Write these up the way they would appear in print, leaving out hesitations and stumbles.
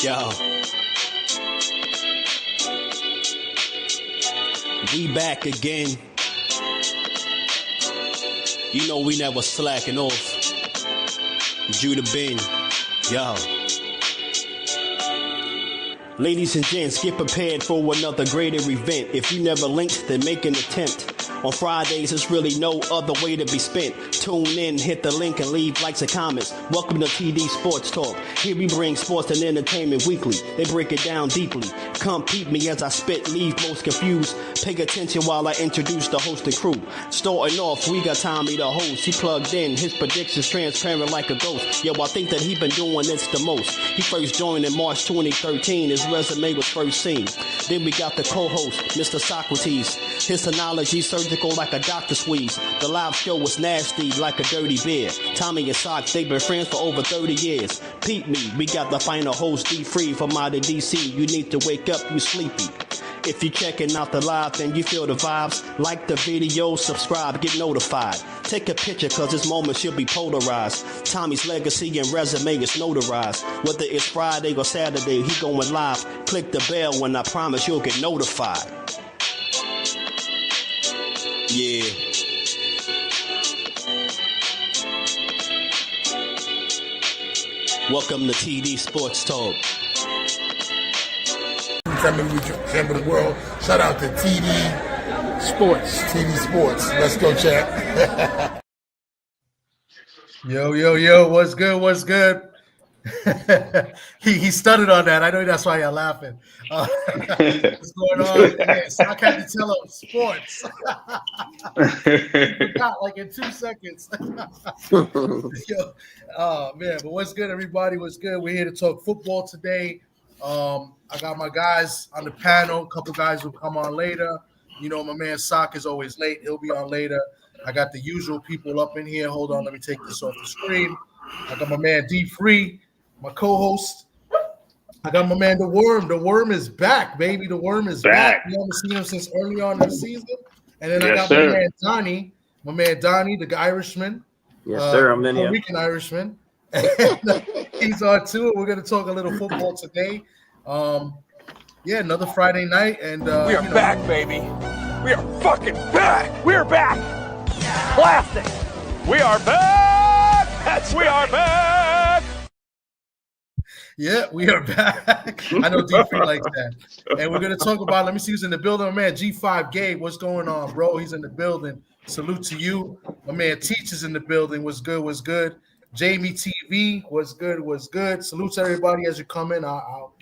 Yo. We back again. You know we never slacking off. Judah Ben. Yo. Ladies and gents, get prepared for another greater event. If you never linked, then make an attempt. On Fridays, there's really no other way to be spent. Tune in, hit the link, and leave likes and comments. Welcome to TD Sports Talk. Here we bring sports and entertainment weekly. They break it down deeply. Come peep me as I spit, leave most confused. Pay attention while I introduce the host and crew. Starting off, we got Tommy the host. He plugged in, his predictions transparent like a ghost. Yo, I think that he been doing this the most. He first joined in March 2013. His resume was first seen. Then we got the co-host, Mr. Socrates. His analogy surgical like a doctor squeeze. The live show was nasty like a dirty beer. Tommy and Sock, they've been friends for over 30 years. Peep me, we got the final host D-Free from out of DC. You need to wake up, you sleepy. If you checking out the live, then you feel the vibes. Like the video, subscribe, get notified. Take a picture, cause this moment should be polarized. Tommy's legacy and resume is notarized. Whether it's Friday or Saturday, he going live. Click the bell when I promise you'll get notified. Yeah. Welcome to TD Sports Talk. Champ of the world. Shout out to TD Sports. TD Sports. Let's go, chat. Yo, what's good? What's good? he stuttered on that. I know that's why you're laughing. What's going on? Yes, I can't tell him sports. Forgot like in 2 seconds. Yo, oh man, but what's good, everybody? What's good? We're here to talk football today. I got my guys on the panel. A couple guys will come on later. You know, my man Sock is always late. He'll be on later. I got the usual people up in here. Hold on, let me take this off the screen. I got my man D-Free, my co-host. I got my man The Worm. The Worm is back, baby. The Worm is back. We haven't seen him since early on in the season. And then I got my man Donnie, the Irishman. Yes, sir. I'm in here. Puerto Rican Irishman. He's on too. We're going to talk a little football today. Yeah, another Friday night. And we are back, baby. We are fucking back. We're back. Classic. We are back. We are back. Yeah, we are back. I know D-Free likes that. And we're going to talk about, let me see who's in the building. My man G5 Gabe, what's going on, bro? He's in the building. Salute to you. My man Teach is in the building. What's good? What's good? Jamie TV, what's good? What's good? Salute to everybody as you come in. I'll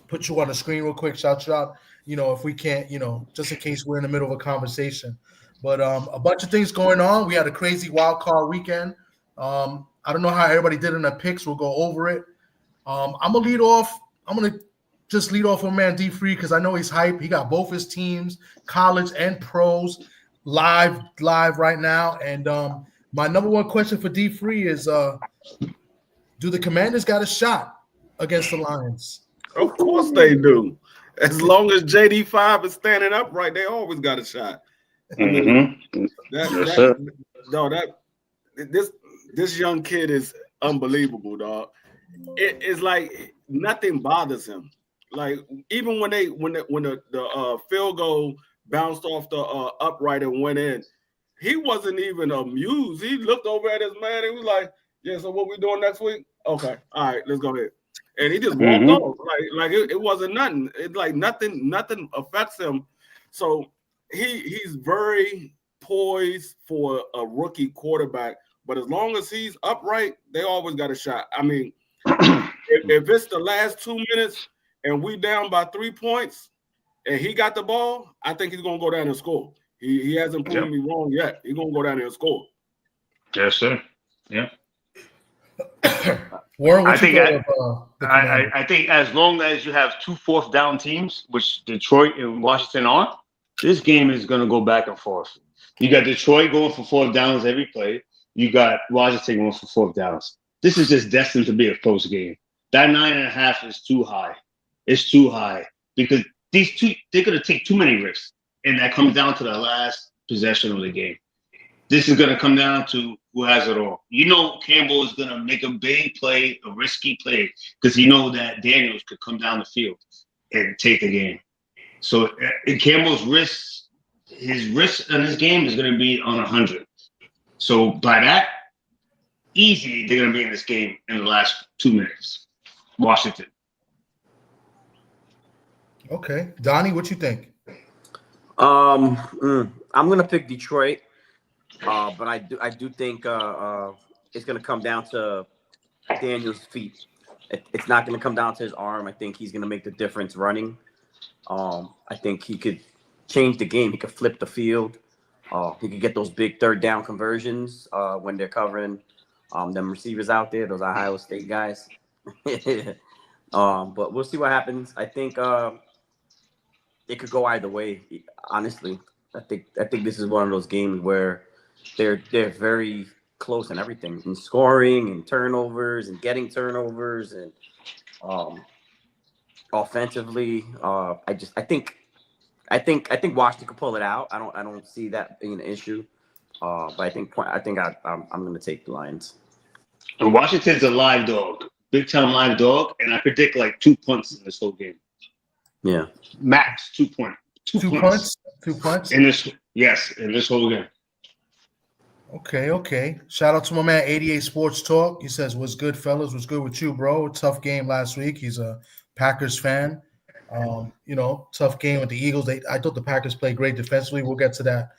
put you on the screen real quick. Shout you out. You know, if we can't, you know, just in case we're in the middle of a conversation. But a bunch of things going on. We had a crazy wild card weekend. I don't know how everybody did in the picks. We'll go over it. I'm gonna lead off. I'm gonna just lead off with man D-Free because I know he's hype. He got both his teams, college and pros, live right now. And my number one question for D-Free is, do the Commanders got a shot against the Lions? Of course they do. As long as JD5 is standing upright, they always got a shot. Mm-hmm. This young kid is unbelievable, dog. It's like nothing bothers him. Like even when the field goal bounced off the upright and went in, he wasn't even amused. He looked over at his man and was like, "Yeah, so what we doing next week? Okay, all right, let's go ahead." And he just walked off like it wasn't nothing. It's like nothing affects him. So he's very poised for a rookie quarterback. But as long as he's upright, they always got a shot. I mean, if it's the last 2 minutes and we down by 3 points and he got the ball, I think he's gonna go down and score. He hasn't proven me wrong yet. He's gonna go down there and score. Yes, sir. Yeah. Warren, I think as long as you have 2 fourth down teams, which Detroit and Washington are, this game is going to go back and forth. You got Detroit going for 4th downs every play. You got Washington going for 4th downs. This is just destined to be a close game. That 9.5 is too high. It's too high because they're going to take too many risks, and that comes down to the last possession of the game. this is going to come down to who has it all. You know, Campbell is going to make a big play, a risky play, because you know that Daniels could come down the field and take the game. So Campbell's his risk in this game is going to be on 100. So by that, easy, they're going to be in this game in the last 2 minutes. Washington. Okay, Donnie, what you think? I'm gonna pick Detroit, but I do think it's gonna come down to Daniel's feet. It's not gonna come down to his arm. I think he's gonna make the difference running. I think he could change the game. He could flip the field. He could get those big third down conversions when they're covering them receivers out there, those Ohio State guys. But we'll see what happens. I think it could go either way. Honestly, I think this is one of those games where they're very close in everything, in scoring and turnovers and getting turnovers and offensively. I think Washington could pull it out. I don't see that being an issue. But I think I'm going to take the Lions. And Washington's a live dog, big time live dog, and I predict like 2 punts in this whole game. Yeah, max 2 points. Two punts. 2 punts in this whole game. Okay. Shout out to my man 88 Sports Talk. He says, "What's good, fellas? What's good with you, bro? Tough game last week." He's a Packers fan. Tough game with the Eagles. I thought the Packers played great defensively. We'll get to that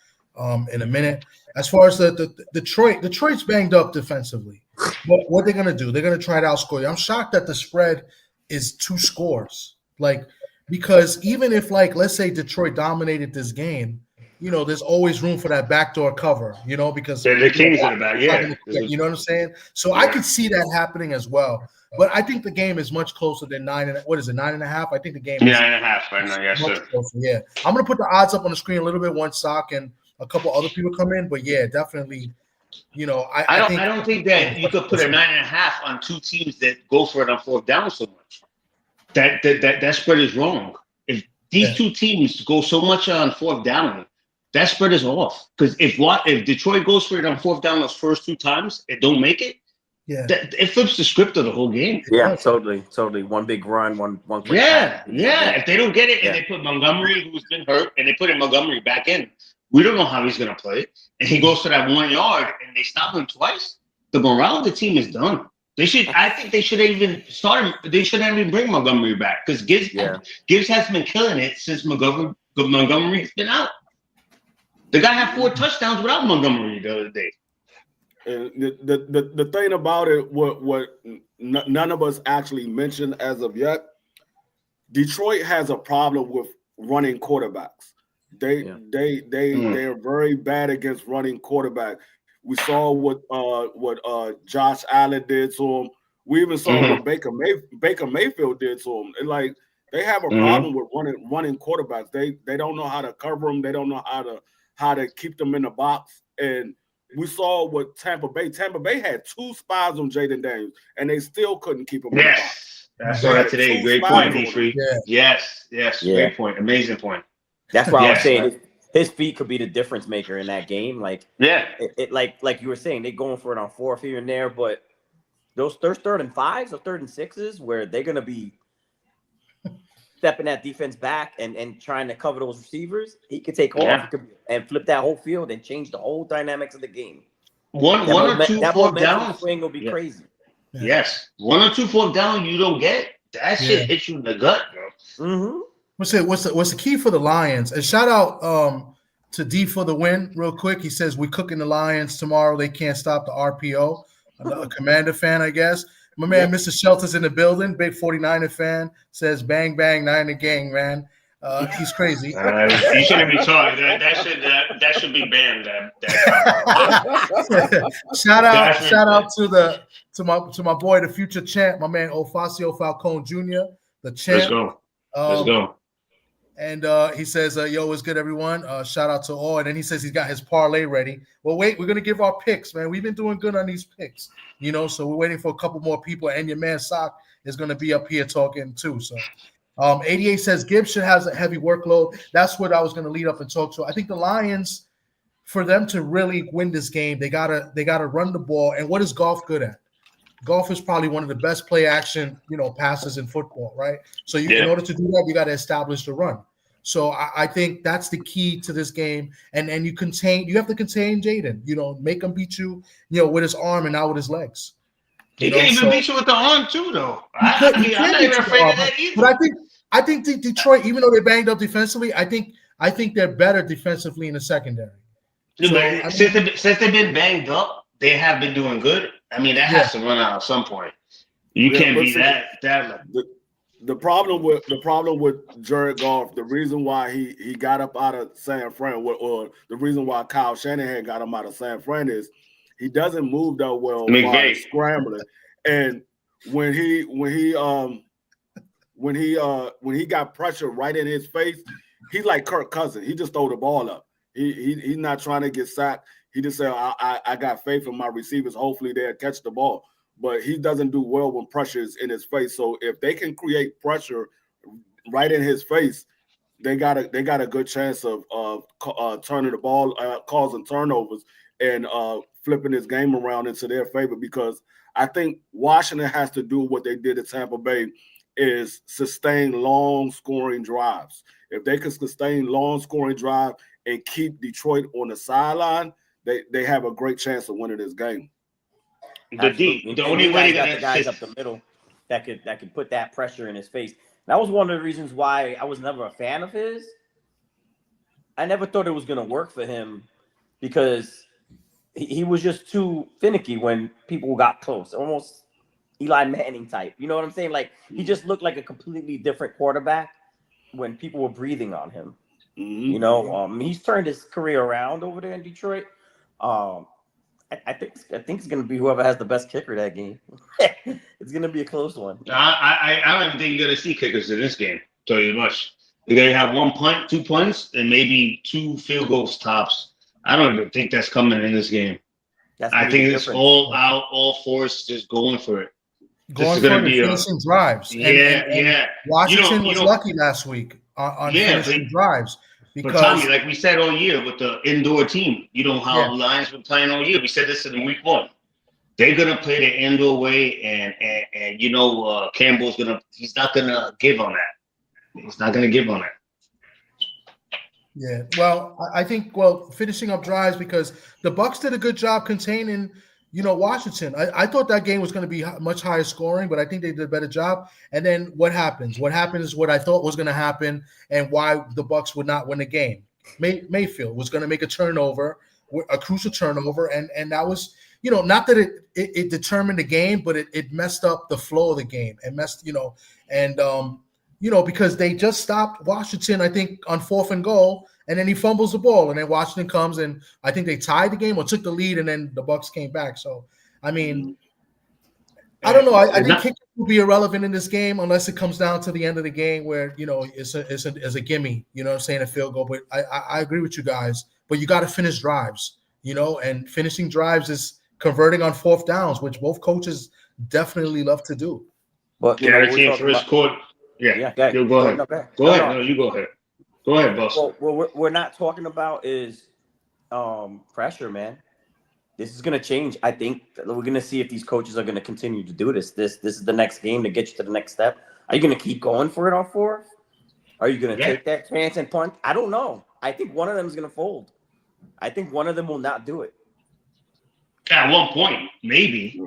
in a minute. As far as the Detroit's banged up defensively. What they're gonna do? They're gonna try to outscore you. I'm shocked that the spread is 2 scores. Because even if let's say Detroit dominated this game, there's always room for that backdoor cover. Because the Kings are back. Yeah, you know what I'm saying. So I could see that happening as well. But I think the game is much closer than 9.5? I think the game is 9.5 right now. Yes, sir. Closer, yeah. I'm gonna put the odds up on the screen a little bit once Sock and a couple other people come in. But yeah, definitely. I don't think that you could put a 9.5 on 2 teams that go for it on 4th down so much. That spread is wrong. If these 2 teams go so much on 4th down, that spread is off. Because if Detroit goes for it on 4th down those first 2 times and don't make it, it flips the script of the whole game. Yeah, totally. One big run, one quick pass. If they don't get it and they put Montgomery, who's been hurt, and they put Montgomery back in, we don't know how he's going to play. And he goes for that 1 yard and they stop him twice. The morale of the team is done. I think they should even start him. They shouldn't even bring Montgomery back because Gibbs has been killing it since Montgomery's been out. The guy had 4 touchdowns without Montgomery the other day. The thing about it, what none of us actually mentioned as of yet, Detroit has a problem with running quarterbacks. They're very bad against running quarterback. We saw what Josh Allen did to him. We even saw what Baker Mayfield did to him. And they have a problem with running quarterbacks. They don't know how to cover them. They don't know how to keep them in the box. And we saw what Tampa Bay had 2 spies on Jaden Daniels, and they still couldn't keep him in the box. I saw that today. Great point, D3. Yes. Great point. Amazing point. That's why I was saying his feet could be the difference maker in that game. Like you were saying, they're going for it on 4th here and there, but those 3rd and 5s or 3rd and 6s where they're gonna be stepping that defense back and trying to cover those receivers, he could take off and flip that whole field and change the whole dynamics of the game. One or two 4th down swing will be crazy. Yes, 1 or 2 4th down you don't get that shit hits you in the gut, bro. Mm-hmm. What's the key for the Lions? And shout out to D for the win real quick. He says we cooking the Lions tomorrow. They can't stop the RPO. A Commander fan, I guess. My man, Mr. Shelter's in the building. Big 49er fan. Says bang bang 9 gang, man. He's crazy. You shouldn't be talking. That should be banned. Shout out to my boy, the future champ, my man Ofacio Falcone Jr., the champ. Let's go. And he says, yo, what's good, everyone? Shout out to all. And then he says he's got his parlay ready. Well, wait, we're going to give our picks, man. We've been doing good on these picks, so we're waiting for a couple more people. And your man Sock is going to be up here talking too. So 88 says Gibbs should have a heavy workload. That's what I was going to lead up and talk to. I think the Lions for them to really win this game, they gotta run the ball. And what is Goff good at? Goff is probably one of the best play action, passes in football, right? So in order to do that, you got to establish the run. So I think that's the key to this game. And you have to contain Jaden, make him beat you, with his arm and not with his legs. He can't even beat you with the arm too, though. I'm not even afraid of that either. But I think Detroit, even though they're banged up defensively, I think they're better defensively in the secondary. But since they've been banged up, they have been doing good. I mean, that has to run out at some point. You can't be that. The problem with Jared Goff, the reason why he got up out of San Fran, or the reason why Kyle Shanahan got him out of San Fran is he doesn't move that well while scrambling. And when he got pressure right in his face, he's like Kirk Cousins. He just throw the ball up. He's not trying to get sacked. He just said, I got faith in my receivers. Hopefully they'll catch the ball. But he doesn't do well when pressure is in his face. So if they can create pressure right in his face, they got a good chance of turning the ball, causing turnovers, and flipping this game around into their favor. Because I think Washington has to do what they did at Tampa Bay, is sustain long scoring drives. If they can sustain long scoring drive and keep Detroit on the sideline, they have a great chance of winning this game. The only way you got the guys up the middle that could put that pressure in his face. That was one of the reasons why I was never a fan of his. I never thought it was going to work for him because he was just too finicky when people got close, almost Eli Manning type. You know what I'm saying? Like, he just looked like a completely different quarterback when people were breathing on him. Mm-hmm. He's turned his career around over there in Detroit. I think it's going to be whoever has the best kicker that game. It's going to be a close one. I don't even think you're going to see kickers in this game, tell you much. You're going to have 1 punt, 2 punts, and maybe 2 field goals tops. I don't even think that's coming in this game. I think it's all out, all force, just going for it. Going for it, finishing drives. Yeah. Washington was lucky last week on finishing drives. But Tommy, like we said all year with the indoor team, how Lions been playing all year. We said this in week 1. They're gonna play the indoor way, and Campbell's he's not gonna give on that. He's not gonna give on that. Yeah, well, I think finishing up drives, because the Bucs did a good job containing Washington. I thought that game was going to be much higher scoring, but I think they did a better job. And then what happens? What happens is what I thought was going to happen, and why the Bucs would not win the game. Mayfield was going to make a turnover, a crucial turnover, and that was, not that it determined the game, but it messed up the flow of the game. It messed, because they just stopped Washington, I think, on 4th and goal. And then he fumbles the ball, and then Washington comes, and I think they tied the game or took the lead, and then the Bucs came back. So, I mean, I don't know. I think kicking will be irrelevant in this game unless it comes down to the end of the game where it's a gimme. You know what I'm saying, a field goal. But I agree with you guys. But you got to finish drives. And finishing drives is converting on 4th downs, which both coaches definitely love to do. But team first quarter. Yeah. You go ahead. Go ahead. No, you go ahead. Go ahead, boss. Well, what we're not talking about is pressure, man. This is going to change. I think we're going to see if these coaches are going to continue to do this. This is the next game to get you to the next step. Are you going to keep going for it on 4th? Are you going to take that chance and punt? I don't know. I think one of them is going to fold. I think one of them will not do it. At one point, maybe.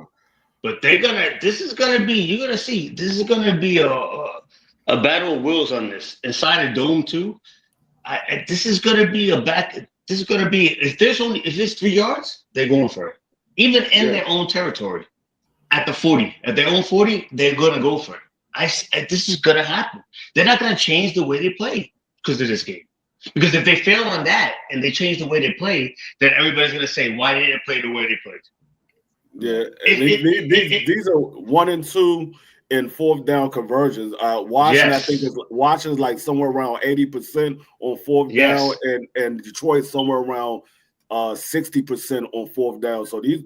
But this is going to be, you're going to see, this is going to be a battle of wills on this inside a dome too. This is going to be if there's 3 yards, they're going for it. Even in their own territory, at their own 40, they're going to go for it. This is going to happen. They're not going to change the way they play because of this game. Because if they fail on that and they change the way they play, then everybody's going to say, why didn't they play the way they played? Yeah, these are 1 and 2 in 4th down conversions. Washington, I think Washington's like somewhere around 80% on 4th down, and Detroit somewhere around 60% on 4th down. So these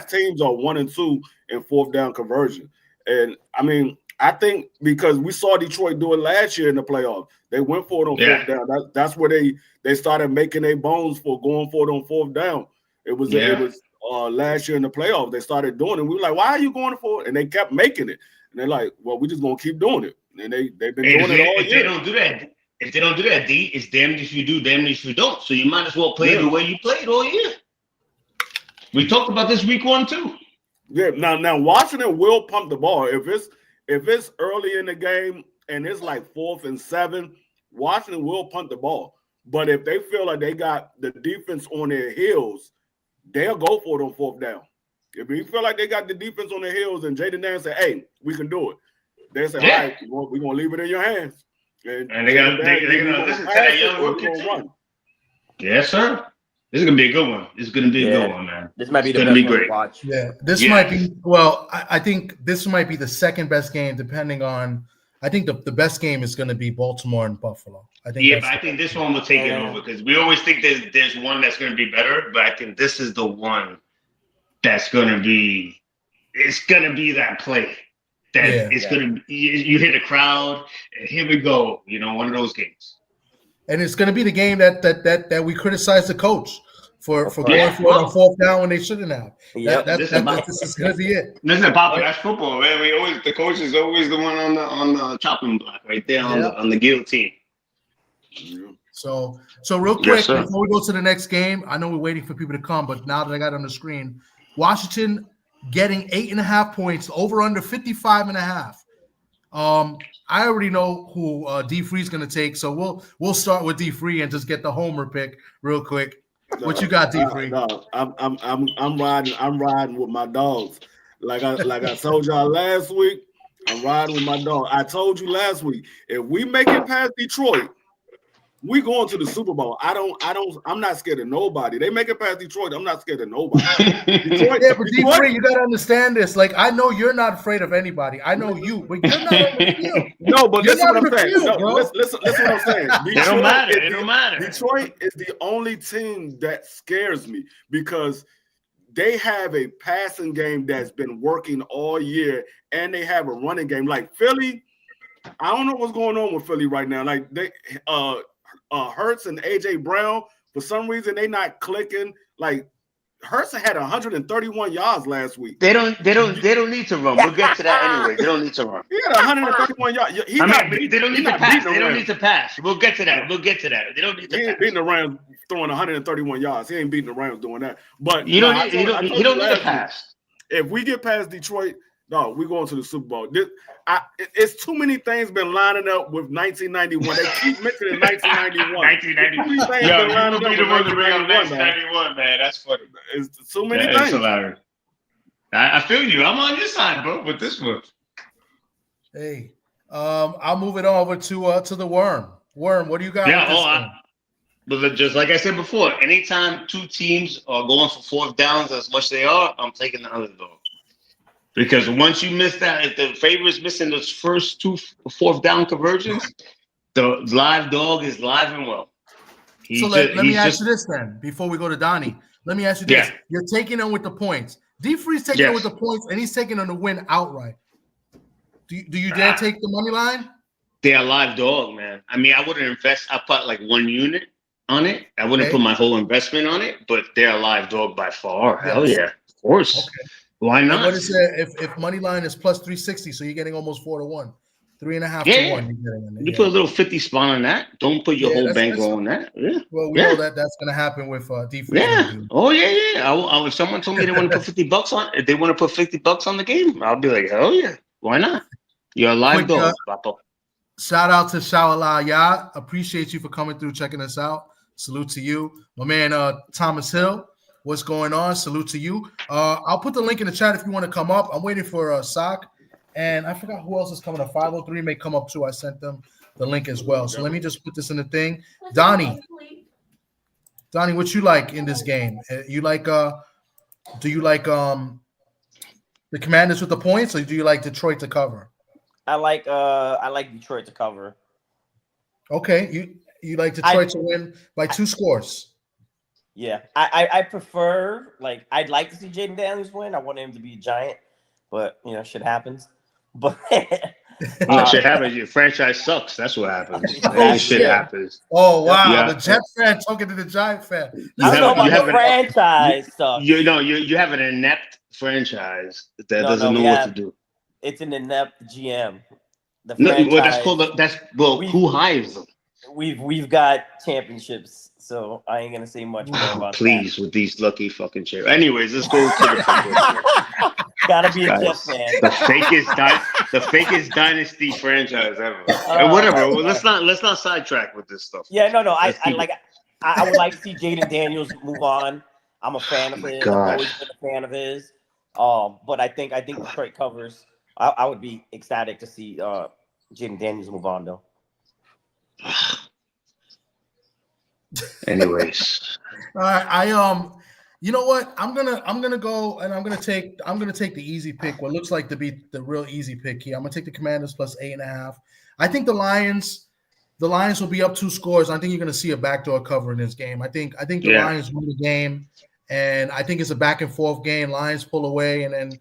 teams are 1 and 2 in 4th down conversion. And I mean, I think because we saw Detroit do it last year in the playoffs, They went for it on fourth down. That's where they started making their bones for going for it on fourth down. It was last year in the playoffs. They started doing it. We were like, why are you going for it? And they kept making it. And they're like, well, we're just gonna keep doing it. And they've been doing it all year. If they don't do that, D, it's damned if you do, damned if you don't. So you might as well play the way you played all year. We talked about this week 1 too. Yeah. Now Washington will pump the ball. If it's early in the game and it's like 4th and 7, Washington will punt the ball. But if they feel like they got the defense on their heels, they'll go for it on 4th down. If you feel like they got the defense on their heels and Jaden Daniels say, hey, we can do it. They say, all right, we're going to leave it in your hands. And they got to listen to that young rookie. Yes, sir. This is going to be a good one. This is going to be a good one, man. This might be the best one to watch. Yeah, this might be – well, I think this might be the second best game depending on – I think the best game is going to be Baltimore and Buffalo. I think this one will take it over because we always think there's one that's going to be better, but I think this is the one that's going to be – it's going to be that play. It's going to – you hear the crowd, and here we go, one of those games. And it's going to be the game that we criticize the coach for going for it on 4th down when they shouldn't have. This is going to be it. Listen, Papa, that's football, man. The coach is always the one on the chopping block right there on the guillotine. So real quick, before we go to the next game, I know we're waiting for people to come, but now that I got it on the screen, Washington getting 8.5 points, over under 55.5. I already know who D Free's going to take, so we'll start with D Free and just get the homer pick real quick. What you got, D Free? I'm riding with my dogs. Like I told y'all last week, I'm riding with my dog. I told you last week, if we make it past Detroit, we going to the Super Bowl. I'm not scared of nobody. They make it past Detroit. I'm not scared of nobody. Detroit, but Detroit, you gotta understand this. Like, I know you're not afraid of anybody. I know you, but you're not on the field. No, but listen what I'm saying. Listen what I'm saying. It don't matter. Detroit is the only team that scares me because they have a passing game that's been working all year, and they have a running game. Like Philly, I don't know what's going on with Philly right now. Like they Hurts and AJ Brown, for some reason they not clicking. Like Hurts had 131 yards last week. They don't need to run. We'll get to that anyway. They don't need to run. He had 131 yards. They don't need to pass. They don't need to pass. We'll get to that. They don't need to. He ain't beating the Rams throwing 131 yards. He ain't beating the Rams doing that. But he don't need to pass. If we get past Detroit, no, we're going to the Super Bowl. It's too many things been lining up with 1991. They keep mentioning 1991. 1991. Yo, you be the one to bring up 1991, man. That's funny. It's too many things. Hilarious. I feel you. I'm on your side, bro, with this one. Hey, I'll move it over to the Worm. Worm, what do you got? But just like I said before, anytime two teams are going for 4th downs as much as they are, I'm taking the underdog. Because once you miss that, if the favorite's missing those first 2 4th down conversions, the live dog is live and well. Let me ask you this then, before we go to Donnie. Let me ask you this. You're taking them with the points. D Free's taking them with the points, and he's taking them to win outright. Do you dare take the money line? They're a live dog, man. I mean, I wouldn't invest. I put like 1 unit on it. I wouldn't put my whole investment on it, but they're a live dog by far. Yes. Hell yeah. Of course. Okay. Why not? And what is it if money line is plus 360, so you're getting almost 4 to 1, 3.5 to 1. You put a little 50 spot on that. Don't put your whole bankroll on that. Yeah. Well, we know that's going to happen with D. Yeah. Oh yeah. If someone told me they want to put $50 on, if they want to put $50 on the game, I'll be like, hell yeah, why not? You're a live dog, Papo. Shout out to Shawala Ya. Appreciate you for coming through, checking us out. Salute to you, my man. Thomas Hill. What's going on? Salute to you. I'll put the link in the chat if you want to come up. I'm waiting for Sock, and I forgot who else is coming up. 503 may come up too. I sent them the link as well. So let me just put this in the thing. Donnie, what you like in this game? You like? Do you like the Commanders with the points, or do you like Detroit to cover? I like Detroit to cover. Okay, you like Detroit to win by 2 scores. Yeah, I prefer, I'd like to see Jaden Daniels win. I want him to be a giant, but shit happens. But shit happens. Your franchise sucks. That's what happens. Shit Yeah. happens. Oh wow, Yeah. the Jet fan talking to the Giant fan. I don't know about the franchise sucks. You have an inept franchise that doesn't know what to do. It's an inept GM. The No, franchise. well, that's called who hires them? We've got championships, so I ain't gonna say much more about Please, with these lucky fucking chairs. Anyways, let's go to the football. Gotta be a Jet fan. The fakest dynasty franchise ever. Whatever. Well, let's not sidetrack with this stuff. Yeah, no. I would like to see Jaden Daniels move on. I'm a fan of his. I've always been a fan of his. But I think Detroit covers. I would be ecstatic to see Jaden Daniels move on though. Anyways, all right, you know what? I'm gonna go and I'm gonna take the easy pick. What looks like to be the real easy pick here. I'm gonna take the Commanders plus 8.5. I think the Lions will be up 2 scores. I think you're gonna see a backdoor cover in this game. I think the Lions win the game, and I think it's a back and forth game. Lions pull away, and then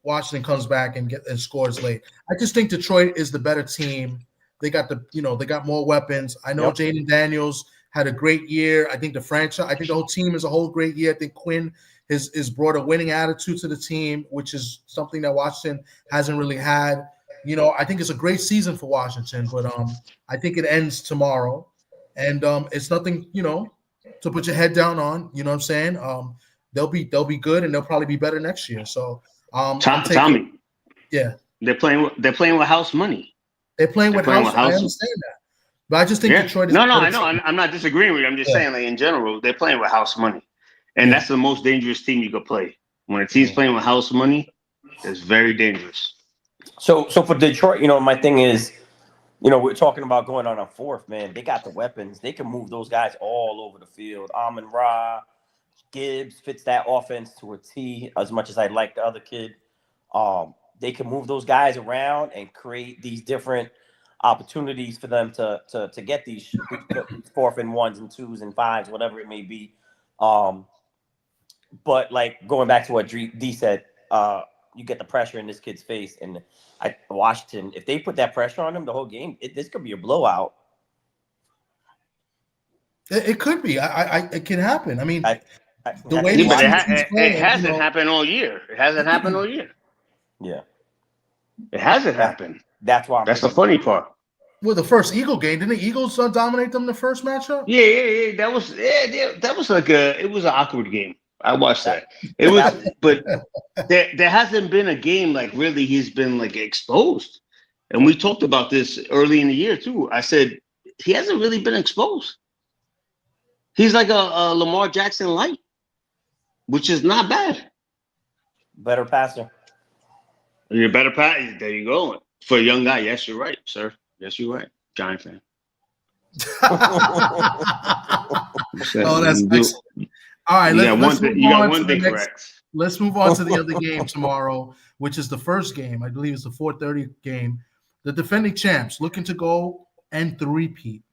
Washington comes back and scores late. I just think Detroit is the better team. They got they got more weapons. I know Jaden Daniels had a great year. I think the whole team is a whole great year. I think Quinn has brought a winning attitude to the team, which is something that Washington hasn't really had. I think it's a great season for Washington, but I think it ends tomorrow, and it's nothing to put your head down on. You know what I'm saying? They'll be good, and they'll probably be better next year. So Tommy, yeah, they're playing with house money. They're playing with house. I understand that. But I just think Detroit is. No, I know. I'm not disagreeing with you. I'm just saying, in general, they're playing with house money. And that's the most dangerous team you could play. When a team's playing with house money, it's very dangerous. So for Detroit, my thing is, we're talking about going on a fourth, man. They got the weapons. They can move those guys all over the field. Amon-Ra, Gibbs fits that offense to a T as much as I like the other kid. They can move those guys around and create these different opportunities for them to get these 4th and 1s and 2s and 5s, whatever it may be. But like going back to what D said, you get the pressure in this kid's face, and Washington, if they put that pressure on him the whole game, this could be a blowout. It could be. It can happen. I mean, it hasn't happened all year. It hasn't happened all year. Yeah, it hasn't happened. That's why. That's the funny part. Well, the first Eagle game, didn't the Eagles dominate them the first matchup? Yeah. That was like it was an awkward game. I watched that. It was, but there hasn't been a game like really he's been like exposed. And we talked about this early in the year too. I said he hasn't really been exposed. He's like a Lamar Jackson light, which is not bad. Better passer. You're a better passer. There you go. For a young guy, yes, you're right, sir. Yes, you're right. Giant fan. Oh, that's excellent. All right, let's move on to the other game tomorrow, which is the first game. I believe it's the 4:30 game. The defending champs looking to go and three-peat.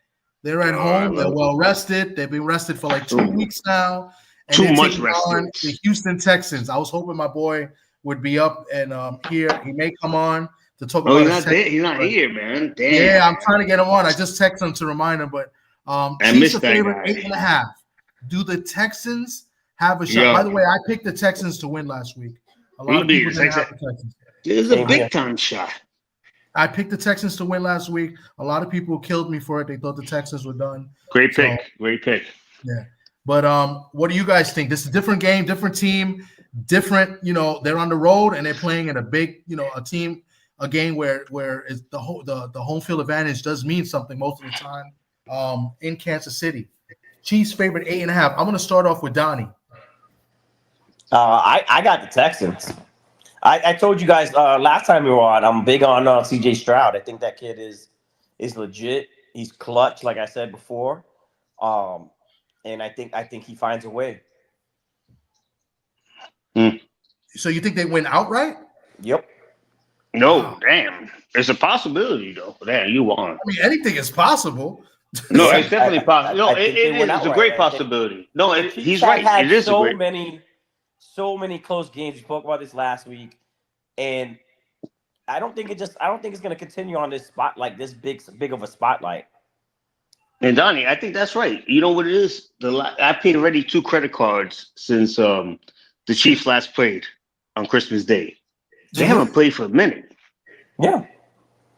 They're at home. They're well rested. They've been rested for like 2 weeks now. And too much rested. The Houston Texans. I was hoping my boy would be up and here. He may come on to talk about. He's not here, man. Damn. Yeah, I'm trying to get him on. I just texted him to remind him, but Chiefs are favorite 8.5. Do the Texans have a shot? Yeah. By the way, I picked the Texans to win last week. A lot of people didn't have the Texans. It's a big time shot. I picked the Texans to win last week. A lot of people killed me for it. They thought the Texans were done. Great pick. Yeah. But what do you guys think? This is a different game, different team, different, they're on the road and they're playing in a big, a game where is the home field advantage does mean something most of the time in Kansas City. Chiefs favorite 8.5. I'm going to start off with Donnie. I got the Texans. I told you guys last time we were on, I'm big on CJ Stroud. I think that kid is legit. He's clutch, like I said before. And I think he finds a way. So you think they win outright? Yep. No, damn. It's a possibility, though. Damn, you won. I mean, anything is possible. No, it's definitely possible. No, it's a great possibility. No, he's right. It is so many close games. We spoke about this last week, and I don't think it's going to continue on this spot like this big of a spotlight. And Donnie, I think that's right. You know what it is? I paid already 2 credit cards since the Chiefs last played on Christmas Day. They haven't played for a minute. Yeah.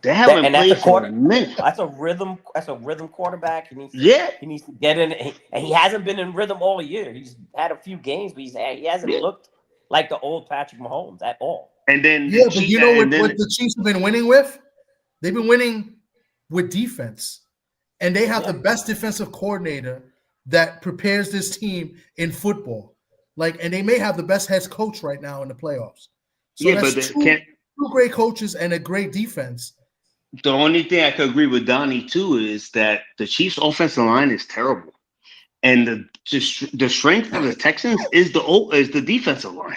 They haven't played for a minute. That's a rhythm quarterback. He needs to get in, and he hasn't been in rhythm all year. He's had a few games, but he hasn't looked like the old Patrick Mahomes at all. And then but you know what the Chiefs have been winning with? They've been winning with defense. And they have the best defensive coordinator that prepares this team in football. And they may have the best head coach right now in the playoffs. So that's two great coaches and a great defense. The only thing I could agree with Donnie too is that the Chiefs' offensive line is terrible, and the strength of the Texans is the defensive line.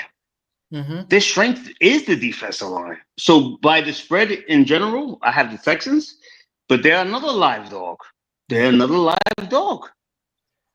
Mm-hmm. Their strength is the defensive line. So by the spread in general, I have the Texans, but they're another live dog. They're another live dog.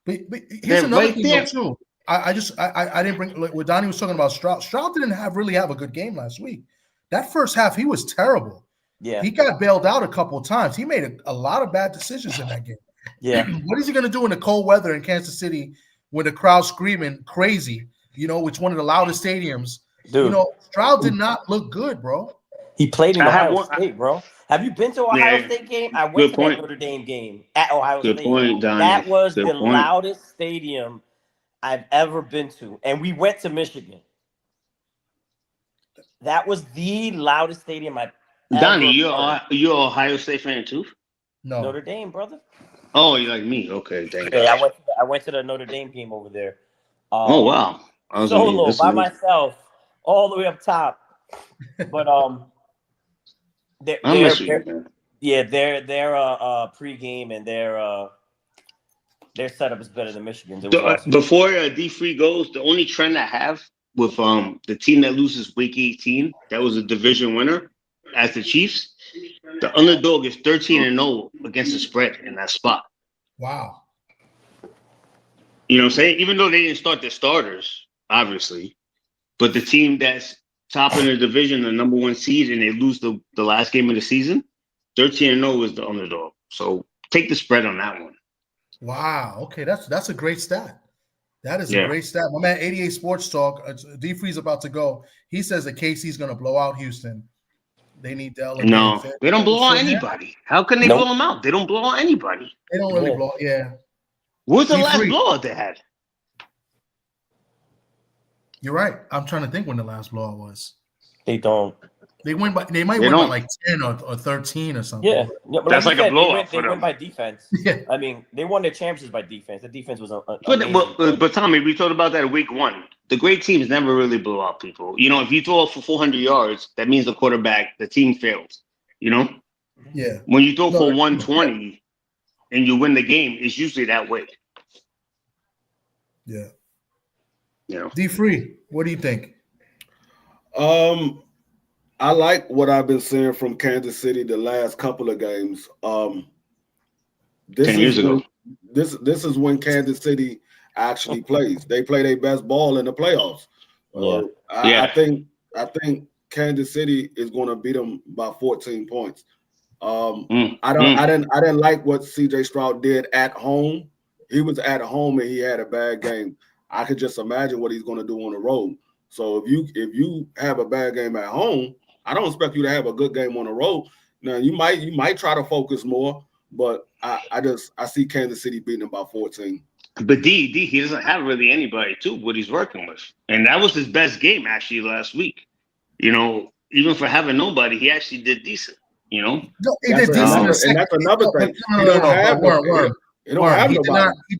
But here's another thing though, too. I didn't bring what Donnie was talking about. Stroud didn't really have a good game last week. That first half, he was terrible. Yeah, he got bailed out a couple of times. He made a lot of bad decisions in that game. Yeah, what is he going to do in the cold weather in Kansas City when the crowd screaming crazy? Which one of the loudest stadiums? Dude, Stroud did not look good, bro. He played in Ohio State, bro. Have you been to Ohio State game? I went to that Notre Dame game at Ohio State. Point, Donnie. That was the loudest stadium I've ever been to. And we went to Michigan. That was the loudest stadium I've ever Donnie, you're an Ohio State fan too? No. Notre Dame, brother. Oh, you're like me. Okay, thank you. I went to the Notre Dame game over there. Oh, wow. Solo by myself, all the way up top. But their pregame and their setup is better than Michigan's. Before D3 goes, the only trend I have with the team that loses week 18, that was a division winner, as the Chiefs, the underdog is 13-0 against the spread in that spot. Wow. You know what I'm saying? Even though they didn't start their starters, obviously, but the team that's top in the division, the number 1 seed, and they lose the last game of the season, 13-0 is the underdog. So take the spread on that one. Wow. Okay, that's a great stat. That is a great stat. My man, 88 Sports Talk, D3's about to go. He says that KC's going to blow out Houston. They need to elevate. No, they don't blow out anybody. How can they blow them out? They don't blow out anybody. They don't really blow. Yeah. What's the last blowout they had? You're right. I'm trying to think when the last blowout was. They don't. They might win by like 10 or 13 or something. Yeah, that's like a blowout. They win by defense. Yeah. I mean, they won their championships by defense. The defense was but Tommy, we talked about that in week 1. The great teams never really blow out people. If you throw for 400 yards, that means the team failed. Yeah. When you throw for 120 and you win the game, it's usually that way. Yeah. D3, what do you think? I like what I've been seeing from Kansas City the last couple of games. 10 years ago. This is when Kansas City actually plays. They play their best ball in the playoffs. I think Kansas City is going to beat them by 14 points. I didn't like what CJ Stroud did at home. He was at home and he had a bad game. I could just imagine what he's going to do on the road. So if you have a bad game at home, I don't expect you to have a good game on the road. Now you might try to focus more, but I see Kansas City beating them by 14. But he doesn't have really anybody too what he's working with, and that was his best game actually last week. Even for having nobody, he actually did decent. He did decent, and that's another thing. He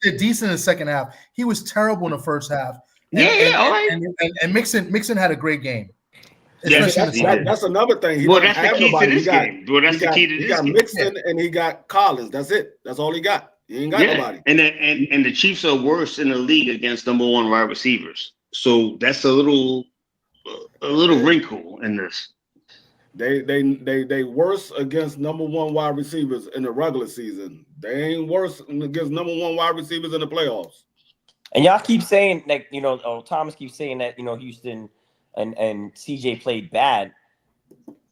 did decent in the second half. He was terrible in the first half. All right. And Mixon had a great game. That's another thing. That's the key to this game. That's the key to this game. He got Mixon and he got Collins. That's it. That's all he got. He ain't got nobody. And the Chiefs are worse in the league against number 1 wide receivers. So that's a little wrinkle in this. They worse against number 1 wide receivers in the regular season. They ain't worse against number 1 wide receivers in the playoffs. And y'all keep saying Thomas keeps saying that Houston and CJ played bad.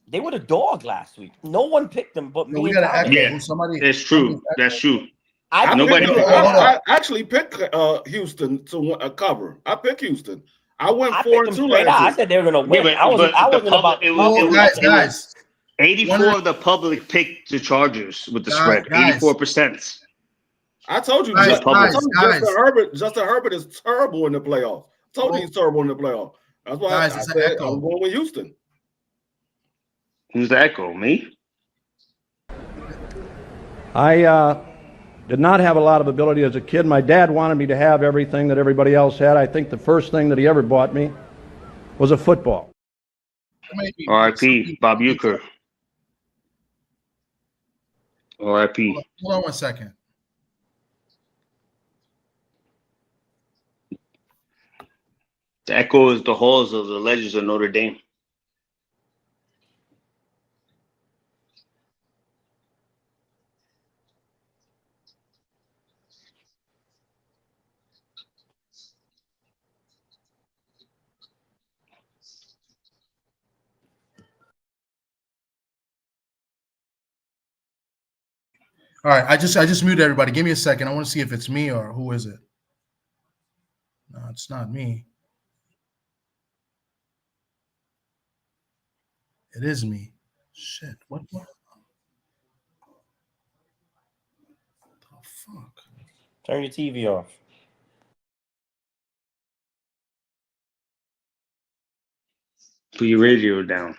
They were the dog last week. No one picked them but me we and got to Tommy. echo. Yeah, Somebody. that's true. That's true. I actually picked Houston to cover. I picked Houston. I went I 4-2 picked them straight out. I said they were gonna win. Yeah, I wasn't about it was guys. 84 of the public picked the Chargers with the spread. 84%. I told you, guys, Justin Herbert is terrible in the playoffs. I told you he's terrible in the playoffs. That's why I said I'm going with Houston. Who's the echo? Me? I did not have a lot of ability as a kid. My dad wanted me to have everything that everybody else had. I think the first thing that he ever bought me was a football. R.I.P. Bob Uecker. R.I.P. Hold on 1 second. The echo is the halls of the legends of Notre Dame. All right, I just muted everybody. Give me a second. I want to see if it's me or who is it. No, it's not me. It is me. Shit. What the fuck? Turn your TV off. Put your radio down.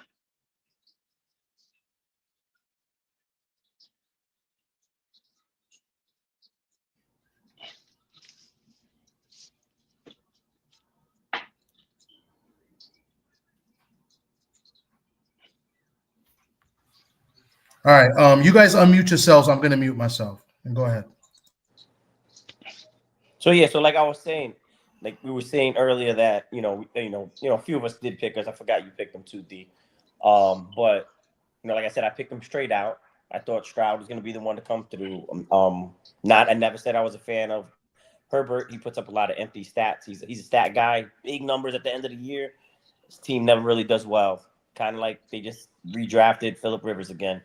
All right. You guys unmute yourselves. I'm gonna mute myself. And go ahead. So yeah, so like I was saying, like we were saying earlier that a few of us did pick us. I forgot you picked them too, D. But like I said, I picked them straight out. I thought Stroud was going to be the one to come through. I never said I was a fan of Herbert. He puts up a lot of empty stats. He's a stat guy, big numbers at the end of the year. His team never really does well. Kind of like they just redrafted Phillip Rivers again.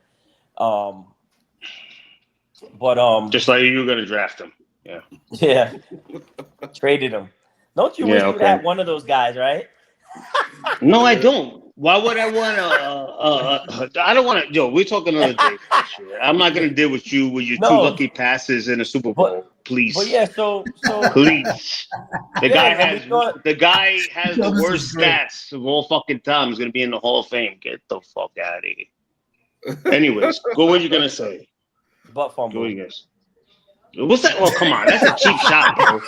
Just like you were going to draft him. Yeah. Yeah. Traded him. Don't you wish you had one of those guys, right? No, I don't. Why would I want to? I don't want to. Yo, we're talking another day. I'm not going to deal with you with your two lucky passes in a Super Bowl. Please. But yeah, so please. The guy has the worst stats of all fucking time. He's going to be in the Hall of Fame. Get the fuck out of here. Anyways, go what you going to say. Butt fumble. Go what you guys. What's that? Well, come on. That's a cheap shot, bro.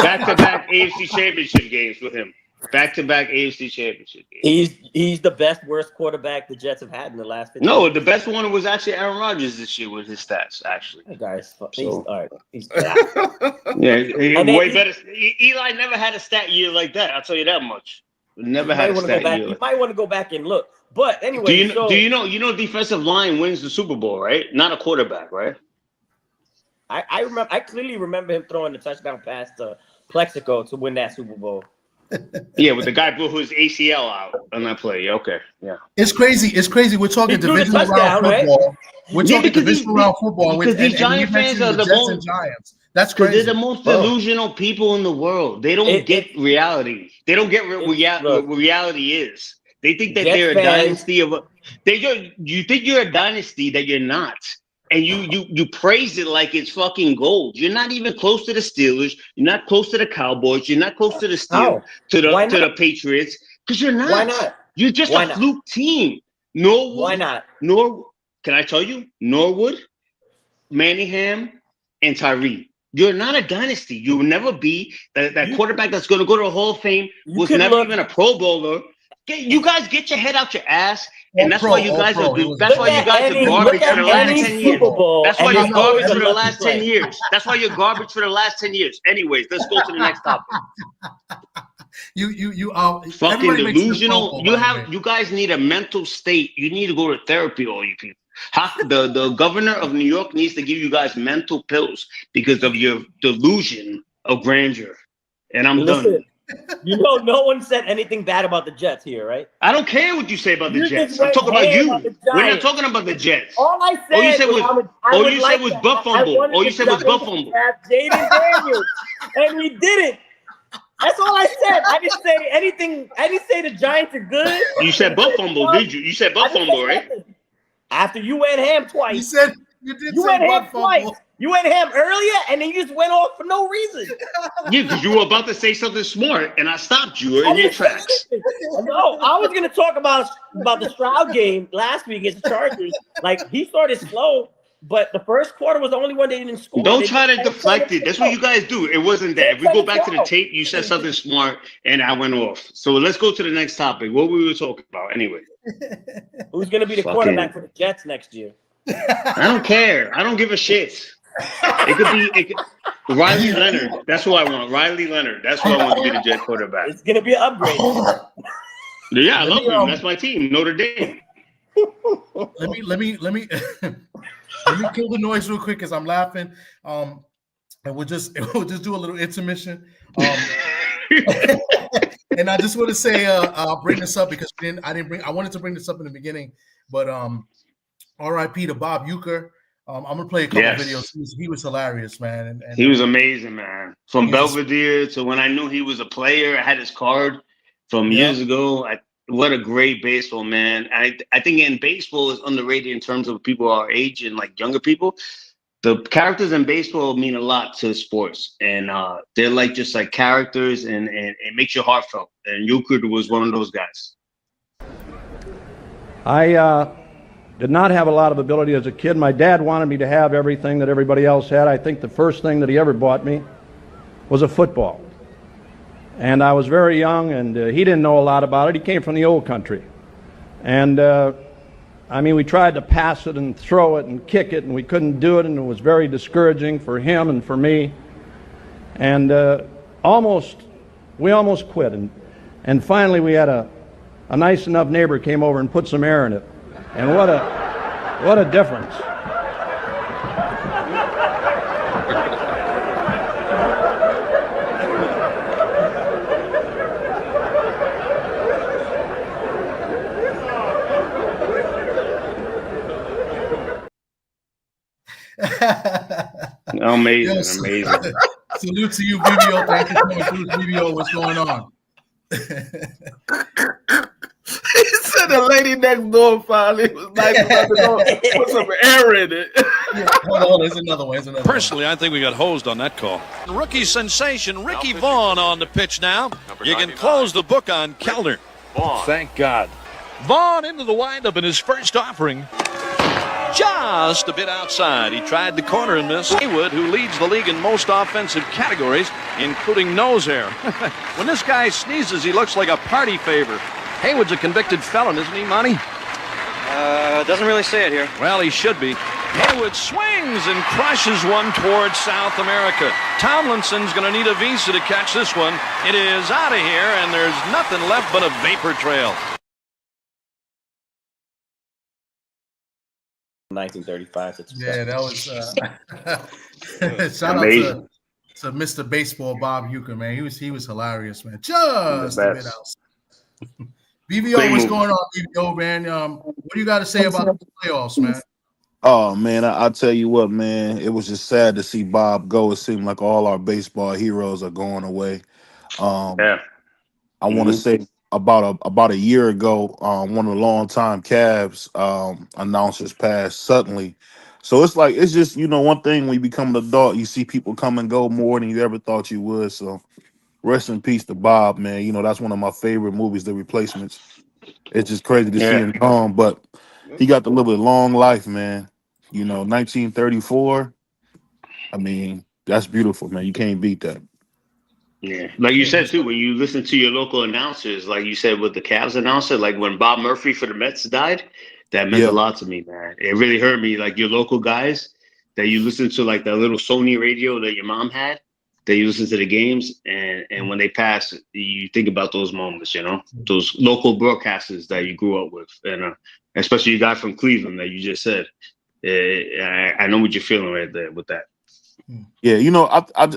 Back-to-back AFC Championship games with him. Back-to-back AFC Championship games. He's the worst quarterback the Jets have had in the last 15 No, years. the best one was actually Aaron Rodgers this year with his stats, actually. That guy's all right. He's way better. Eli never had a stat year like that. I'll tell you that much. Never had a stat year. You might want to go back and look. But anyway, do you know defensive line wins the Super Bowl, right? Not a quarterback, right? I remember. I clearly remember him throwing the touchdown pass to Plexico to win that Super Bowl. Yeah, with the guy blew his ACL out on that play. Okay, yeah. It's crazy. We're talking divisional round football. Right? We're talking divisional round football. Because these Giant fans are the most Giants. That's crazy. They're the most delusional people in the world. They don't get reality. They don't get what reality is. They think that they're a dynasty of. You think you're a dynasty that you're not. And you praise it like it's fucking gold. You're not even close to the Steelers. You're not close to the Cowboys. You're not close to the the Patriots because you're not. Why not? You're just a fluke team. Norwood. Why not? Can I tell you? Norwood, Manningham, and Tyree. You're not a dynasty. You will never be that quarterback that's going to go to the Hall of Fame. Was never even a Pro Bowler. You guys get your head out your ass. And that's why you guys are garbage for the last 10 years. That's why you're garbage for the last 10 years. That's why you're garbage for the last 10 years. Anyways, let's go to the next topic. You fucking delusional. You guys need a mental state. You need to go to therapy, all you people. The governor of New York needs to give you guys mental pills because of your delusion of grandeur. And I'm done. You know, no one said anything bad about the Jets here, right? I don't care what you say about the You Jets. just I'm went talking about ham you. on the We're not Giants. talking about the Jets. All I said All you said was butt fumble. All you said was butt fumble. Jaden Daniels, and we did it. That's all I said. I didn't say anything. I didn't say the Giants are good. You said butt fumble, did you? You said butt fumble, right? After you went ham twice. You said you did You say went ham butt fumble. twice. You went ham earlier, and then you just went off for no reason. Yeah, because you were about to say something smart, and I stopped you in your tracks. No, I was going to talk about the Stroud game last week against the Chargers. Like, he started slow, but the first quarter was the only one they didn't score. Don't try to deflect it. That's what you guys do. It wasn't that. If we go back to the tape, you said something smart, and I went off. So let's go to the next topic. What we were talking about anyway. Who's going to be the quarterback for the Jets next year? I don't care. I don't give a shit. It could be Riley Leonard. That's who I want. Riley Leonard. That's who I want to be the Jet quarterback. It's going to be an upgrade. Yeah, I love him. That's my team, Notre Dame. Let me let me kill the noise real quick because I'm laughing. And we'll just do a little intermission. And I just want to say I'll bring this up because I wanted to bring this up in the beginning, but R.I.P. to Bob Uecker. I'm gonna play a couple videos. He was hilarious, man. And he was amazing, man. From Belvedere to when I knew he was a player, I had his card from years ago. What a great baseball man. I think in baseball is underrated in terms of people our age and like younger people. The characters in baseball mean a lot to sports, and they're like just like characters, and it makes your heart felt. And Uecker was one of those guys. I did not have a lot of ability as a kid. My dad wanted me to have everything that everybody else had. I think the first thing that he ever bought me was a football. And I was very young, and he didn't know a lot about it. He came from the old country. And, we tried to pass it and throw it and kick it, and we couldn't do it, and it was very discouraging for him and for me. And we almost quit. And finally we had a nice enough neighbor came over and put some air in it. And what a difference. Amazing, Yes. amazing. Salute to you, BBO. Thank you for coming through, BBO. What's going on? He said the lady next door finally was nice enough to go put some air in it. Hold on, there's another one. Personally, I think we got hosed on that call. Rookie sensation Ricky Vaughn on the pitch now. You can close the book on Kellner. Thank God. Vaughn into the windup in his first offering. Just a bit outside. He tried the corner and missed. Haywood, who leads the league in most offensive categories, including nose hair. When this guy sneezes, he looks like a party favor. Haywood's a convicted felon, isn't he, Monty? Doesn't really say it here. Well, he should be. Haywood swings and crushes one towards South America. Tomlinson's going to need a visa to catch this one. It is out of here, and there's nothing left but a vapor trail. 1935. Yeah, that was shout Amazing. out to Mr. Baseball Bob Uecker, man. He was hilarious, man. Just a bit out. BBO, what's going on, BBO, man? What do you got to say about the playoffs, man? Oh man, I'll tell you what, man. It was just sad to see Bob go. It seemed like all our baseball heroes are going away. I want to say about a year ago, one of the longtime Cavs announcers passed suddenly. So it's just one thing when you become an adult, you see people come and go more than you ever thought you would. So rest in peace to Bob, man. That's one of my favorite movies, The Replacements. It's just crazy to see him gone, but he got to live a long life, man. 1934. I mean, that's beautiful, man. You can't beat that. Yeah, like you said too, when you listen to your local announcers, like you said with the Cavs announcer, like when Bob Murphy for the Mets died, that meant a lot to me, man. It really hurt me. Like your local guys that you listen to, like that little Sony radio that your mom had, that you listen to the games, and when they pass, you think about those moments, those local broadcasters that you grew up with, and especially you guy from Cleveland that you just said. I know what you're feeling right there with that. Yeah,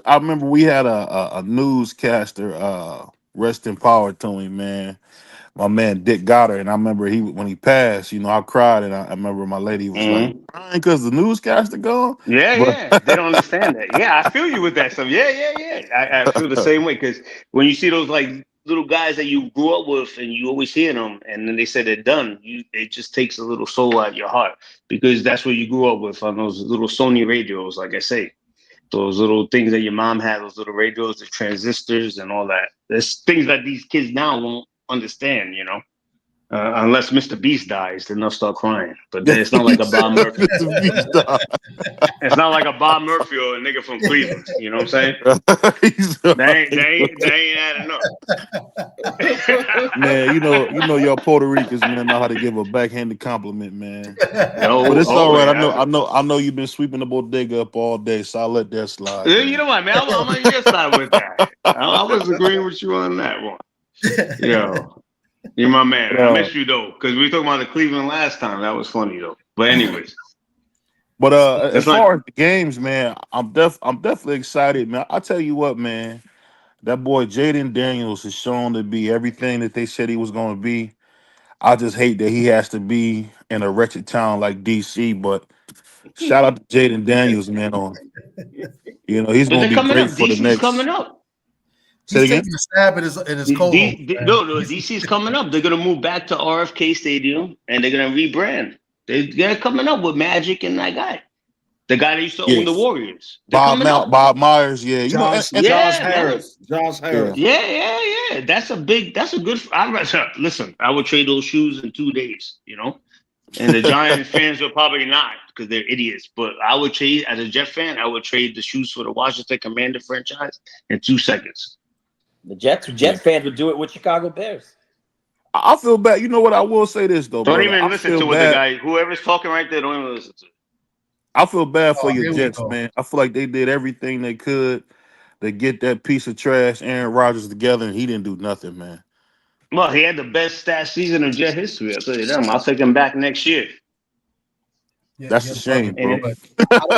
I remember we had a newscaster rest in power to him, man. My man Dick Goddard, and I remember when he passed, I cried, and I remember my lady was like, crying because the newscaster gone. Yeah. They don't understand that. Yeah, I feel you with that stuff. Yeah. I feel the same way because when you see those like little guys that you grew up with and you always hear them, and then they said they're done, it just takes a little soul out of your heart because that's what you grew up with on those little Sony radios, like I say. Those little things that your mom had, those little radios, the transistors, and all that. There's things that these kids now won't understand, unless Mr. Beast dies, then they'll start crying. But then it's not like a Bob Murphy. It's not like a Bob Murphy or a nigga from Cleveland. You know what I'm saying? They ain't adding up. Man, you know, y'all Puerto Ricans, man, know how to give a backhanded compliment, man. But it's all right. Yeah. I know you've been sweeping the bodega up all day, so I'll let that slide. You know what, man? I'm on your side with that. I was agreeing with you on that one. Yo. You're my man. I miss you though, because we were talking about the Cleveland last time. That was funny though. But anyways. But as far as the games, man, I'm definitely excited, man. I tell you what, man, that boy Jaden Daniels is shown to be everything that they said he was going to be. I just hate that he has to be in a wretched town like DC. But shout out to Jaden Daniels, man. He's going to be great for the next. Coming up. He's taking a stab at his co-host. No, DC's coming up. They're gonna move back to RFK Stadium and they're gonna rebrand. They're coming up with Magic and that guy, the guy that used to own the Warriors. Bob Myers, yeah. Josh Harris. Yeah. That's a good. Listen, I would trade those shoes in 2 days. And the Giants fans are probably not because they're idiots. But I would trade, as a Jet fan, I would trade the shoes for the Washington Commander franchise in 2 seconds. The Jets fans would do it with Chicago Bears. I feel bad. You know what? I will say this though. Don't even listen to what the guy, whoever's talking right there, don't even listen to it. I feel bad for your Jets, man. I feel like they did everything they could to get that piece of trash Aaron Rodgers together, and he didn't do nothing, man. Well, he had the best stat season of Jet history. I'll tell you that. I'll take him back next year. That's a shame, bro.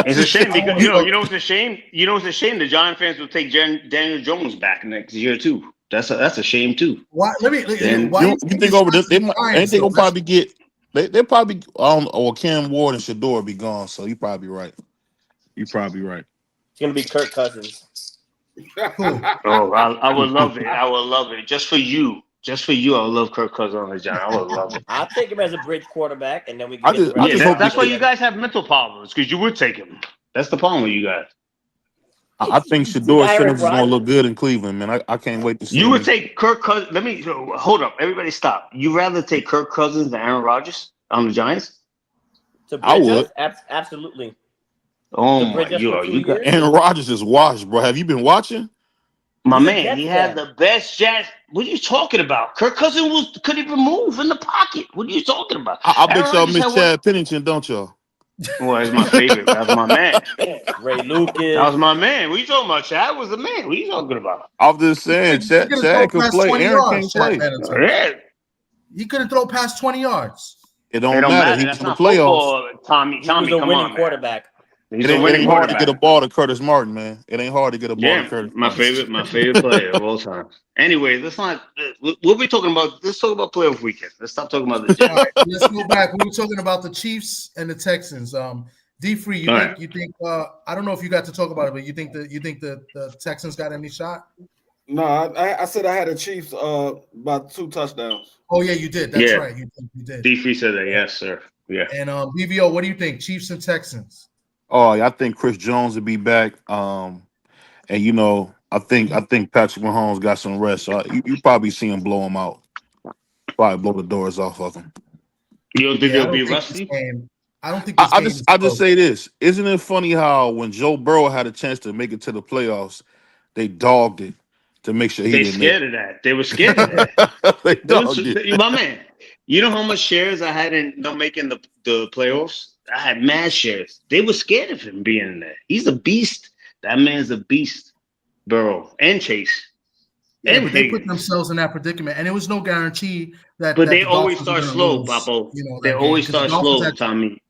It's a shame because you know it's a shame. You know it's a shame. The Giant fans will take Daniel Jones back next year too. That's a shame too. Why? You think over this? They gonna probably get. They probably or Cam Ward and Shador be gone. So you're probably right. It's gonna be Kirk Cousins. I would love it. I would love it just for you. Just for you, I would love Kirk Cousins on the Giants. I would love it. I'll take him as a bridge quarterback, and then we can that's why you guys have mental problems, because you would take him. That's the problem with you guys. I think Shador Sanders is going to look good in Cleveland, man. I can't wait to see You would take Kirk Cousins. Hold up. Everybody stop. You rather take Kirk Cousins than Aaron Rodgers on the Giants? I would. Absolutely. Oh, my God. Aaron Rodgers is washed, bro. Have you been watching? My man, he had the best Jets. What are you talking about? Kirk Cousins couldn't even move in the pocket. What are you talking about? I bet y'all miss Chad Pennington, don't y'all? Well, he's my favorite. That's my man. Ray Lucas. That was my man. What are you talking about? Chad was the man. What are you talking about? I'm just saying, Chad can play. Aaron can't play. He couldn't throw past 20 yards. It don't matter. He's in the playoffs. Tommy, come on, quarterback. It ain't hard to get a ball to Curtis Martin, man. It ain't hard to get a ball to Curtis. My favorite player of all time. Anyway, let's not. What we talking about? Let's talk about playoff weekend. Let's stop talking about the Jets. All right, let's go back. We were talking about the Chiefs and the Texans. D-Free, you think? I don't know if you got to talk about it, but you think the Texans got any shot? No, I said I had the Chiefs about 2 touchdowns. Oh yeah, you did. That's right. You did. D-Free said that. Yes, sir. Yeah. And BVO, what do you think? Chiefs and Texans. Oh, I think Chris Jones will be back. And I think Patrick Mahomes got some rest. So you probably see him blow him out. Probably blow the doors off of him. You don't think he'll be rusty? I don't think. I just say this. Isn't it funny how when Joe Burrow had a chance to make it to the playoffs, they dogged it to make sure he didn't. They scared of that. They were scared of that. They dogged it. My man, you know how much shares I had in not making the playoffs? I had mad shares. They were scared of him being in there. He's a beast. That man's a beast. Burrow and Chase. Yeah, but they put themselves in that predicament, and it was no guarantee that. But they always start slow, Papo. They always start slow, Tommy.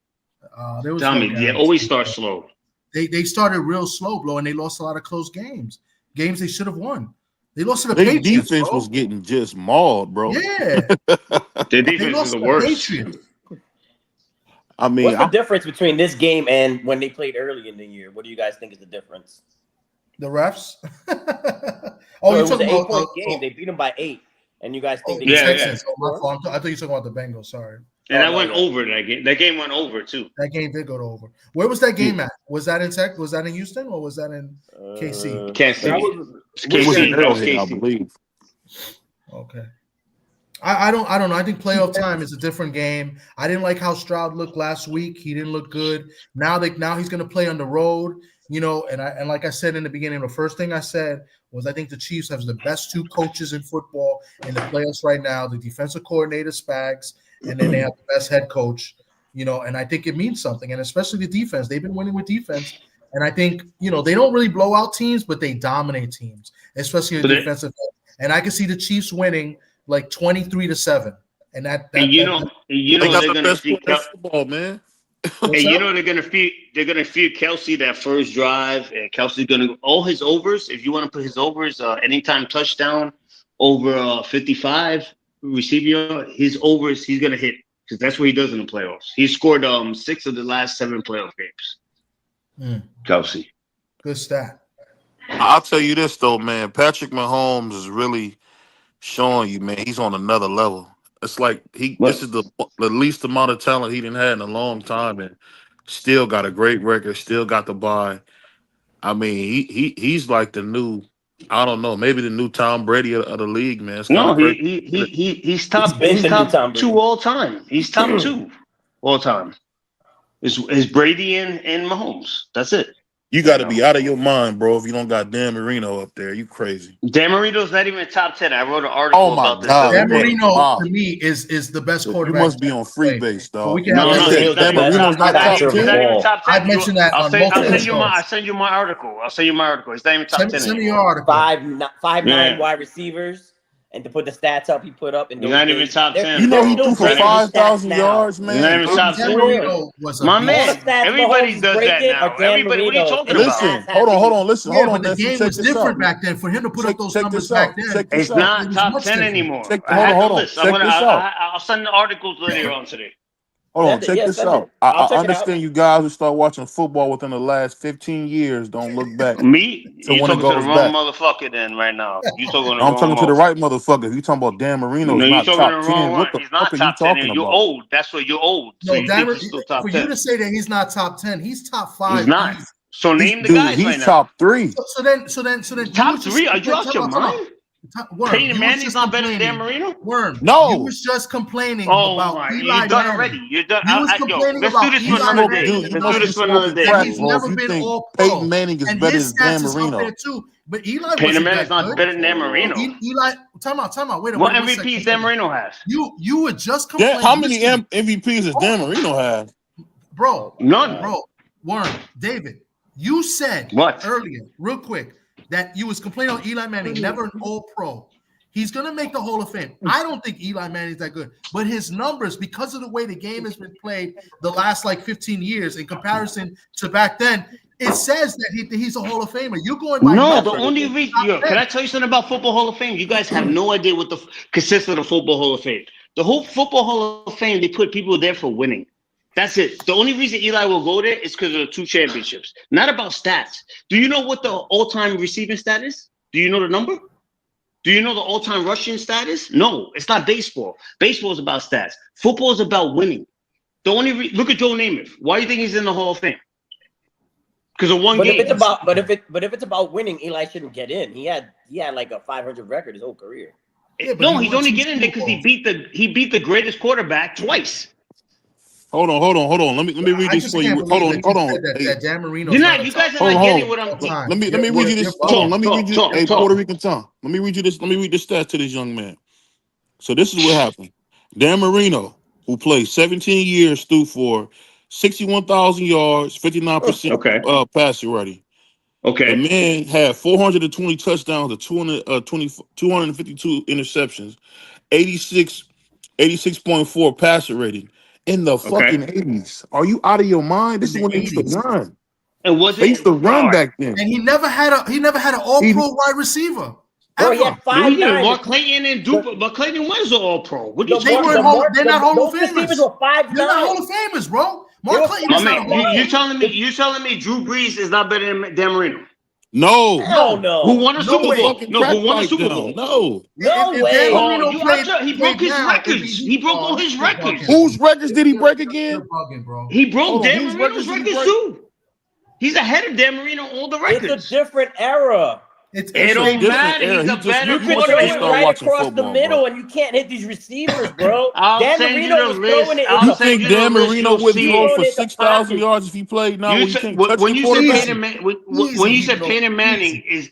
They always start slow. They started real slow, bro, and they lost a lot of close games. Games they should have won. They lost to the Their Patriots. defense bro. was getting just mauled, bro. Yeah. Their defense is the worst. I mean, what's the difference between this game and when they played early in the year? What do you guys think is the difference? The refs. So it was an 8-point game. They beat them by 8, and you guys think they Texans. Oh, my fault. I thought you were talking about the Bengals. Sorry. And that went over that game. That game went over too. That game did go to over. Where was that game at? Was that in Tech? Was that in Houston or was that in KC? KC, I believe. Okay. I don't know. I think playoff time is a different game. I didn't like how Stroud looked last week. He didn't look good. Now he's going to play on the road, and like I said in the beginning, the first thing I said was I think the Chiefs have the best 2 coaches in football in the playoffs right now, the defensive coordinator Spags, and then they have the best head coach, and I think it means something, and especially the defense. They've been winning with defense, and I think, they don't really blow out teams, but they dominate teams, especially the defensive end. And I can see the Chiefs winning like 23-7, and that they got the best football, man. And they're gonna feed Kelsey that first drive, and Kelsey's gonna all his overs. If you want to put his overs, anytime touchdown over 55 receiving, his overs he's gonna hit because that's what he does in the playoffs. He scored 6 of the last 7 playoff games. Kelsey, good stat. I'll tell you this though, man. Patrick Mahomes is really showing you, man, he's on another level. It's like this is the least amount of talent he didn't have in a long time, and still got a great record, still got the bye. I mean, he's like the new, I don't know, maybe the new Tom Brady of the league, man. It's he's top 2 all time. He's top 2 all time. It's Brady and Mahomes. That's it. You got to be out of your mind, bro, if you don't got Dan Marino up there. You crazy. Dan Marino's not even top 10. I wrote an article about this. Dan Marino, to me, is the best quarterback. You must be on Freebase, dog. Dan Marino's not top 10. I've mentioned that on multiple shows. I'll send you my article. It's not even top 10. Send me your article. 5'9" wide receivers. And to put the stats up he put up in those not even top 10. You know he threw for 5,000 yards, man. Not even top 10. My man, everybody does that now. Everybody, what are you talking about? Listen, hold on. Listen, hold on. The game was different back then. For him to put up those numbers back then, it's not top 10 anymore. Hold on. I'll send the articles later on today. Hold on, check this out. I understand you guys who start watching football within the last 15 years don't look back. Me? You talking to the wrong motherfucker then right now. You talking I'm talking to the right motherfucker. If you talking about Dan Marino, no, he's not top 10. What the fuck are you talking about? You're old. That's what you're old. No, for you to say that he's not top 10, he's top 5. He's not. So name the guys right now. He's top 3. So then top 3? Are you out your mind? Peyton Manning's not better than Dan Marino? No. You was just complaining about Eli You're done already. You're done. Let's do this for another day. Let's do this for another day. He's never been all pro. Peyton Manning is better than Dan Marino. But Eli Peyton Manning's not better than Dan Marino. Eli, time out. Wait a minute. What MVPs Dan Marino has? You were just complaining. How many MVPs does Dan Marino have? Bro. None. Bro. Warren, David, you said earlier, real quick, that you was complaining on Eli Manning, never an all-pro. He's going to make the Hall of Fame. I don't think Eli Manning's that good. But his numbers, because of the way the game has been played the last, 15 years in comparison to back then, it says that he's a Hall of Famer. You're going by the only reason. Can I tell you something about Football Hall of Fame? You guys have no idea what consists of the Football Hall of Fame. The whole Football Hall of Fame, they put people there for winning. That's it. The only reason Eli will go there is because of the 2 championships. Not about stats. Do you know what the all-time receiving stat is? Do you know the number? Do you know the all-time rushing stat is? No, it's not baseball. Baseball is about stats. Football is about winning. The only look at Joe Namath. Why do you think he's in the Hall of Fame? Because of one game. If it's about winning, Eli shouldn't get in. He had like a 500 record his whole career. No, he's only getting there because he beat the greatest quarterback twice. Hold on. Let me read this for you. Hold on. That Dan Marino. You guys are not getting what I'm saying. Let me read you this. Hold on. Let me read you. Hey, Puerto Rican Tom. Let me read you this. Let me read the stats to this young man. So this is what happened. Dan Marino, who played 17 years, threw for 61,000 yards, 59% passing rating. Okay. The man had 420 touchdowns, 252 interceptions, 86.4 passer rating. In the fucking 80s. Are you out of your mind? This is when they used to run. And was they used to run back then. And he never had an all-pro wide receiver. Bro, he had 5'9". Mark Clayton and Duper, but Clayton was all pro. What do you They talking weren't about? they're not Hall of Those Famers. receivers were 5'9". They're not Hall of Famers, bro. Mark Clayton is not a Hall of Famer. You telling me Drew Brees is not better than Dan Marino? No. Hell no. Who won a Super Bowl? No, Who won a Super Bowl? No. No If way. Dan Marino He broke his records. He broke all his records. Whose records did he break again? Bugging, bro. He broke Dan Marino's records too. He's ahead of Dan Marino on the records. It's a different era. It don't matter. He's a better You can throw it right across the middle, and you can't hit these receivers, bro. Dan Marino was throwing it. You think Dan Marino would throw for 6,000 yards if he played now? When you said Peyton Manning is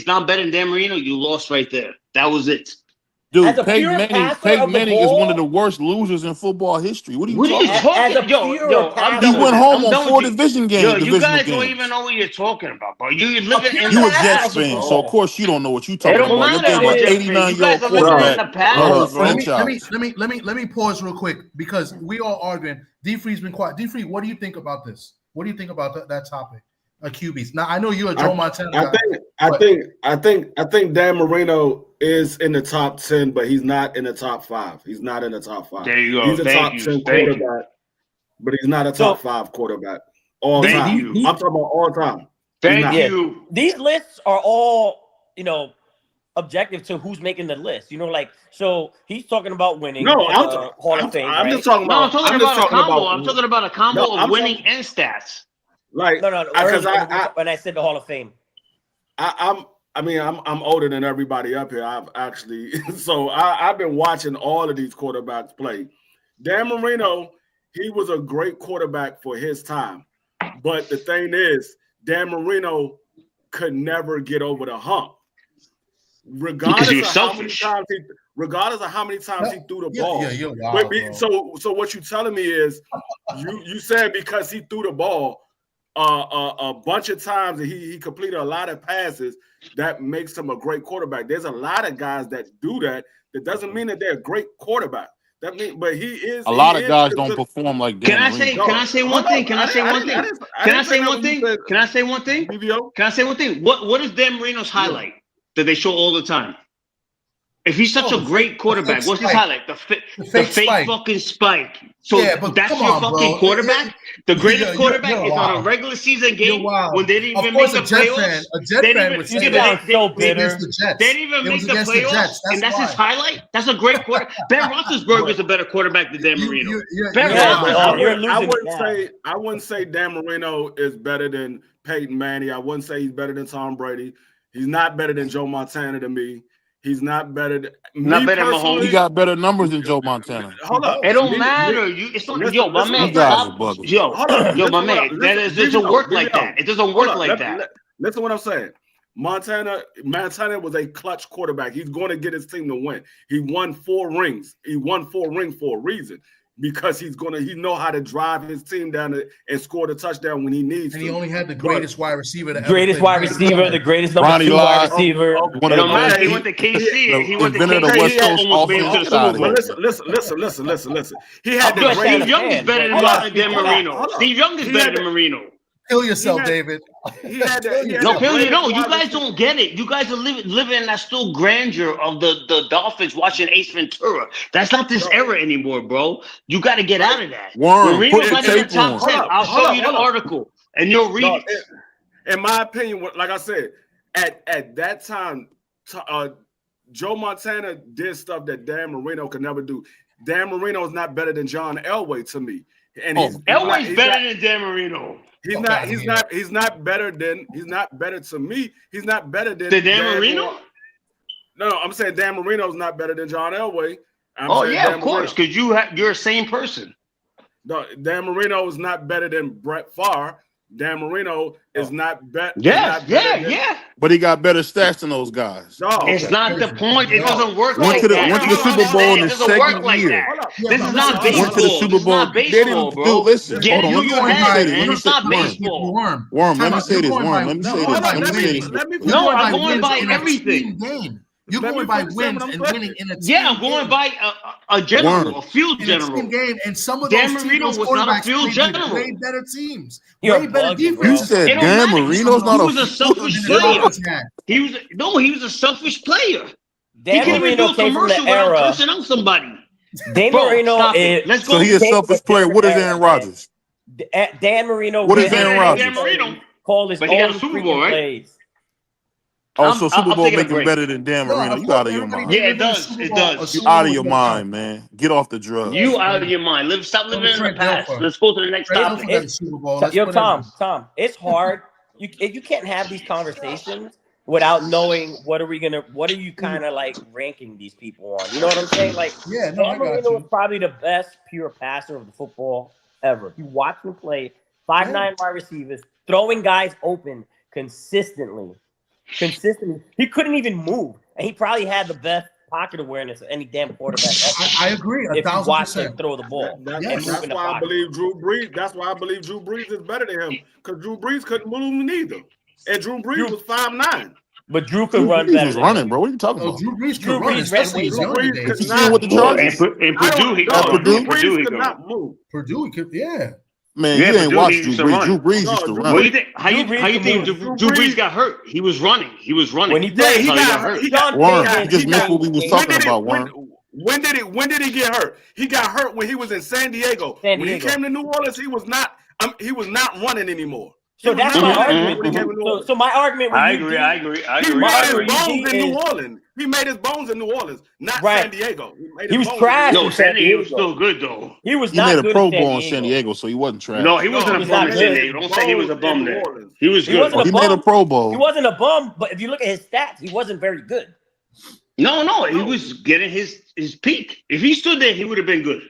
not better than Dan Marino, you lost right there. That was it. Dude, Peyton Manning is one of the worst losers in football history. What are you talking about? He went home on 4 division games. You guys don't even know what you're talking about, bro. You live in you a Jets fan, so of course you don't know what you're talking about. You gave an 89-year-old quarterback. Let me pause real quick because we all arguing. D-Free's been quiet. D-Free, what do you think about this? What do you think about that topic? QBs. Now I know you're a Joe Montana guy. I think Dan Marino is in the top 10, but he's not in the top 5. He's not in the top 5. There you go. He's a top 10 quarterback, but he's not a top 5 quarterback all time. I'm talking about all time. Thank you. These lists are all, objective to who's making the list. So he's talking about winning. No, Hall of Fame. I'm just talking about. I'm talking about a combo of winning and stats. Like no. When I said the Hall of Fame, I'm older than everybody up here. I've been watching all of these quarterbacks play. Dan Marino, he was a great quarterback for his time, but the thing is, Dan Marino could never get over the hump, regardless of how many times he threw the ball. You're wild, so what you telling me is, you said because he threw the ball a bunch of times and he completed a lot of passes, that makes him a great quarterback. There's a lot of guys that do that. That doesn't mean that they're a great quarterback. But he is. A lot of guys don't perform like Dan. Can I say one thing? Can I say one thing? What is Dan Marino's highlight that they show all the time? If he's such a great quarterback, what's his highlight? The fake fucking spike. So that's your fucking quarterback? The greatest quarterback is on a regular season game when they didn't even make the playoffs. They didn't even make the playoffs, and that's his highlight? That's a great quarterback. Ben Roethlisberger is a better quarterback than Dan Marino. I wouldn't say Dan Marino is better than Peyton Manning. I wouldn't say he's better than Tom Brady. He's not better than Joe Montana to me. He's not better than Mahomes. He got better numbers than Joe Montana. Hold up. It don't matter. It's not, my man. My man. It doesn't work like that. It doesn't work like that. Listen to what I'm saying. Montana was a clutch quarterback. He's going to get his team to win. He won 4 rings. He won 4 rings for a reason. Because he know how to drive his team down and score the touchdown when he needs to. And he only had the greatest wide receiver. The greatest number 2 wide receiver. He went to KC. He went to KC. Listen. He had the Steve Young is better than Dan Marino. Steve Young is better than Marino. Kill yourself, David. You guys don't get it. You guys are living in that still grandeur of the Dolphins watching Ace Ventura. That's not this era anymore, bro. You got to get out of that. Marino's not in the top 10. I'll show you the article, and you'll read it. In my opinion, like I said, at that time, Joe Montana did stuff that Dan Marino could never do. Dan Marino is not better than John Elway to me. And Elway's better than Dan Marino. He's not better to me. He's not better than Dan Marino. No, I'm saying Dan Marino's not better than John Elway. Of course, because you're the same person. No, Dan Marino is not better than Brett Favre. Dan Marino is not better. But he got better stats than those guys. No, it's not the point. It doesn't work like that. Went to the Super Bowl in the second year. This is not baseball. Went to the Super Bowl. They didn't do. Listen, hold on. It's not baseball. Worm, let me say this. No, I'm going by everything. You're going by wins and winning in a team Yeah, I'm going by a general, a field general. In a team game, and some of those teams, those quarterbacks played way better teams, way better defenses. You said Dan Marino's not he was a selfish player. He was a selfish player. Dan Marino came from the era cursing out somebody. Dan Marino is. Let's go. So he a selfish player. What is Aaron Rodgers? Dan Marino. What is Aaron Rodgers? Dan Marino. Called his but he got a Super Bowl, right? plays. Oh, so Super Bowl make him better than Dan Marino. You out of your mind. Yeah, it does. It does. You out of your mind, man. Get off the drugs. You out of your mind. Stop living in the past. Let's go to the next topic. Yo, Tom, it's hard. You can't have these conversations without knowing what are you kind of like ranking these people on? You know what I'm saying? Like, Dan Marino was probably the best pure passer of the football ever. You watch him play 5'9" wide receivers, throwing guys open consistently. He couldn't even move, and he probably had the best pocket awareness of any damn quarterback ever. I agree. If you watch him throw the ball, that's why I believe Drew Brees. That's why I believe Drew Brees is better than him, because Drew Brees couldn't move neither, and Drew Brees was 5'9". But Drew could run better. He was running, bro. What are you talking about? Drew Brees could run. Purdue could not move. Purdue could, yeah. Man, you ain't watched Drew Brees. Drew Brees used to run. What do you think? How you think Drew Brees got hurt? He was running. When he played, he got hurt. You just missed what we was talking about, Warren. When did he get hurt? He got hurt when he was in San Diego. When he came to New Orleans, he was not running anymore. So that's my argument. So my argument. I agree. He made his bones in New Orleans. He made his bones in New Orleans, not San Diego. He was trash. No, San Diego was still good though. He was. He made a Pro Bowl in San Diego, so he wasn't trash. No, he wasn't a bum in San Diego. Don't say he was a bum there. He was good. He made a Pro Bowl. He wasn't a bum, but if you look at his stats, he wasn't very good. No, he was getting his peak. If he stood there, he would have been good.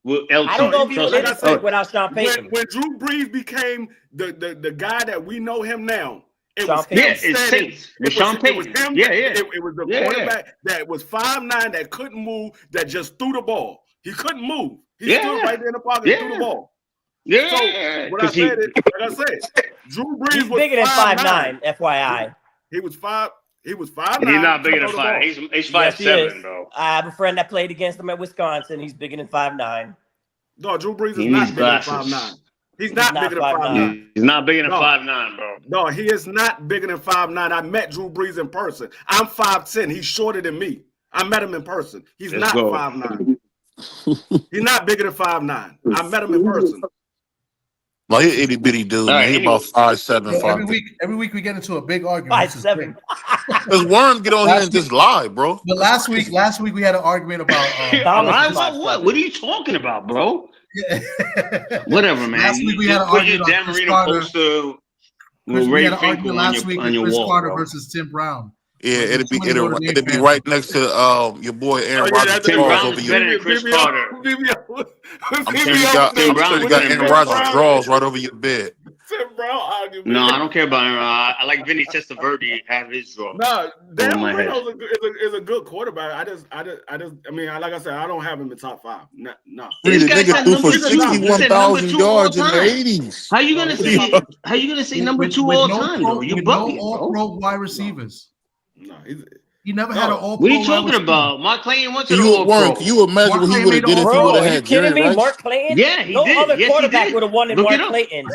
I don't know if he was in the peak without Sean Payton. When Drew Brees became the guy that we know him now, it Sean was Payton. him it's standing. With Sean Payton. It was him. It was the quarterback that was 5'9", that couldn't move, that just threw the ball. He couldn't move. He stood right there in the pocket and threw the ball. Yeah. So what I said, Drew Brees was bigger than 5'9", FYI. He was 5'9". He's not bigger than 5. He's 5'7", bro. I have a friend that played against him at Wisconsin. He's bigger than 5'9". No, Drew Brees is not bigger than 5'9". He's not bigger than 5'9". He's not bigger than 5'9", bro. No, he is not bigger than 5'9". I met Drew Brees in person. I'm 5'10". He's shorter than me. I met him in person. He's not 5'9". He's not bigger than 5'9". I met him in person. Like he's itty bitty dude, man. He about 5'7", 5'8". Every week we get into a big argument. 5'7". Because Warren get on here and just lie, bro. But last week we had an argument about what? What are you talking about, bro? Whatever, man. Last week we had an argument Dan Marino poster with Ray Finkel last week on your Chris wall, Carter bro. versus Tim Brown. Yeah, it'd be right next to your boy Aaron Rodgers draws over you. Better than Chris Carter. I'm sure you got Aaron Rodgers draws right over your bed. Tim Brown argument. No, I don't care about Aaron. I like Vinny Testaverde have his draw. No, Dan Marino is a good quarterback. I mean, like I said, I don't have him in top 5. No. This nigga threw for 61,000 yards in the 80s. How you gonna say number 2 all time? Though you bugging, no all-pro wide receivers. No, he never had an all-pro. What are you talking about? Mark Clayton went to the all-pro. Can you imagine what he would have did if he would have had Jerry Rice? Mark Clayton? Yeah, he did. No other quarterback would have won than Mark Clayton.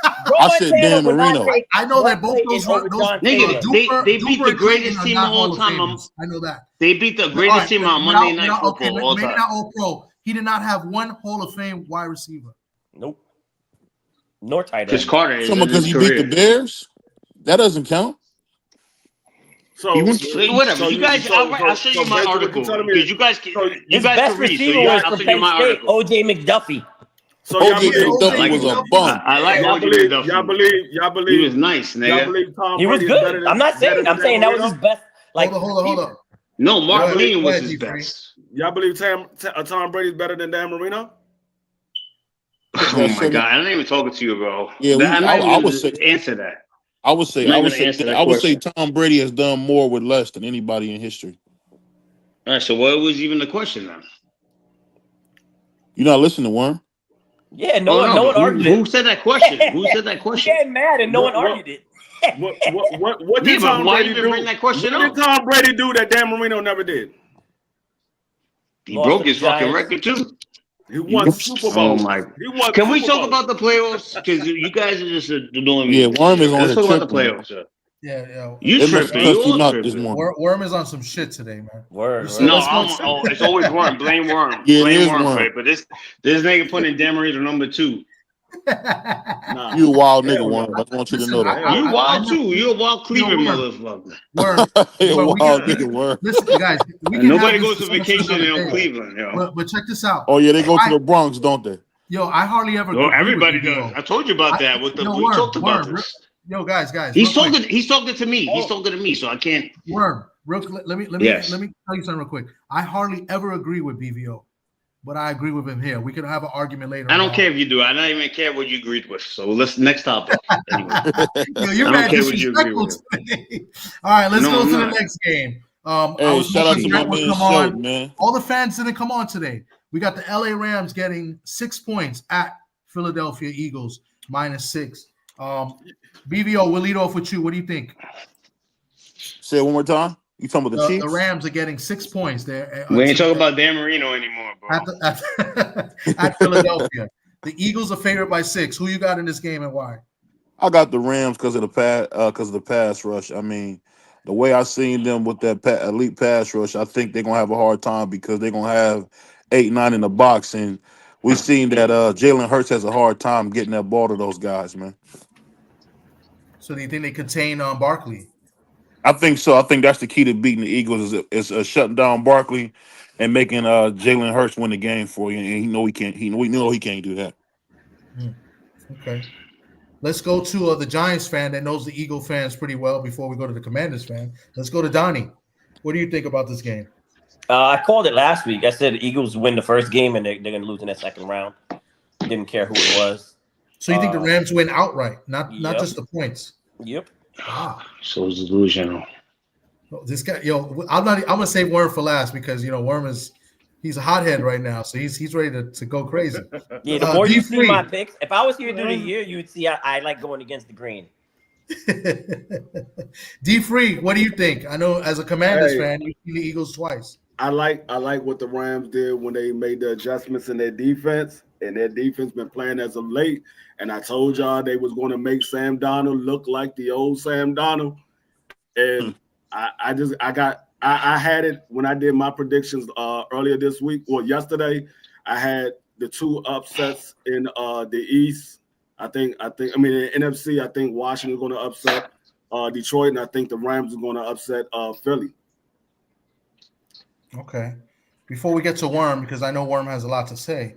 I said Dan Marino. I know that both those nigga, they beat the greatest team of all time. I know that. They beat the greatest team on Monday Night Football all time. Maybe not all-pro. He did not have one Hall of Fame wide receiver. Nope. Nor tight end. Chris Carter. Because he beat the Bears? That doesn't count. So whatever. So you guys, I'll show you my article because you guys can read. So I'll show you my article. O.J. McDuffie. So O.J. McDuffie was a bum. I like O.J. McDuffie. Y'all believe he was nice, nigga. He was good. I'm not saying. I'm saying that was his best. Like, hold up. No, Mark Clayton was his best. Y'all believe Tom Brady's better than Dan Marino? Oh my God! I'm not even talking to you, bro. Yeah, I would say answer that. I would say Tom Brady has done more with less than anybody in history. All right, so what was even the question then? You're not listening, Warren? Yeah, no one argued it. Who said that question? Who said that question? Getting mad and no one argued it. What did Tom Brady do? Bring that question up? What did Tom Brady do that Dan Marino never did? He broke his fucking record too. He won Super Bowl. Oh my! Can we talk about the playoffs? Because you guys are just doing me. Yeah, Worm is on. Let's talk about the playoffs. Yeah. You tripping? You all tripping? Worm is on some shit today, man. No, it's always Worm. Blame Worm. Yeah, Blame Worm for it. But this nigga putting Dan Marino number 2. Nah. You a wild nigga, Worm. I want you to know that. You wild too. You a wild Cleveland motherfucker. Wild nigga, Worm. Listen, guys. Nobody goes to vacation in Cleveland, yo. But check this out. Oh yeah, they go to the Bronx, don't they? Yo, I hardly ever. No, everybody does. I told you about that. We talked about this. Yo, guys. He's talking to me. He's talking to me, so I can't. Worm, let me tell you something real quick. I hardly ever agree with BVO, but I agree with him here. We can have an argument later. I don't care if you do. I don't even care what you agreed with. So let's next topic. Anyway. Yo, you're mad disrespectful today. All right, let's go to the next game. Hey, shout out to my man Show, man. All the fans didn't come on today. We got the LA Rams getting 6 points at Philadelphia Eagles -6. BVO, we'll lead off with you. What do you think? Say it one more time. You talking about the Chiefs? The Rams are getting 6 points there. We ain't talking about Dan Marino anymore, bro. At Philadelphia. The Eagles are favored by 6. Who you got in this game and why? I got the Rams because of the pass rush. I mean, the way I seen them with that elite pass rush, I think they're gonna have a hard time because they're gonna have 8-9 in the box, and we've seen that Jalen Hurts has a hard time getting that ball to those guys, man. So do you think they contain Barkley? I think so. I think that's the key to beating the Eagles is shutting down Barkley and making Jalen Hurts win the game for you. And he know he can't. We know he can't do that. Okay. Let's go to the Giants fan that knows the Eagle fans pretty well before we go to the Commanders fan. Let's go to Donnie. What do you think about this game? I called it last week. I said the Eagles win the first game and they're going to lose in that second round. Didn't care who it was. So you think the Rams win outright, not just the points? Yep. Wow. So delusional. This guy, I'm gonna save Worm for last because Worm he's a hothead right now, so he's ready to go crazy. Yeah, the more you see my picks, if I was here through the year, you would see I like going against the green. D Free, what do you think? I know as a Commanders fan, you see the Eagles twice. I like what the Rams did when they made the adjustments in their defense, and their defense been playing as of late. And I told y'all they was going to make Sam Darnold look like the old Sam Darnold. And I had it when I did my predictions earlier this week or yesterday. I had the 2 upsets in the East. I mean in NFC. I think Washington's going to upset Detroit, and I think the Rams are going to upset Philly. Okay. Before we get to Worm, because I know Worm has a lot to say.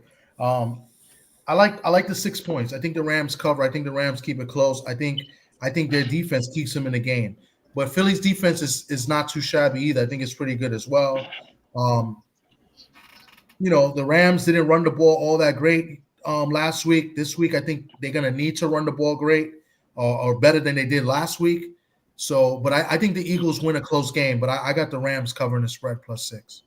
I like the 6 points. I think the Rams cover. I think the Rams keep it close. I think their defense keeps them in the game. But Philly's defense is not too shabby either. I think it's pretty good as well. The Rams didn't run the ball all that great last week. This week, I think they're gonna need to run the ball great or better than they did last week. So, but I think the Eagles win a close game. But I got the Rams covering the spread +6.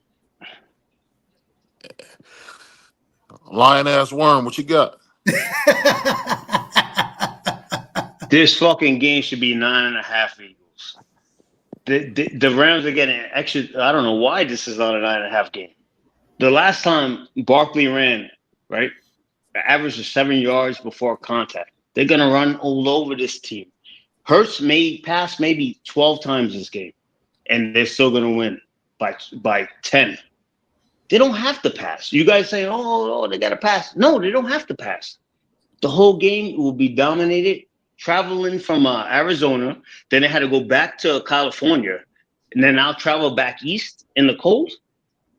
Lion ass Worm, what you got? This fucking game should be 9.5 Eagles. The Rams are getting extra. I don't know why this is not a 9.5 game. The last time Barkley ran, right, the average of 7 yards before contact. They're gonna run all over this team. Hurts may pass maybe 12 times this game, and they're still gonna win by 10. They don't have to pass. You guys say, oh, they got to pass. No, they don't have to pass. The whole game will be dominated, traveling from Arizona. Then they had to go back to California, and then I'll travel back east in the cold.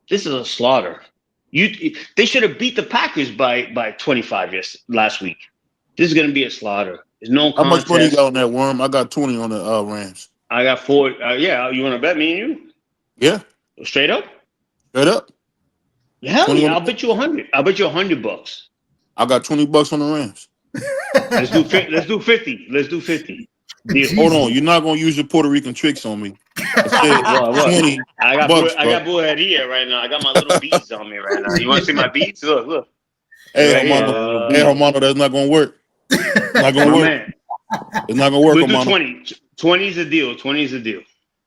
This is a slaughter. They should have beat the Packers by 25 last week. This is going to be a slaughter. There's no contest. How much money you got on that, Worm? I got 20 on the Rams. I got 4. Yeah, you want to bet me and you? Yeah. Straight up? Straight up. Hell yeah, I'll bet you 100. I'll bet you $100. I got $20 on the Rams. Let's do 50. Let's do 50. Hold on, you're not gonna use your Puerto Rican tricks on me. I got bullheadía right now. I got my little beads on me right now. You want to see my beads? Look. Hey, Hermano, that's not gonna work. Not gonna work. It's not gonna work. We'll do 20. 20 is a deal. 20 is a deal.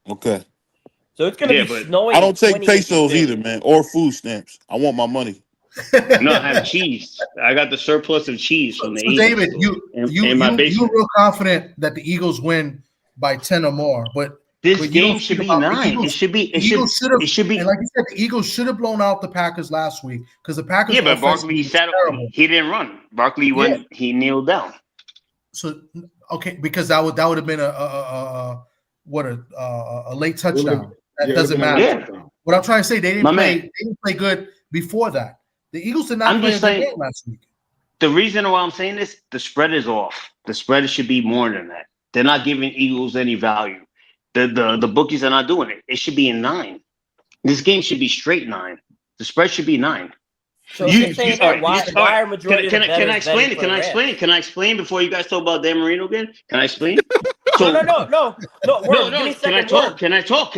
Okay. So it's gonna be snowing. I don't take pesos either, man, or food stamps. I want my money. No, I have cheese. I got the surplus of cheese from the 80s. David, you're real confident that the Eagles win by 10 or more, but this game should be 9. It should be. Like you said, the Eagles should have blown out the Packers last week because the Packers. Yeah, but Barkley he didn't run. Barkley went. He kneeled down. So okay, because that would have been a late touchdown. That doesn't matter. Yeah. What I'm trying to say, they didn't play good before that. The Eagles did not play a good game last week. The reason why I'm saying this, the spread is off. The spread should be more than that. They're not giving Eagles any value. The bookies are not doing it. It should be in 9. This game should be straight 9. The spread should be 9. So why are majority can I explain it? Can I explain before you guys talk about Dan Marino again? Can I explain? So, no. Can I talk? Can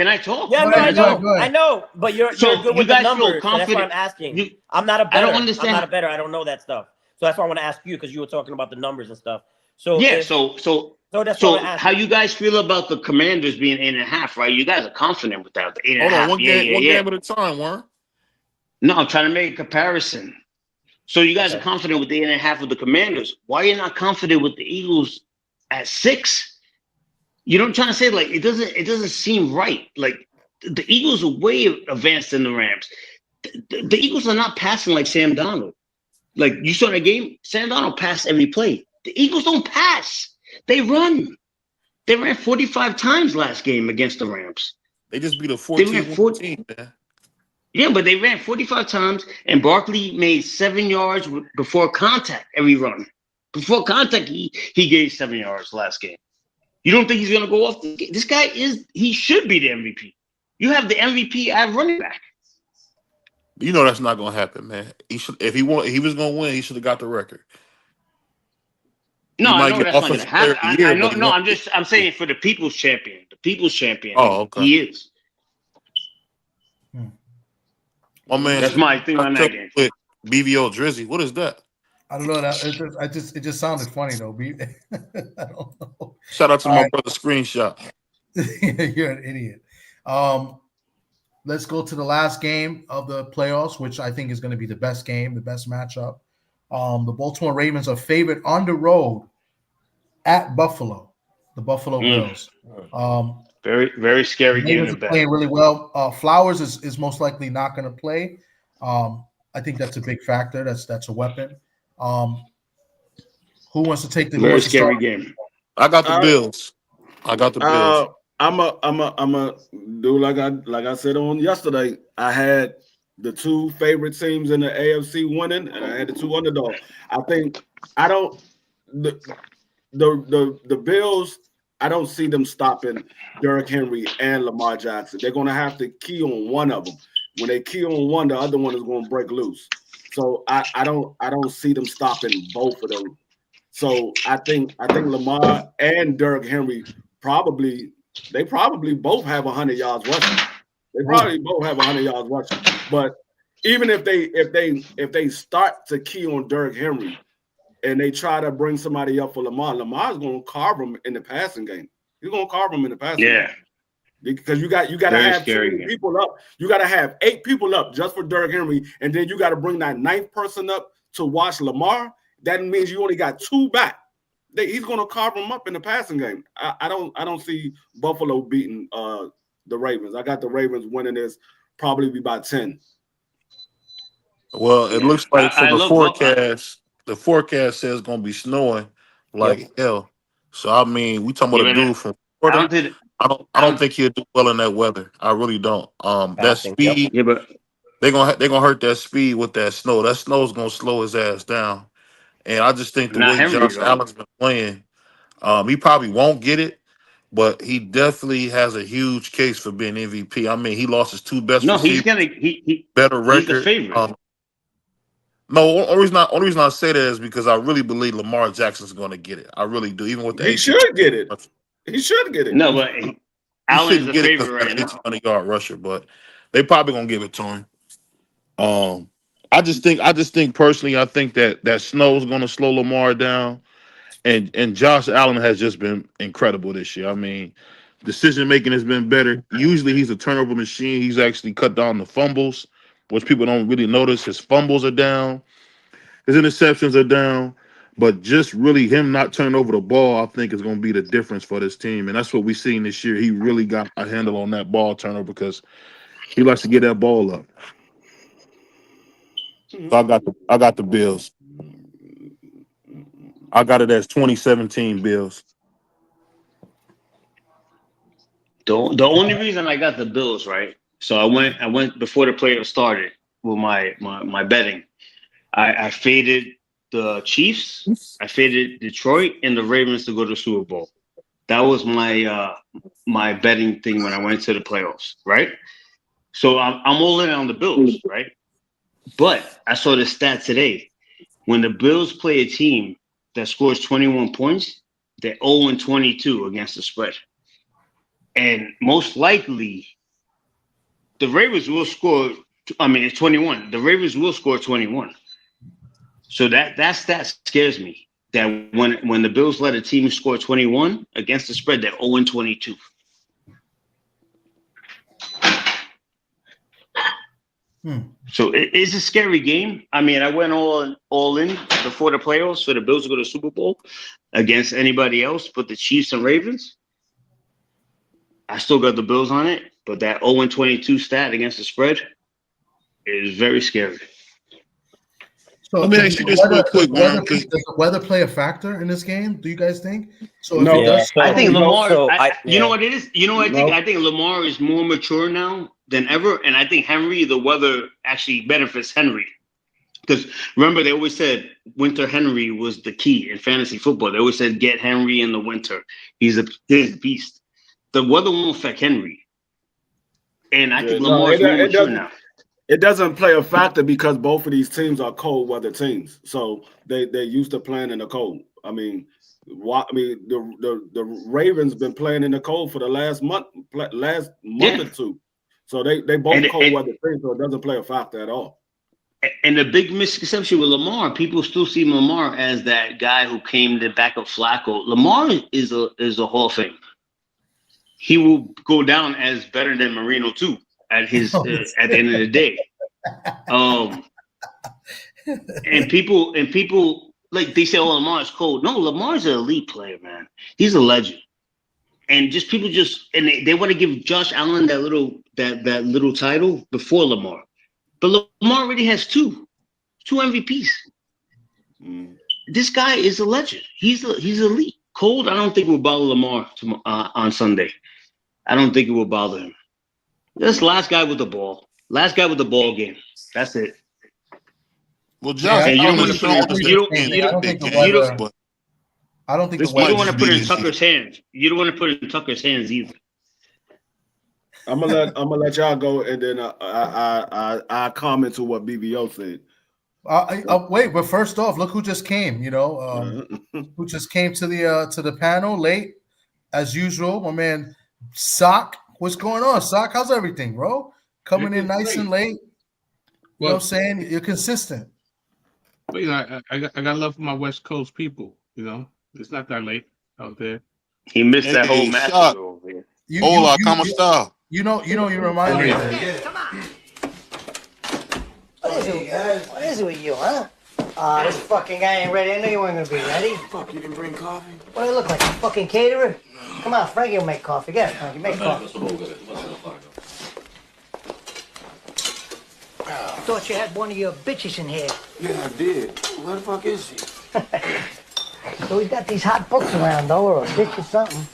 I talk? Yeah, I know. But you're good with the numbers. So that's what I'm asking. I'm not a better. I don't understand. I'm not a better. I don't know that stuff. So that's why I want to ask you because you were talking about the numbers and stuff. So So how you guys feel about the Commanders being 8.5? Right? You guys are confident with that. The 8.5. Hold on, one game at a time, Warren. No, I'm trying to make a comparison. So you guys are confident with the 8.5 of the Commanders. Why are you not confident with the Eagles at 6? You know what I'm trying to say? Like it doesn't seem right. Like the Eagles are way advanced than the Rams. The Eagles are not passing like Sam Darnold. Like you saw in the game, Sam Darnold passed every play. The Eagles don't pass. They run. They ran 45 times last game against the Rams. They just beat a 14 man. Yeah, but they ran 45 times, and Barkley made 7 yards before contact every run. Before contact, he gave 7 yards last game. You don't think he's going to go off? This guy he should be the MVP. You have the MVP at running back. You know that's not going to happen, man. If he was going to win, he should have got the record. No, I know that's not going to happen. I'm saying for the People's Champion. The People's Champion. Oh, okay. He is. Oh man, that's my thing on that game. With BVO Drizzy, what is that? I don't know. It just sounded funny though. I don't know. Shout out to my brother Screenshot. You're an idiot. Let's go to the last game of the playoffs, which I think is going to be the best game, the best matchup. The Baltimore Ravens are favored on the road at Buffalo. The Buffalo Bills. Very, very scary game. Ravens are playing really well. Flowers is most likely not going to play. I think that's a big factor. That's a weapon. Who wants to take the very scary game? I got the Bills. I'm a do like I said on yesterday. I had the 2 favorite teams in the AFC winning, and I had the 2 underdogs. The Bills. I don't see them stopping Derrick Henry and Lamar Jackson. They're going to have to key on one of them. When they key on one, the other one is going to break loose. So I don't see them stopping both of them. So I think Lamar and Derrick Henry probably both have 100 yards rushing. They probably both have 100 yards rushing. But even if they start to key on Derrick Henry, and they try to bring somebody up for Lamar, Lamar's going to carve him in the passing game. He's going to carve him in the passing game. Because you got to have 2 people up. You got to have 8 people up just for Derrick Henry, and then you got to bring that 9th person up to watch Lamar. That means you only got 2 back. He's going to carve him up in the passing game. I don't see Buffalo beating the Ravens. I got the Ravens winning this probably by 10. Well, it looks like from the forecast. The forecast says it's gonna be snowing like hell. So I mean, we talking about a dude from Florida. I don't think he'll do well in that weather. I really don't. That speed, they're gonna hurt that speed with that snow. That snow is gonna slow his ass down. And I just think the way Josh Allen's been playing, he probably won't get it, but he definitely has a huge case for being MVP. I mean, he lost his 2 best receivers. He's better record. He's the favorite. No, only reason I say that is because I really believe Lamar Jackson's going to get it. I really do. Even with the he should get it. He should get it. No, but Allen's the favorite right now. 100-yard rusher, but they probably gonna give it to him. I just think personally, I think that snow is going to slow Lamar down, And Josh Allen has just been incredible this year. I mean, decision making has been better. Usually he's a turnover machine. He's actually cut down the fumbles, which people don't really notice. His fumbles are down, his interceptions are down. But just really him not turning over the ball, I think, is going to be the difference for this team. And that's what we've seen this year. He really got a handle on that ball turnover because he likes to get that ball up. So I got the Bills. I got it as 2017 Bills. The only reason I got the Bills, right? So I went before the playoffs started with my betting. I faded the Chiefs, I faded Detroit, and the Ravens to go to the Super Bowl. That was my my betting thing when I went to the playoffs, right? So I'm all in on the Bills, right? But I saw the stat today. When the Bills play a team that scores 21 points, they're 0-22 against the spread. And most likely, the Ravens will score. I mean, it's 21. The Ravens will score 21. So that stat scares me. That when the Bills let a team score 21 against the spread, they're 0-22. So it's a scary game. I mean, I went all in before the playoffs for the Bills to go to the Super Bowl against anybody else but the Chiefs and Ravens. I still got the Bills on it, but that 0-22 stat against the spread is very scary. So let me ask you this real quick, man. Does the weather play a factor in this game? Do you guys think? So no, if it does, I think Lamar. you know what it is? You know what I think Lamar is more mature now than ever, and I think Henry, the weather actually benefits Henry. Because remember, they always said Winter Henry was the key in fantasy football. They always said get Henry in the winter. He's a beast. The weather won't affect Henry, and I think Lamar is more mature now. It doesn't play a factor because both of these teams are cold weather teams, so they're used to playing in the cold. I mean, the Ravens been playing in the cold for the last month or two, so they both cold weather teams, so it doesn't play a factor at all. And the big misconception with Lamar, people still see Lamar as that guy who came to back up Flacco. Lamar is a Hall of Fame. He will go down as better than Marino too at his at the end of the day. And people like they say, "Oh, Lamar's cold." No, Lamar's an elite player, man. He's a legend. And just people they want to give Josh Allen that little title before Lamar, but Lamar already has two MVPs. This guy is a legend. He's elite. Cold, I don't think will bother Lamar on Sunday. I don't think it will bother him. This last guy with the ball. Last guy with the ball game. That's it. Well, Josh, you don't want to put it in Tucker's hands. You don't want to put it in Tucker's hands either. I'm gonna let y'all go, and then I comment to what BBO said. Wait, but first off, look who just came. Who just came to the panel late, as usual. My man Sock. What's going on, Sock? How's everything, bro? Coming in nice and late. You know what I'm saying? You're consistent. But I got love for my West Coast people. It's not that late out there. He missed that whole match over here. Hola, ¿cómo está? You remind me of that. Come on. What is it with you, huh? This fucking guy ain't ready. I knew you weren't gonna be ready. Fuck, you didn't bring coffee? What do you look like? A fucking caterer? Come on, Frankie will make coffee. Get it, Frankie. Make coffee. I thought you had one of your bitches in here. Yeah, I did. Where the fuck is she? So we got these hot books around, though, or a bitch or something.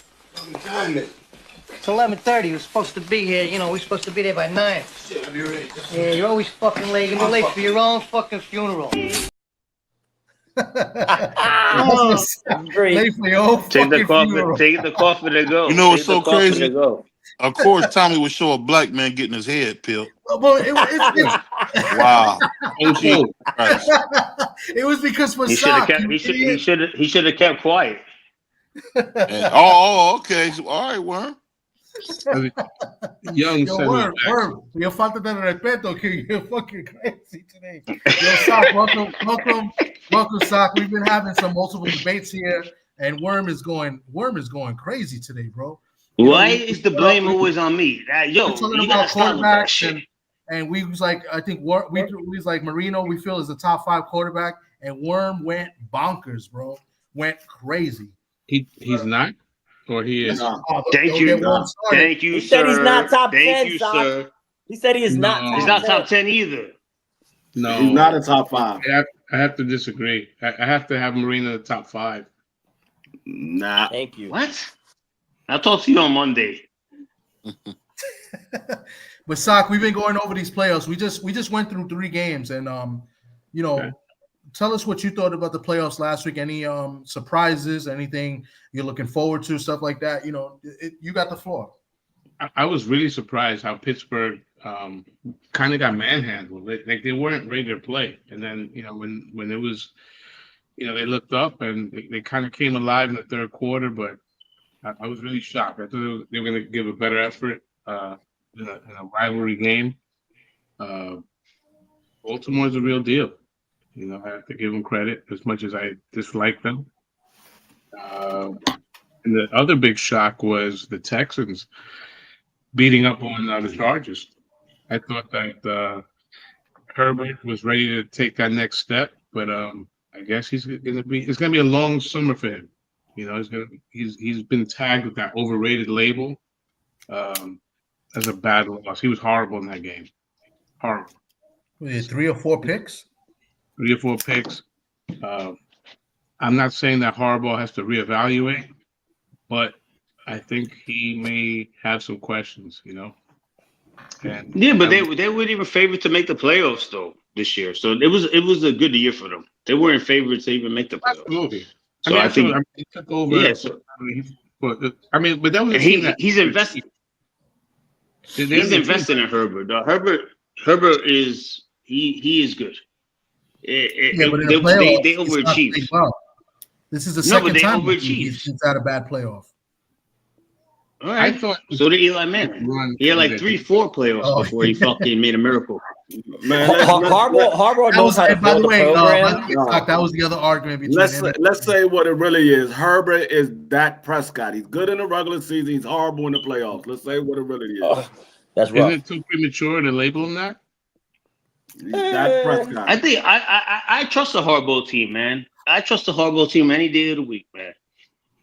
It's 11:30. We're supposed to be here. We're supposed to be there by 9. Shit, I'll be ready. Yeah, you're always fucking late. You're late for your own fucking funeral. Take the coffee to go. You know what's so crazy? Of course, Tommy would show a black man getting his head peeled. Well, Wow. It was because for he should have kept quiet. Okay. So, all right, Worm. Young Yo, Worm, your falta de respeto, King. You're fucking crazy today. Yo, Sock, welcome, Sock. We've been having some multiple debates here, and Worm is going crazy today, bro. Why is the blame always on me? We're talking about quarterbacks, and we was like, I think we was like Marino. We feel is the top 5 quarterback, and Worm went bonkers, bro. Went crazy. He's not, or he is. Thank you, He sir. said he's not top Thank 10, you, Sock. sir. He said he is not top 10. He's not top 10 either. No, he's not a top 5. I have to disagree. I have to have Marino in the top 5. Nah. Thank you. What? I'll talk to you on Monday. But Sock, we've been going over these playoffs. We just went through 3 games, and tell us what you thought about the playoffs last week. Any surprises? Anything you're looking forward to? Stuff like that. You got the floor. I was really surprised how Pittsburgh kind of got manhandled. Like they weren't ready to play, and then when it was, they looked up and they kind of came alive in the third quarter. But I was really shocked. I thought they were going to give a better effort in a rivalry game. Baltimore's a real deal. I have to give them credit as much as I dislike them. And the other big shock was the Texans beating up on the Chargers. I thought that Herbert was ready to take that next step, but I guess it's gonna be a long summer for him. He's been tagged with that overrated label as a bad loss. He was horrible in that game. Horrible. 3 or 4 picks? 3 or 4 picks. I'm not saying that Harbaugh has to reevaluate, but I think he may have some questions, And but they weren't even favored to make the playoffs though this year. So it was a good year for them. They weren't favored to even make the playoffs. Absolutely. So I think he took over. Yeah. But that was he's invested. He's invested in Herbert. Herbert is he is good. But in the playoffs, they overachieved. Well. This is the second time he's had a bad playoff. All right. I thought so did Eli Manning. He had like 3-4 playoffs before he fucking made a miracle. Man, Harbaugh knows how to build a program. That was the other argument between let's say what it really is. Herbert is Dak Prescott. He's good in the regular season. He's horrible in the playoffs. Let's say what it really is. That's rough. Isn't it too premature to label him that? He's Dak Prescott. I think I trust the Harbaugh team, man. I trust the Harbaugh team any day of the week, man.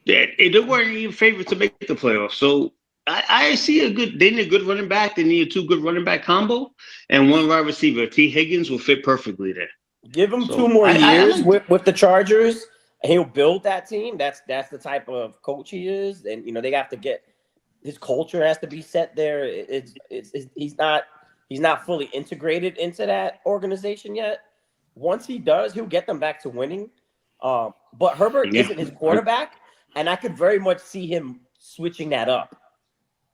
They weren't even favored to make the playoffs. So I see they need a good running back. They need a 2 good running back combo and 1 wide receiver. T. Higgins will fit perfectly there. Give him 2 more years with the Chargers. He'll build that team. That's the type of coach he is. And they have to get his culture has to be set there. He's not fully integrated into that organization yet. Once he does, he'll get them back to winning. But Herbert isn't his quarterback, and I could very much see him switching that up.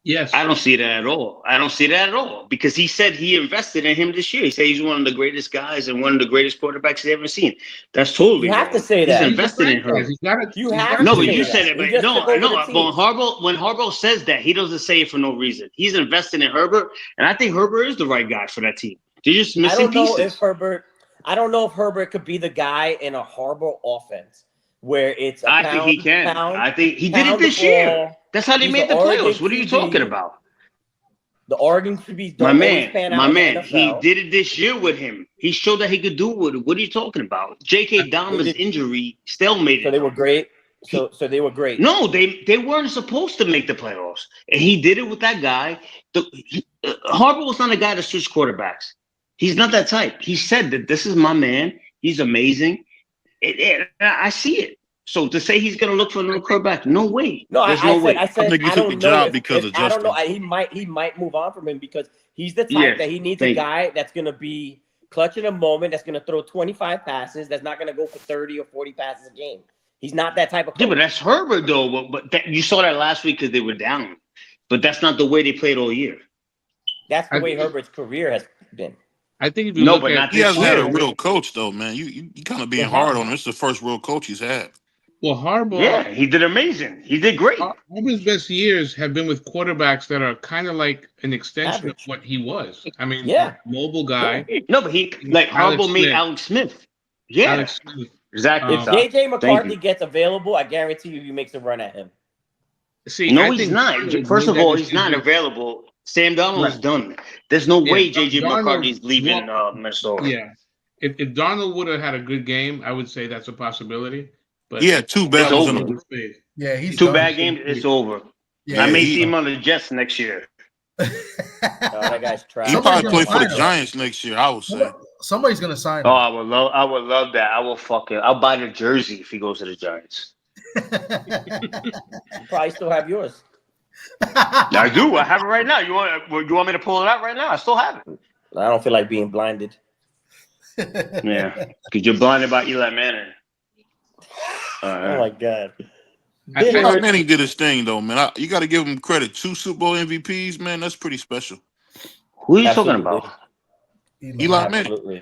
Yes. I don't see that at all. Because he said he invested in him this year. He said he's one of the greatest guys and one of the greatest quarterbacks he's ever seen. That's totally You have wrong. to say that. He's invested in Herbert. No, but you said it. But no. When Harbaugh says that, he doesn't say it for no reason. He's invested in Herbert, and I think Herbert is the right guy for that team. They're just missing pieces. I don't know if Herbert could be the guy in a Harbaugh offense where it's I think he can. I think he did it this year. That's how they made the playoffs. What are you talking about? The Oregon QBs don't always pan out. My man, he did it this year with him. He showed that he could do it. What are you talking about? J.K. Dobbins' injury stalemated. So they were great. So they were great. No, they weren't supposed to make the playoffs, and he did it with that guy. Harbaugh was not a guy to switch quarterbacks. He's not that type. He said that this is my man. He's amazing. I see it. So to say he's going to look for another quarterback, no way. No, I think he took the job because of Justin. I don't know. He might move on from him because he's the type that he needs a guy that's going to be clutch in a moment, that's going to throw 25 passes, that's not going to go for 30 or 40 passes a game. He's not that type of coach. Yeah, but that's Herbert, though. But you saw that last week because they were down. But that's not the way they played all year. That's the way Herbert's career has been. I think if you look he hasn't had a real coach, though, man. You kind of being hard on him. It's the first real coach he's had. Well, Harbaugh. Yeah, he did amazing. He did great. Harbaugh's best years have been with quarterbacks that are kind of like an extension of what he was. I mean, mobile guy. No, but he like Harbaugh made Alex Smith. Yeah, Alex Smith. Exactly. If JJ McCarthy gets available, I guarantee you, he makes a run at him. See, no, he's not. First of all, he's not available. Sam Darnold's done. There's no way JJ McCarthy's leaving Minnesota. Yeah. If Darnold would have had a good game, I would say that's a possibility. But yeah, two bad games. Yeah, he's two bad games. It's over. Yeah, I may see him on the Jets next year. That guy's trash. He probably play for the Giants next year. I would say somebody's gonna sign him. Oh, I would love that. I'll buy the jersey if he goes to the Giants. You probably still have yours. I do. I have it right now. You want me to pull it out right now? I still have it. I don't feel like being blinded. Yeah, because you're blinded by Eli Manning. Oh my God. Eli Manning did his thing though, man. You got to give him credit. 2 Super Bowl MVPs, man. That's pretty special. Who are you talking about? Eli Manning.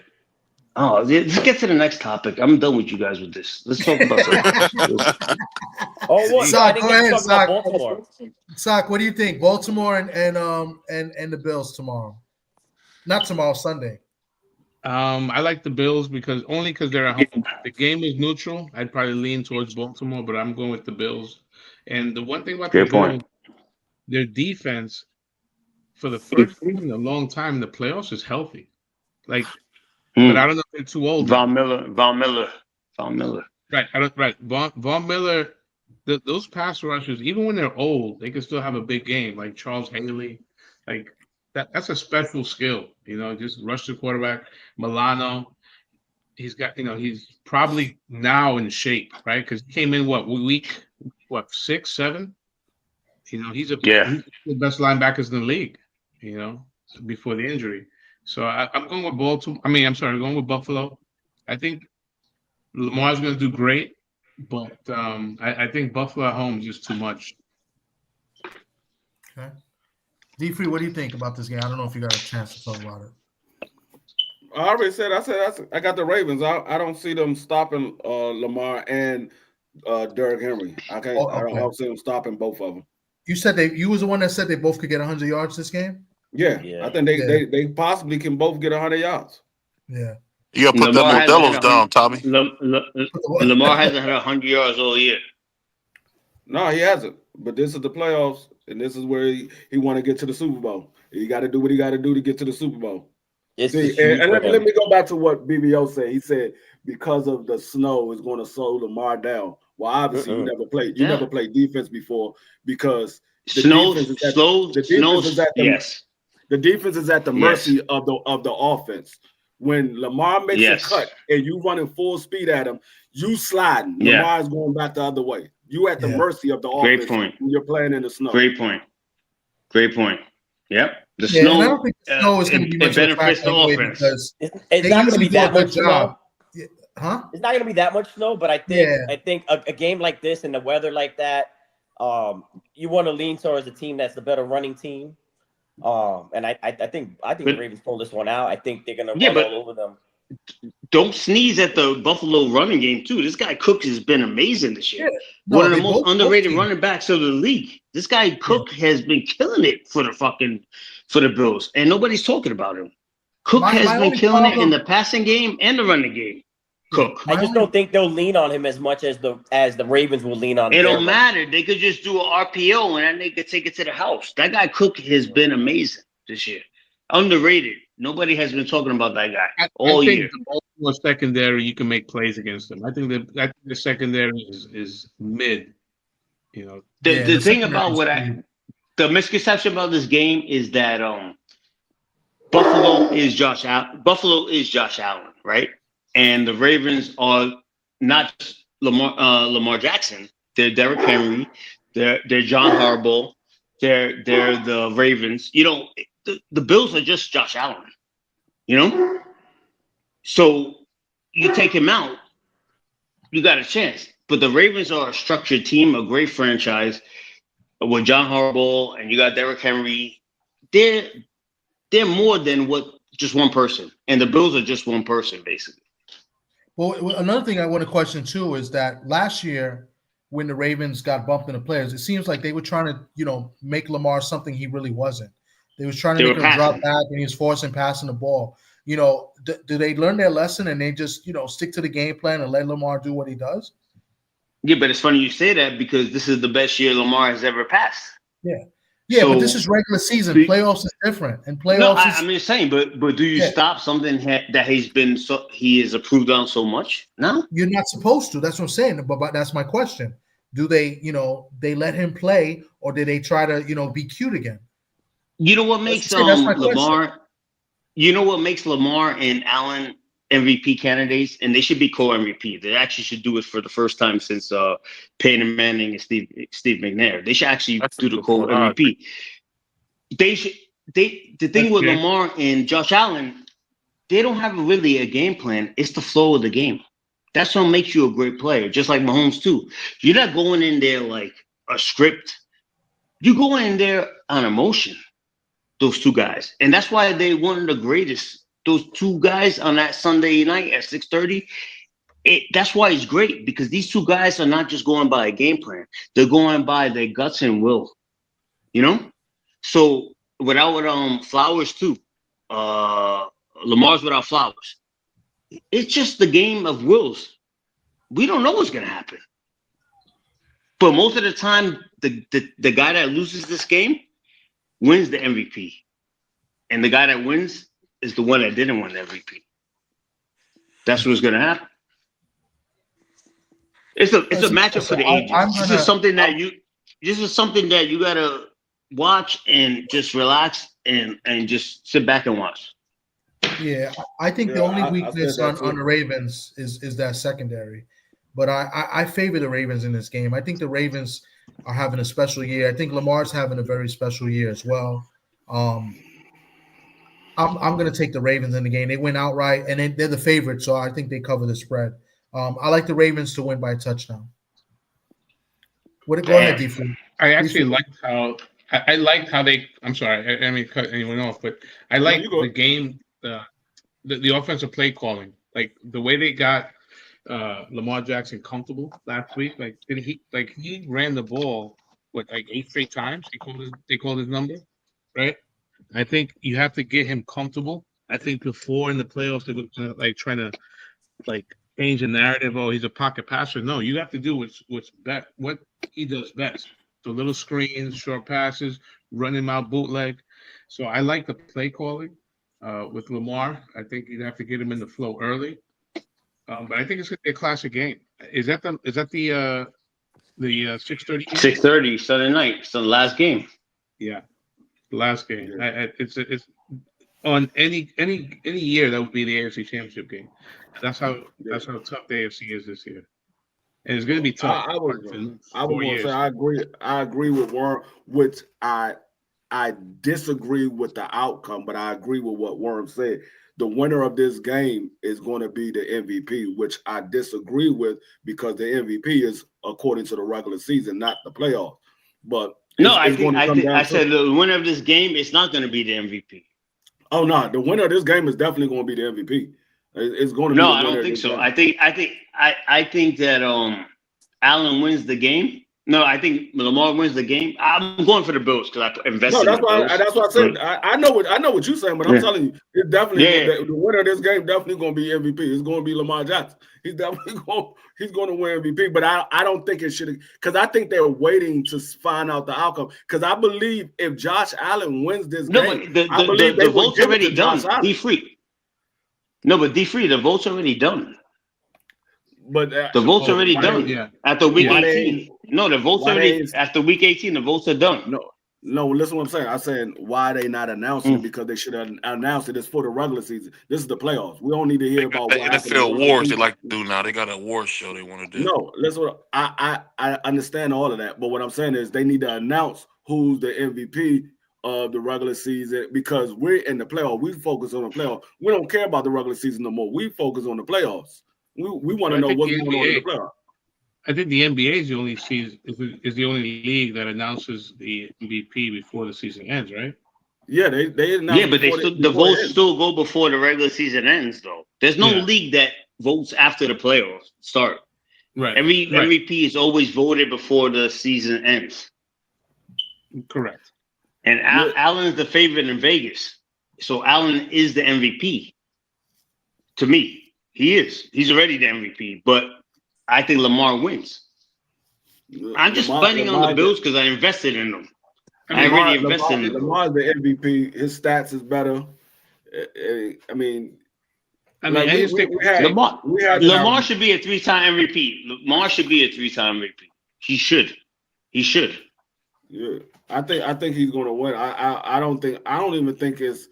Oh, let's get to the next topic. I'm done with you guys with this. Let's talk about something. What? Sock, go ahead, Sock. Sock, what do you think? Baltimore and the Bills tomorrow. Not tomorrow, Sunday. I like the Bills because they're at home. The game is neutral. I'd probably lean towards Baltimore, but I'm going with the Bills. And the one thing about the Bills, their defense, for the first time in a long time in the playoffs, is healthy. But I don't know if they're too old. Von Miller. Right. Von Miller. Those pass rushers, even when they're old, they can still have a big game. Like Charles Haley, that's a special skill. Just rush the quarterback. Milano, he's he's probably now in shape, right? Because he came in week 6, 7. He's the best linebackers in the league. Before the injury. So I'm going with Baltimore. I'm going with Buffalo. I think Lamar's going to do great, but I think Buffalo at home is just too much. Okay. D-Free, what do you think about this game? I don't know if you got a chance to talk about it. I already said. I got the Ravens. I don't see them stopping Lamar and Derrick Henry. I don't see them stopping both of them. You said you was the one that said they both could get 100 yards this game. Yeah. I think they possibly can both get 100 yards. Yeah. You got to put that Modelo's down, Tommy. Lamar hasn't had 100 yards all year. No, he hasn't. But this is the playoffs, and this is where he want to get to the Super Bowl. He got to do what he got to do to get to the Super Bowl. Let me go back to what BBO said. He said because of the snow, it's going to slow Lamar down. Well, obviously you never played. You never played defense before because the defense is at the mercy of the offense. When Lamar makes a cut and you running full speed at him, you sliding. Lamar's going back the other way. You at the mercy of the offense. Great point. When you're playing in the snow. Great point. Yep. The snow. I don't think the snow is going to be much of a factor anyway because it's not going to be that much snow. Huh? It's not going to be that much snow, but I think a game like this and the weather like that, you want to lean towards a team that's the better running team. And I think the Ravens pull this one out. I think they're gonna run all over them. Don't sneeze at the Buffalo running game too. This guy Cook has been amazing this year. One of the most underrated running backs of the league. This guy Cook has been killing it for the Bills, and nobody's talking about him. Cook has been killing it in the passing game and the running game. Cook. I just don't think they'll lean on him as much as the Ravens will lean on him. It don't matter. They could just do an RPO and then they could take it to the house. That guy Cook has been amazing this year. Underrated. Nobody has been talking about that guy all year. The Baltimore secondary, you can make plays against them. I think the secondary is mid. The thing about the misconception about this game is that Buffalo is Josh Allen, right? And the Ravens are not just Lamar Jackson. They're Derrick Henry. They're John Harbaugh. They're the Ravens. The Bills are just Josh Allen. So you take him out, you got a chance. But the Ravens are a structured team, a great franchise with John Harbaugh, and you got Derrick Henry. They're more than just one person, and the Bills are just one person, basically. Well, another thing I want to question too is that last year when the Ravens got bumped in the playoffs. It seems like they were trying to, make Lamar something he really wasn't. They was trying to make him drop back, and he was forcing passing the ball. Do they learn their lesson and they just, stick to the game plan and let Lamar do what he does? Yeah, but it's funny you say that because this is the best year Lamar has ever passed. Yeah. Yeah, but this is regular season. Playoffs is different. And playoffs No, I'm just saying, but do you stop something that he is approved on so much? No? You're not supposed to. That's what I'm saying. But that's my question. Do they, they let him play, or do they try to, be cute again? You know what makes Lamar? You know what makes Lamar and Allen MVP candidates, and they should be co-MVP. They actually should do it for the first time since Peyton Manning and Steve McNair. They should actually do the co-MVP. They should. The thing with Lamar and Josh Allen, they don't have really a game plan. It's the flow of the game. That's what makes you a great player. Just like Mahomes too. You're not going in there like a script. You go in there on emotion. Those two guys, and that's why they one of the greatest. Those two guys on that Sunday night at 6:30. That's why it's great, because these two guys are not just going by a game plan. They're going by their guts and will. So without Flowers too, Lamar's without Flowers. It's just the game of wills. We don't know what's gonna happen, but most of the time, the guy that loses this game wins the MVP, and the guy that wins is the one that didn't win the MVP. That's what's gonna happen. It's a matchup for the ages. This is something that you gotta watch and just relax and just sit back and watch. Yeah, I think the only weakness on the Ravens is that secondary, but I favor the Ravens in this game. I think the Ravens are having a special year. I think Lamar's having a very special year as well. I'm going to take the Ravens in the game. They win outright, and they're the favorite, so I think they cover the spread. I like the Ravens to win by a touchdown. Go ahead, D-Free. I actually liked how they. I'm sorry, I mean cut anyone off, but I like the game, the offensive play calling, like the way they got Lamar Jackson comfortable last week. He ran the ball 8 straight times. They called his number, right? I think you have to get him comfortable. I think before in the playoffs they were trying to change the narrative. Oh, he's a pocket passer. No, you have to do what he does best. So little screens, short passes, run him out bootleg. So I like the play calling with Lamar. I think you'd have to get him in the flow early. But I think it's going to be a classic game. Is that the 6:30? 6:30 Sunday night. It's the last game. Yeah, the last game. It's on any year that would be the AFC Championship game. That's how tough the AFC is this year, and it's going to be tough. I would say I agree with Worm, which I disagree with the outcome, but I agree with what Worm said. The winner of this game is going to be the MVP, which I disagree with because the MVP is according to the regular season, not the playoffs. But I said the winner of this game is not going to be the MVP. Oh no, the winner of this game is definitely going to be the MVP. It's going to be. No, I don't think so. I think that Allen wins the game. No, I think Lamar wins the game. I'm going for the Bills because I invested. No, that's what I said. I know what you're saying, but I'm telling you, it's definitely the winner of this game definitely going to be MVP. It's going to be Lamar Jackson. He's definitely going to win MVP. But I don't think it should, because I think they're waiting to find out the outcome. Because I believe if Josh Allen wins this game, I believe the vote's already done. D-Free. No, but D-Free, the vote's already done. But the vote's already done after week 18. No, the vote's already after week 18. The votes are done. No. Listen, what I'm saying. I'm saying why they not announcing it, because they should have announced it. It's for the regular season. This is the playoffs. We don't need to hear about what NFL awards they like to do now. They got an awards show they want to do. No, listen. I understand all of that, but what I'm saying is they need to announce who's the MVP of the regular season, because we're in the playoffs. We focus on the playoffs. We don't care about the regular season no more. We focus on the playoffs. We want to know what's going on in the playoffs. I think the NBA is the only league that announces the MVP before the season ends, right? Yeah, they announce. Yeah, but the votes still go before the regular season ends, though. There's no league that votes after the playoffs start. Right. Every MVP is always voted before the season ends. Correct. And Allen is the favorite in Vegas. So Allen is the MVP. To me, he is. He's already the MVP. But I think Lamar wins. I'm just betting on the Bills because I invested in them. I already invested in them. Lamar's the MVP. His stats is better. Lamar should be a 3-time MVP. Lamar should be a 3-time MVP. He should. Yeah, I think he's going to win. I don't even think it's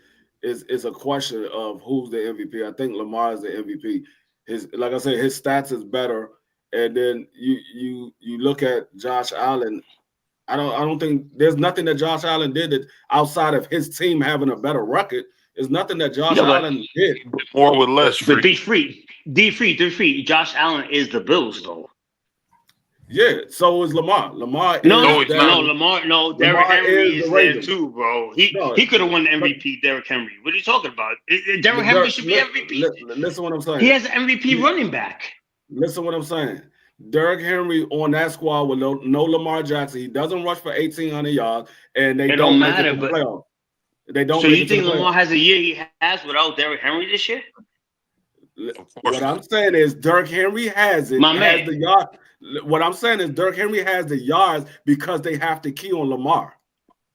a question of who's the MVP. I think Lamar is the MVP. Like I said, his stats is better. And then you look at Josh Allen. I don't think there's nothing that Josh Allen did that outside of his team having a better record. There's nothing that Josh Allen did. More with less. But D free. Josh Allen is the Bills though. Yeah, so is Lamar. Lamar. Derrick Henry is there too, bro. He could have won the MVP. Derrick Henry. What are you talking about? Derrick Henry should be MVP. Listen what I'm saying. He has an MVP running back. Listen what I'm saying. Derrick Henry on that squad with no Lamar Jackson. He doesn't rush for 1,800 yards, and they don't matter. But they don't. So you think Lamar has a year he has without Derrick Henry this year? What I'm saying is Derrick Henry has it. Has the yard. What I'm saying is Derrick Henry has the yards because they have to key on Lamar.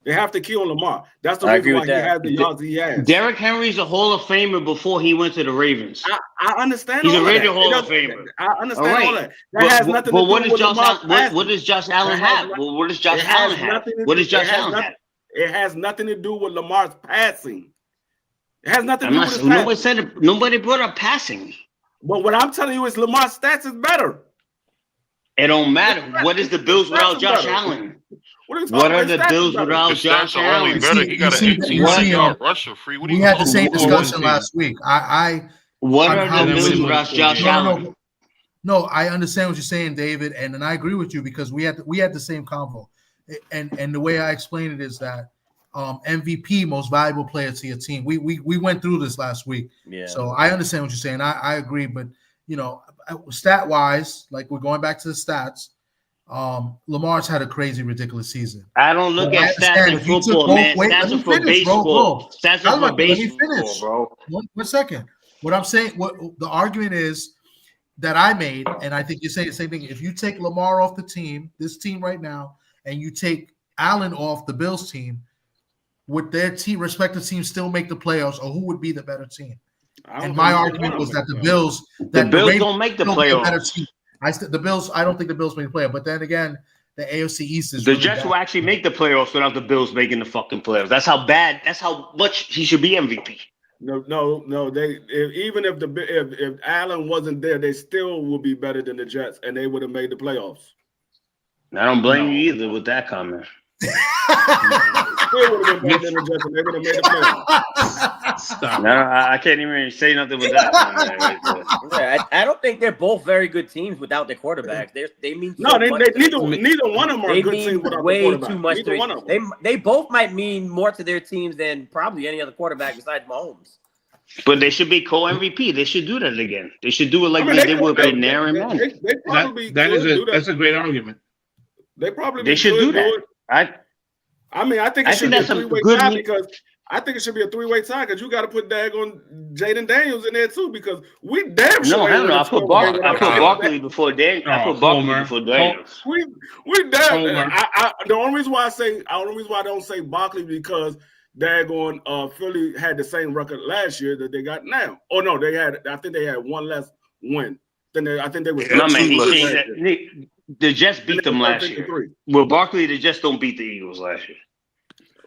They have to key on Lamar. That's the reason why he has the yards he has. Derrick Henry's a Hall of Famer before he went to the Ravens. I understand. He's already a Hall of Famer. I understand all that. That has nothing to do with Lamar. What does Josh Allen have? What does Josh Allen have? What does Josh Allen have? It has nothing to do with Lamar's passing. It has nothing to do with his passing. Nobody brought up passing. But what I'm telling you is Lamar's stats is better. It don't matter. What is the Bills without Josh Allen? What are the Bills without Josh Allen? He got an 18-yard rusher free. We had the same discussion last week. What are the Bills without Josh Allen? No, I understand what you're saying, David, and I agree with you because we had the same convo. And the way I explain it is that MVP, most valuable player to your team. We went through this last week. Yeah. So I understand what you're saying. I agree, but stat wise, like we're going back to the stats. Lamar's had a crazy, ridiculous season. I don't look at stats in football, man. Stats are for baseball. Stats are for baseball, bro. One second. What I'm saying, what the argument is that I made, and I think you're saying the same thing. If you take Lamar off the team, this team right now, and you take Allen off the Bills team, would their respective teams still make the playoffs, or who would be the better team? And my argument was that the Bills don't make the playoffs. The Bills, I don't think the Bills make the playoff. But then again, the AFC East is the Jets will actually make the playoffs without the Bills making the fucking playoffs. That's how bad. That's how much he should be MVP. No. Even if Allen wasn't there, they still would be better than the Jets, and they would have made the playoffs. I don't blame you either with that comment. Still would have been better than the Jets, and they would have made the playoffs. Stop. No, I can't even say nothing with that comment right there. Yeah, I don't think they're both very good teams without their quarterbacks. They mean neither one of them are good teams without way the quarterback. too much. Neither one of them. They both might mean more to their teams than probably any other quarterback besides Mahomes. But they should be co-MVP. They should do that again. They should do it like they did with McNair and Manning. That's a great argument. They should do that. I think it should be a three-way tie because I think it should be a three-way tie because you got to put daggone Jaden Daniels in there too because we damn sure. No, I put Barkley before Daniels. I put Barkley before Daniels. We damn. The only reason why I don't say Barkley because daggone Philly had the same record last year that they got now. Oh no, I think they had one less win. I think they were. The Jets beat them last year. Well, Barkley, the Jets don't beat the Eagles last year.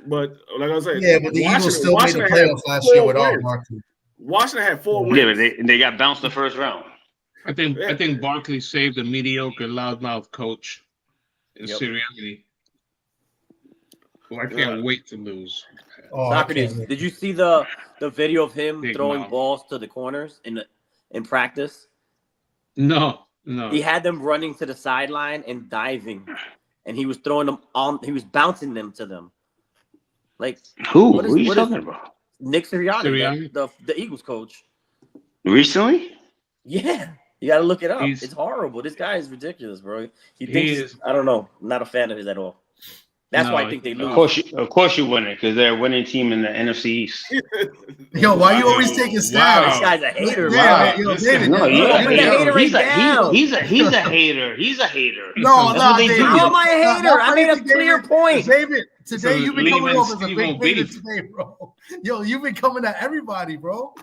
But like I said, but the Eagles still made the playoffs last year without Barkley. Washington had 4 wins. Yeah, but they got bounced the first round. I think Barkley saved a mediocre, loudmouth coach in Sirianni. Well, I can't wait to lose. Socrates, did you see the video of him throwing balls to the corners in practice? No. He had them running to the sideline and diving, and he was throwing them on. He was bouncing them to them. Like who? What are you talking about? Nick Sirianni, the Eagles coach. Recently? Yeah. You got to look it up. It's horrible. This guy is ridiculous, bro. He thinks I don't know. I'm not a fan of his at all. That's why I think they lose. Of course you win it because they're a winning team in the NFC East. Yo, why you always taking stabs? This guy's a hater, man. bro. David, no, he's a hater. He's a hater. He's a hater. No, David. How am I a hater? I made a clear point. David, today you've been coming off as a big hater today, bro. Yo, you've been coming at everybody, bro.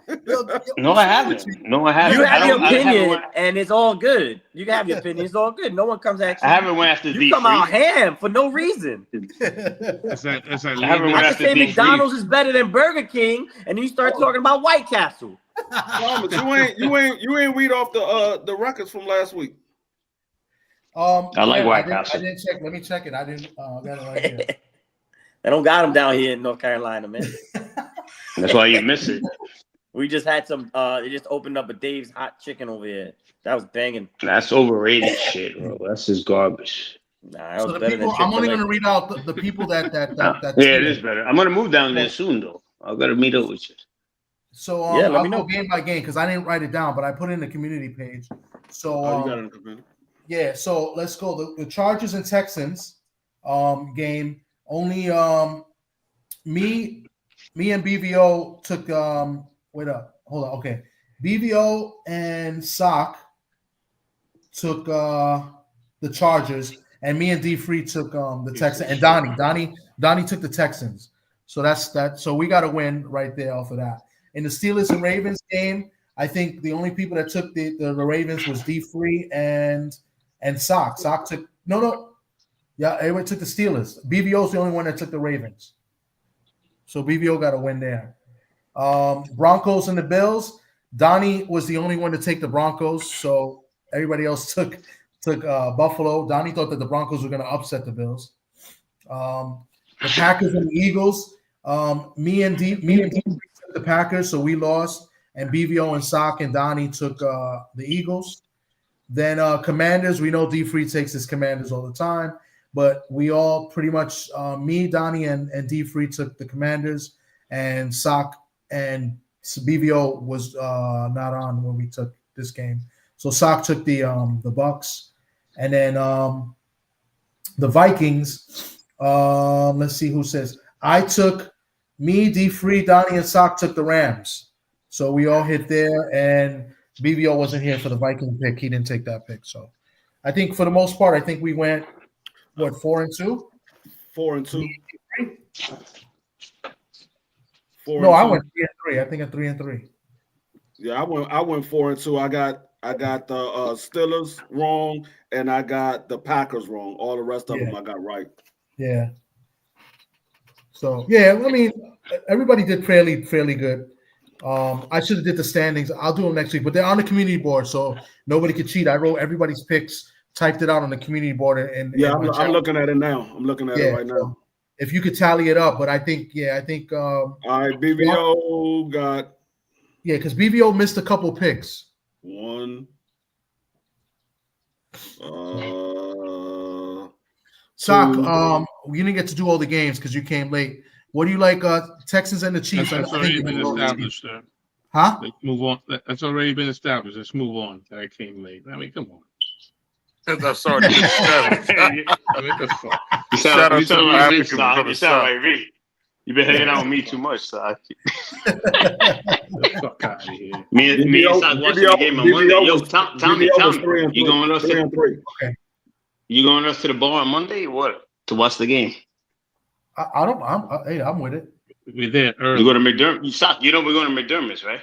No, I haven't. You have your opinion, and it's all good. You can have your opinion. It's all good. No one comes at you. I haven't went after you come out ham for no reason. I can say McDonald's is better than Burger King, and you start talking about White Castle. Thomas, you ain't read off the records from last week. I like White Castle. I didn't check. Let me check it. I didn't got it right here. They don't got them down here in North Carolina, man. That's why you miss it. We just had some. They just opened up a Dave's Hot Chicken over here. That was banging. That's overrated shit, bro. That's just garbage. Nah, that was So better than I'm only going to read out the people that yeah, it is better. I'm going to move down there soon, though. I've got to meet up with you. So let me know go game by game because I didn't write it down, but I put it in the community page. So yeah, so let's go. The Chargers and Texans game. Only me and BVO took wait up. Hold on. Okay. BVO and Sock took the Chargers, and me and D Free took the Texans, and Donnie took the Texans. So that's that. So we got a win right there off of that. In the Steelers and Ravens game, I think the only people that took the Ravens was D Free and Sock. Sock took yeah, everyone took the Steelers. BVO is the only one that took the Ravens. So BVO got a win there. Broncos and the Bills. Donnie was the only one to take the Broncos, so everybody else took Buffalo. Donnie thought that the Broncos were going to upset the Bills. The Packers and the Eagles. Me and D took the Packers, so we lost. And BVO and Sock and Donnie took the Eagles. Then Commanders. We know D Free takes his Commanders all the time, but we all pretty much me, Donnie, and D Free took the Commanders, and Sock and BVO was not on when we took this game. So Sock took the Bucks, and then the Vikings. Let's see who says I took. Me, D Free, Donnie, and Sock took the Rams. So we all hit there, and BVO wasn't here for the Viking pick. He didn't take that pick. So I think for the most part, I think we went 4-2. 4-2. No, I went 3-3. I think I'm 3-3. Yeah, I went 4-2. I got the Steelers wrong, and I got the Packers wrong. All the rest of them I got right. Yeah. So yeah, I mean, everybody did fairly good. I should have did the standings. I'll do them next week, but they're on the community board, so nobody could cheat. I wrote everybody's picks, typed it out on the community board, and I'm looking at it now. I'm looking at it right now. If you could tally it up, but I think. All right, BVO got. Yeah, because BVO missed a couple picks. One. Sock, you didn't get to do all the games because you came late. What do you like? Texans and the Chiefs. That's already been established. Huh? Let's move on. That's already been established. Let's move on. I came late. I mean, come on. That's already been established. I mean, the fuck. You sound like me. You've been hanging out with me too much, Sock. The fuck out of here. Me and Sock watching the game on Monday. Yo, Tommy, you going with us? Okay. You going with us to the bar on Monday or what? To watch the game? I'm with it. We're there early. You go to McDermott. Sock, you know we're going to McDermott's, right?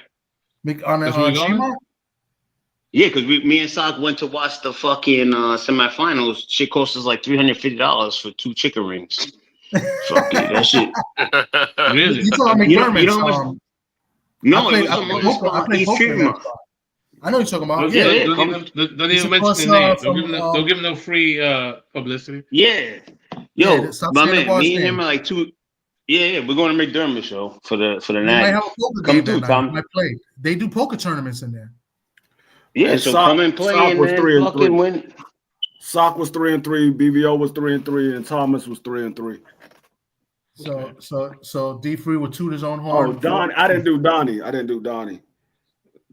Yeah, because me and Sock went to watch the fucking semifinals. Shit cost us like $350 for 2 chicken rings. Fuck it, that shit. Really? You talking McDermott's? No, I played poker. I know you're talking about. Yeah. Don't even mention the name. Don't give him no free publicity. Yeah. Yo, my man, me and him are like 2. Yeah, we're going to McDermott show for the night. Come through, Tom. I played. They do poker tournaments in there. Yeah, so come and play and then fucking win. Sock was 3-3, BVO was 3-3, and Thomas was 3-3. So D Free would toot his own horn. Oh, Donnie. I didn't do Donnie.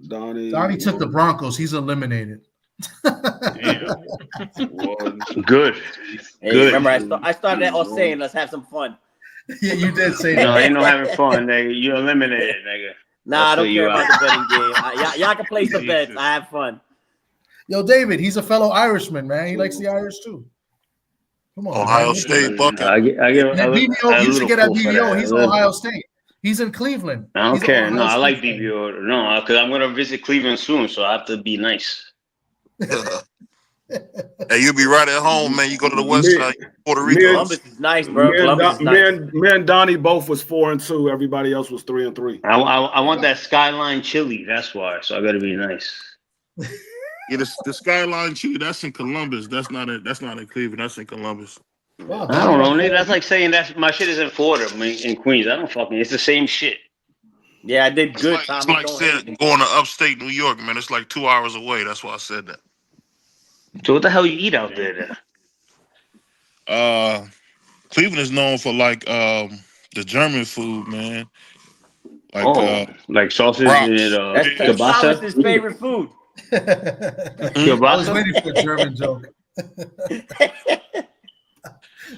Donnie took the Broncos. He's eliminated. Good. Hey, Good. remember, I started that off saying, let's have some fun. Yeah, you did say that. No, ain't no having fun, nigga. You eliminated, nigga. Nah, I don't care about the betting game. Y'all can play some bets. I have fun. Yo, David, he's a fellow Irishman, man. He likes the Irish too. Come on, Ohio State bucket. You should get at BVO. He's Ohio State. He's in Cleveland. I don't care. No, I State like fan. DVO. No, because I'm gonna visit Cleveland soon, so I have to be nice. Hey, you'll be right at home, man. You go to the West Side, Puerto Rico. Columbus is nice, bro. Columbus is nice. Me and Donnie both was 4-2. Everybody else was 3-3. I want that skyline chili. That's why. So I got to be nice. Yeah, the skyline chili. That's in Columbus. That's not in Cleveland. That's in Columbus. I don't know, nigga. That's like saying that my shit is in Florida, in Queens. I don't fucking. It's the same shit. Yeah, I did good. It's like saying going to upstate New York, man. It's like 2 hours away. That's why I said that. So what the hell you eat out there then? Cleveland is known for like the German food, man. Like sausage and that's Thomas's favorite food. I was waiting for a German joke.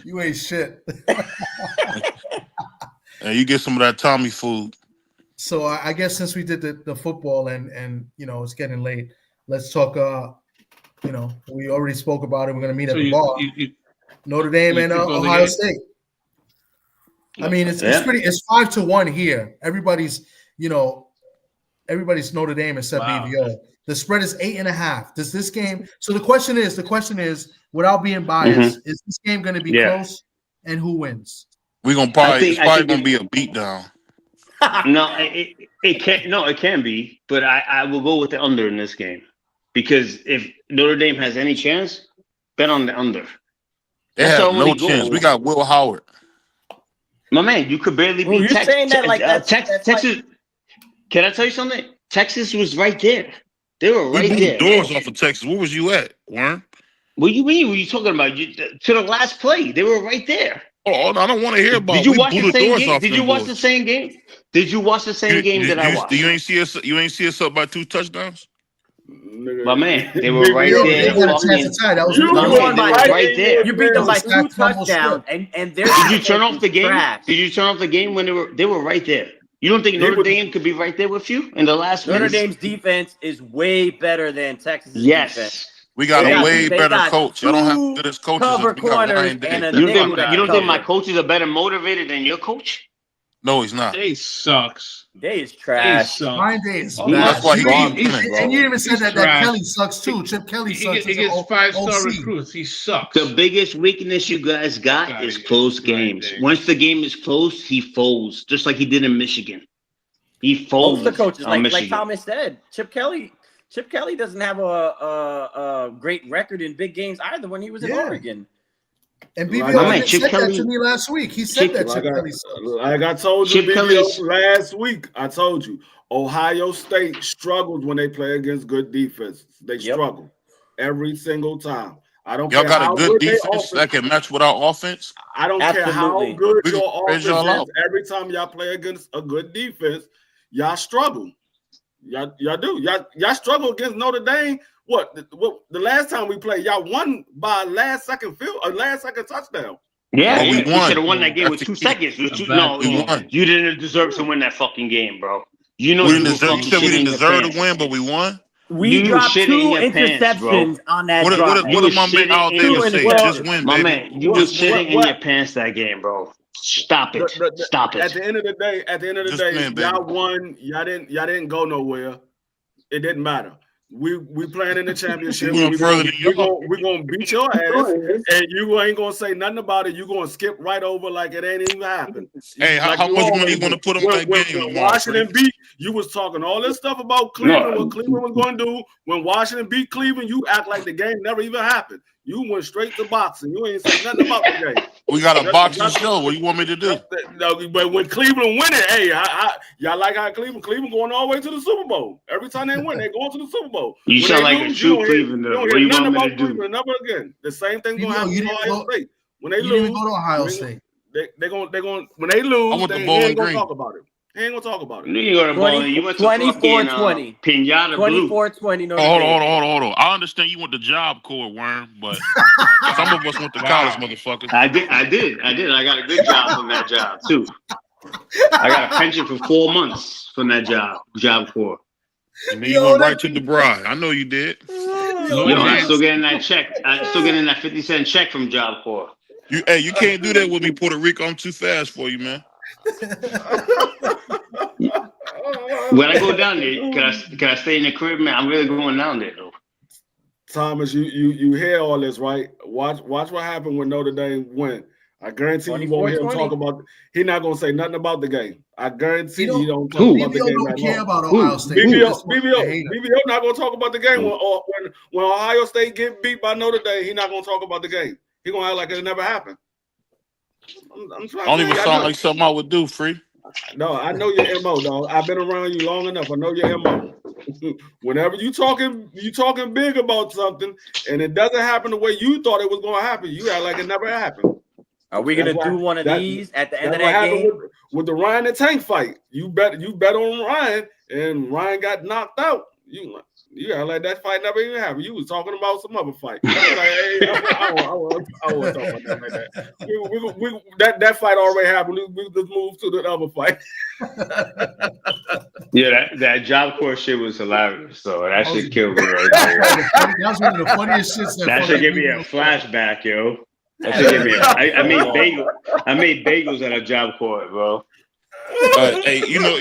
You ain't shit. And you get some of that Tommy food. So I guess since we did the football and it's getting late, let's talk. We already spoke about it. We're gonna meet at the bar. Notre Dame and Ohio State. I mean, it's pretty. It's 5-1 here. Everybody's Notre Dame except BVO. The spread is 8.5. Does this game? So the question is, without being biased, is this game going to be close? And who wins? We're gonna probably it's probably gonna be a beatdown. No, it can't. No, it can be. But I will go with the under in this game because if Notre Dame has any chance, bet on the under. They have no chance. We got Will Howard. My man, you could barely beat Texas. Saying that like Texas. Like... Can I tell you something? Texas was right there. They were right there. Doors off of Texas. Where was you at, Worm? What do you mean? What are you talking about? To the last play, they were right there. Oh, I don't want to hear about. Did you watch the same game? Did you watch the same game? Did you watch the same game that I watched? You ain't see us up by 2 touchdowns. My man, they were right there. They had a chance to tie. That was right there. You beat them by 2 touchdowns, and they're. Did you turn off the game? Did you turn off the game when they were right there? You don't think Notre Dame could be right there with you in the last Notre Dame's defense is way better than Texas' defense. We got a way better coach. I don't have to this coaches. Cover corners and you don't think my coach is a better motivator than your coach? No, he's not. Day sucks. Day is trash. Mine day is bad. That's why and you even said that Kelly sucks too. Chip Kelly sucks. He gets 5-star recruits. He sucks. The biggest weakness you guys got is close games. Once the game is close, he folds, just like he did in Michigan. He folds. Most of the coaches, like Thomas said, Chip Kelly doesn't have a great record in big games either when he was in Oregon. And BBO said that to me last week. He said that Chip Kelly. Like I told you, BBO last week, I told you, Ohio State struggled when they play against good defenses. They struggle every single time. I don't care got how a good defense that can match with our offense. I don't care how good your offense is. Every time y'all play against a good defense, y'all struggle. Y'all do. Y'all struggle against Notre Dame. What the last time we played, y'all won by a last second touchdown. Yeah, we won. Should have won that game with 2 seconds. You didn't deserve to win that fucking game, bro. You know we didn't deserve to win, but we won. We dropped 2 interceptions on that drive. What did my man out there say? Just win, my baby. Man, you were shitting in your pants that game, bro. Stop it. Stop it. At the end of the day, y'all won. Y'all didn't go nowhere. It didn't matter. We playing in the championship. We're gonna beat your ass, and you ain't gonna say nothing about it. You're gonna skip right over like it ain't even happened. Hey, how much money you want to put on that game? When Washington beat, you was talking all this stuff about Cleveland, what Cleveland was going to do. When Washington beat Cleveland, you act like the game never even happened. You went straight to boxing. You ain't say nothing about the game. We got a boxing show. What do you want me to do? But when Cleveland win it, hey, y'all like how Cleveland going all the way to the Super Bowl. Every time they win, they going to the Super Bowl. You sound like a true Cleveland. You don't hear nothing about Cleveland never again. The same thing going to happen to Ohio State. When they lose, go to Ohio State. They're going when they lose, they ain't going to talk about it. He ain't gonna talk about it. You go to bowling. You went to fucking Pinata Blue. 24-20. Hold on. I understand you went to Job Corps, Worm, but some of us went to college, motherfuckers. I did. I got a good job from that job too. I got a pension for 4 months from that Job Corps. And then you went right to DeBry. I know you did. I'm still getting that check. I'm still getting that 50-cent check from Job Corps. You can't do that with me, Puerto Rico. I'm too fast for you, man. When I go down there, can I stay in the crib, man? I'm really going down there though. Thomas, you hear all this, right? Watch what happened when Notre Dame win. I guarantee you won't hear him talk about. He's not gonna say nothing about the game. I guarantee you don't talk about the game. BBO don't care about Ohio State. BBO not gonna talk about the game when Ohio State get beat by Notre Dame. He's not gonna talk about the game. He gonna act like it never happened. Don't even sound like something I would do, Free. No, I know your MO, dog. I've been around you long enough. I know your MO. Whenever you talking big about something, and it doesn't happen the way you thought it was going to happen, you act like it never happened. Are we going to do one of these at the end of that game? With the Ryan and Tank fight, you bet on Ryan, and Ryan got knocked out. You act like that fight never even happened. You was talking about some other fight. I was like, hey, I want to talk about that like that. That fight already happened. We just moved to the other fight. Yeah, that Job Corps shit was hilarious. So that shit killed me right there. That was one of the funniest shits. That should give me a flashback, yo. That should give me. I made bagels at a Job Corps, bro. Hey, you know,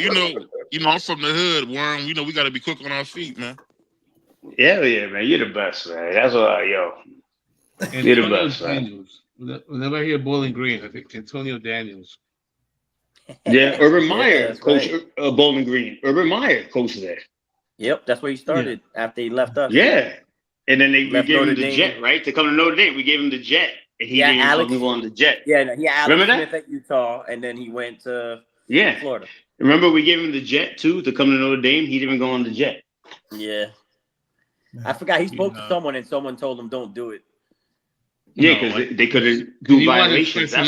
I'm from the hood, Worm. You know, we got to be quick on our feet, man. Yeah, man. You're the best, man. That's what you're the best, Daniels. Man. Whenever I hear Bowling Green, I think Antonio Daniels. Yeah, Urban Meyer coached Bowling Green. Urban Meyer coached there. Yep, that's where he started after he left us. Yeah, and then we gave him the jet, right? To come to Notre Dame, we gave him the jet. And he didn't move on the jet. Yeah, he had Alex Smith at Utah, and then he went to Florida. Remember, we gave him the jet too to come to Notre Dame. He didn't even go on the jet. Yeah. I forgot he spoke to someone and someone told him don't do it. Yeah, because they couldn't do violations. He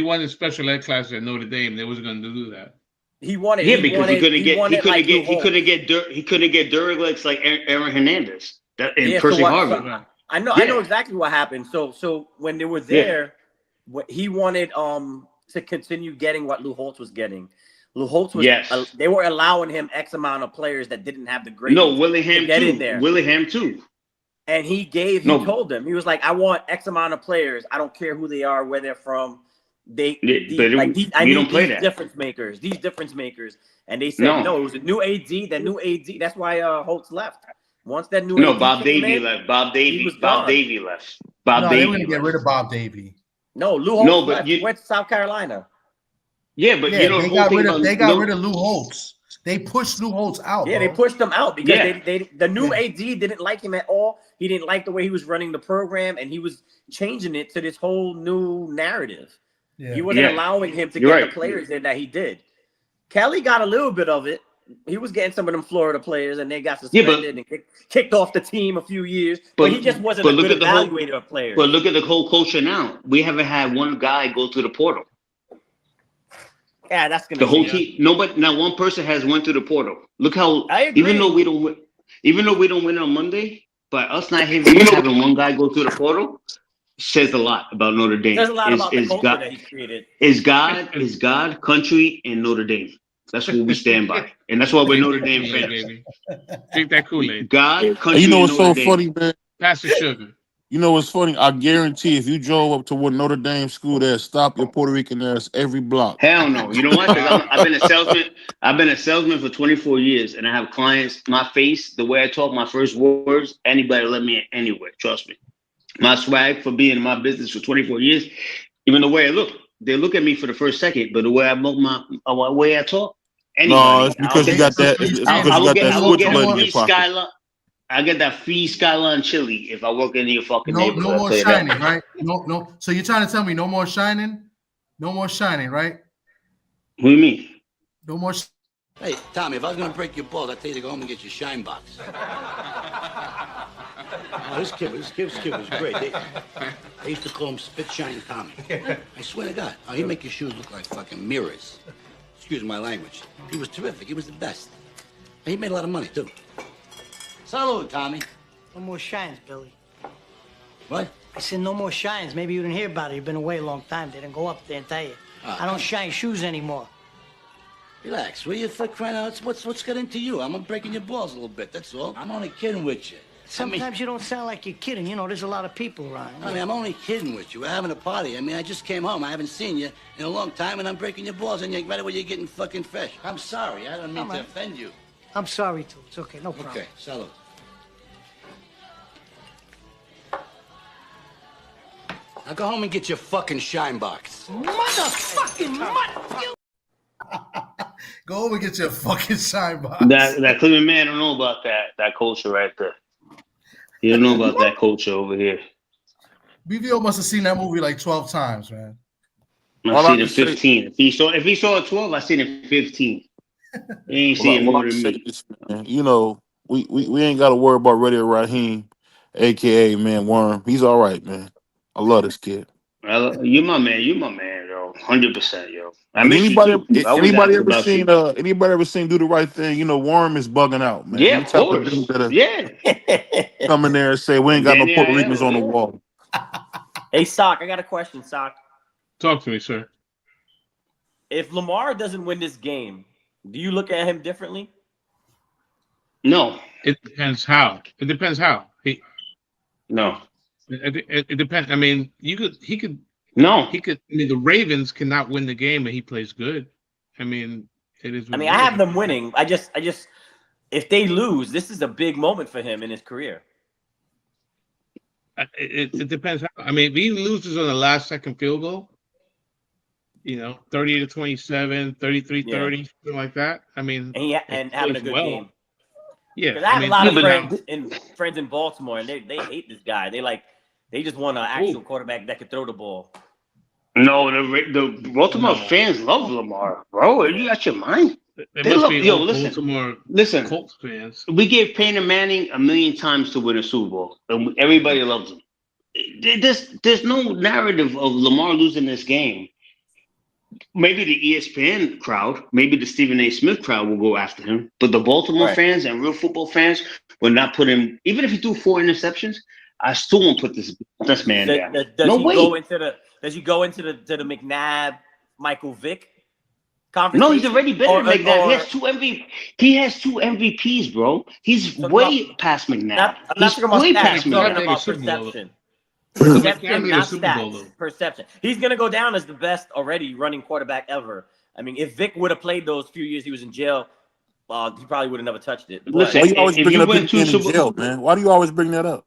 wanted special ed classes at Notre Dame. They wasn't going to do that. He wanted. Yeah, because he couldn't get Duralex like Aaron Hernandez and Percy Harvin. I know exactly what happened. So when they were there, he wanted to continue getting what Lou Holtz was getting. Lou Holtz was they were allowing him X amount of players that didn't have the grades. No, Willingham to get too. In there. Willingham too. And he told them, he was like, I want X amount of players. I don't care who they are, where they're from. I need these difference makers. And they said no, it was a new AD. That new AD. That's why Holtz left. Once that new AD Bob Davey left. Bob Davey left. They were going to get rid of Bob Davey. No, Lou Holtz left. He went to South Carolina. Yeah, but you know they got rid of Lou Holtz. They pushed Lou Holtz out. Yeah, they pushed him out because the new AD didn't like him at all. He didn't like the way he was running the program, and he was changing it to this whole new narrative. Yeah. He wasn't allowing him to get the players in that he did. Kelly got a little bit of it. He was getting some of them Florida players, and they got suspended and kicked off the team a few years. But he just wasn't a good evaluator of players. But look at the whole culture now. We haven't had one guy go through the portal. Yeah, that's gonna the whole team. Nobody, not one person has went through the portal. Look how even though we don't win on Monday, but us not having one guy go through the portal says a lot about Notre Dame. Says a lot about the culture that he created. Is God, country, and Notre Dame. That's what we stand by, and that's why we're Notre Dame fans. Drink that Kool-Aid. God, country. You know what's so Dame. funny, man? Pass the sugar. You know what's funny? I guarantee if you drove up to what Notre Dame school, they'll stop your Puerto Rican ass every block. Hell no. You know what? I've been a salesman. I've been a salesman for 24 years, and I have clients. My face, the way I talk, my first words, anybody let me in anywhere. Trust me. My swag for being in my business for 24 years, even the way I look, they look at me for the first second, but the way I move my way I talk, anybody. No, it's because you got that. It's because you got that switchblade in your pocket. I get that free Skyline chili if I work in your fucking neighborhood. No more shining, right? No. So you're trying to tell me no more shining? No more shining, right? What do you mean? No more. Hey, Tommy, if I was going to break your balls, I'd tell you to go home and get your shine box. Oh, this kid was great. They used to call him Spit Shine Tommy. I swear to God. Oh, he'd make your shoes look like fucking mirrors. Excuse my language. He was terrific. He was the best. And he made a lot of money, too. Salud, Tommy. No more shines, Billy. What? I said no more shines. Maybe you didn't hear about it. You've been away a long time. They didn't go up there and tell you. I don't shine shoes anymore. Relax, will you, for crying out? What's got into you? I'm breaking your balls a little bit, that's all. I'm only kidding with you. Sometimes you don't sound like you're kidding. You know, there's a lot of people around. I mean, I'm only kidding with you. We're having a party. I mean, I just came home. I haven't seen you in a long time, and I'm breaking your balls, and right away you're getting fucking fresh. I'm sorry. I don't mean to offend you. I'm sorry, too. It's okay. No problem. Okay, salud. Now go home and get your fucking shine box. Motherfucking Go home and get your fucking shine box. That Cleveland man don't know about that culture right there. He don't know about that culture over here. BVO must have seen that movie like 12 times, man. I've seen it 15. If he saw it 12, I seen it 15. He ain't seen more than me. You know, we ain't got to worry about Radio Raheem, aka Man Worm. He's all right, man. I love this kid. You my man, yo. 100%, yo. Anybody ever seen Do the Right Thing? You know, Worm is bugging out, man. Yeah, of course. Yeah. Come in there and say we ain't got no Puerto Ricans on the wall. Hey, Sock, I got a question, Sock. Talk to me, sir. If Lamar doesn't win this game, do you look at him differently? No. It depends how. No. It depends. I mean, he could. No. I mean, the Ravens cannot win the game, and he plays good. I mean, it is. I mean, I have them winning. I just, if they lose, this is a big moment for him in his career. It depends how. I mean, if he loses on the last second field goal, 30-27, 33-30, something like that. I mean, and having a good game. Yeah, because I have a lot of friends in Baltimore, and they hate this guy. They just want an actual quarterback that could throw the ball. No, the Baltimore fans love Lamar, bro. Are you out your mind? They love. Yo, listen. Colts fans. We gave Peyton Manning 1,000,000 times to win a Super Bowl, and everybody loves him. There's no narrative of Lamar losing this game. Maybe the ESPN crowd, maybe the Stephen A. Smith crowd will go after him, but the Baltimore fans and real football fans will not put him. Even if he threw 4 interceptions, I still won't put this man down. Does he go into the McNabb, Michael Vick conversation? No, he's already better than McNabb. He has two MVPs, bro. He's way past McNabb. I'm not talking about stats. I'm talking about perception. Perception, not stats. Perception. He's going to go down as the best already running quarterback ever. I mean, if Vic would have played those few years he was in jail, he probably would have never touched it. Listen, why you always bringing up in jail, man? Why do you always bring that up?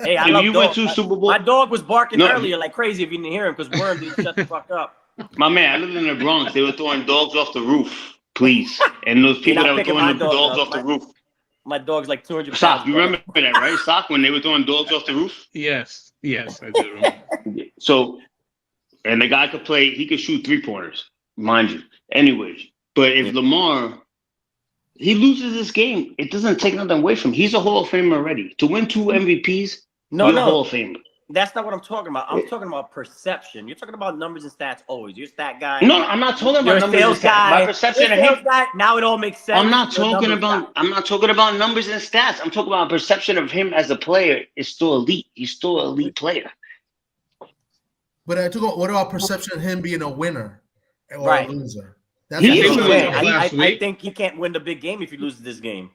Hey, I love dogs. Super Bowl, my dog was barking earlier like crazy if you didn't hear him because Worm didn't shut the fuck up. My man, I lived in the Bronx. They were throwing dogs off the roof, please. And those people that were throwing the dogs off the roof. My dog's like 200 Sock, pounds. you remember that, right? Sock, when they were throwing dogs off the roof? Yes, I do remember. So, and the guy could play, he could shoot 3-pointers, mind you. Anyways, but if Lamar, he loses this game, it doesn't take nothing away from him. He's a Hall of Famer already. To win 2 MVPs, you're a Hall of Famer. That's not what I'm talking about. I'm talking about perception. You're talking about numbers and stats always. You're a stat guy. No, I'm not talking about numbers and stats. My perception of him. Now it all makes sense. I'm not talking about numbers and stats. I'm talking about perception of him as a player is still elite. He's still an elite player. But what about perception of him being a winner or a loser? That's I think he can't win the big game if he loses this game.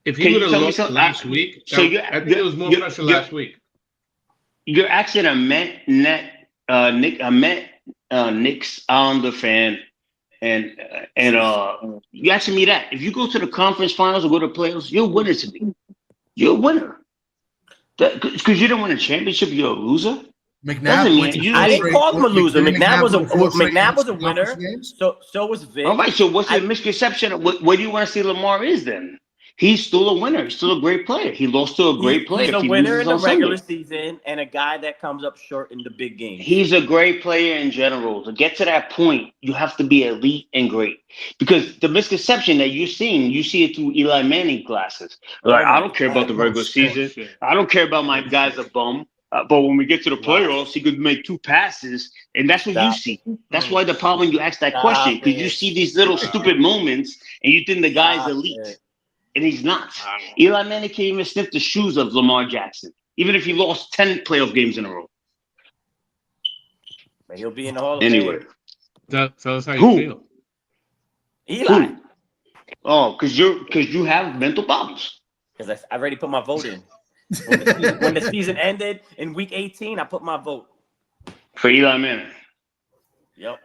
If he would have lost last week, I think it was more pressure last week. You're actually a Knicks Islander fan, and you asking me that. If you go to the conference finals or go to playoffs, you're a winner to me. You're a winner. Because you didn't win a championship, you're a loser. McNabb, I didn't call him a loser. McNabb was a winner. So was Vic. All right. So what's the misconception? What do you want to see Lamar is then? He's still a winner. He's still a great player. He lost to a great player. He's a winner in the regular season and a guy that comes up short in the big game. He's a great player in general. To get to that point, you have to be elite and great. Because the misconception that you're seeing, you see it through Eli Manning glasses. Like, I don't care about the regular season. I don't care about my guy's a bum. But when we get to the playoffs, he could make 2 passes, and that's what you see. That's why the problem you ask that question, because you see these little stupid moments, and you think the guy's elite, and he's not. Eli Manning can't even sniff the shoes of Lamar Jackson, even if he lost 10 playoff games in a row. But he'll be in the Hall of Anyway. Fame. Tell us how you feel. Eli. Who? Oh, because you have mental problems. Because I already put my vote in. When the season ended in week 18, I put my vote. For Eli Manning. Yep.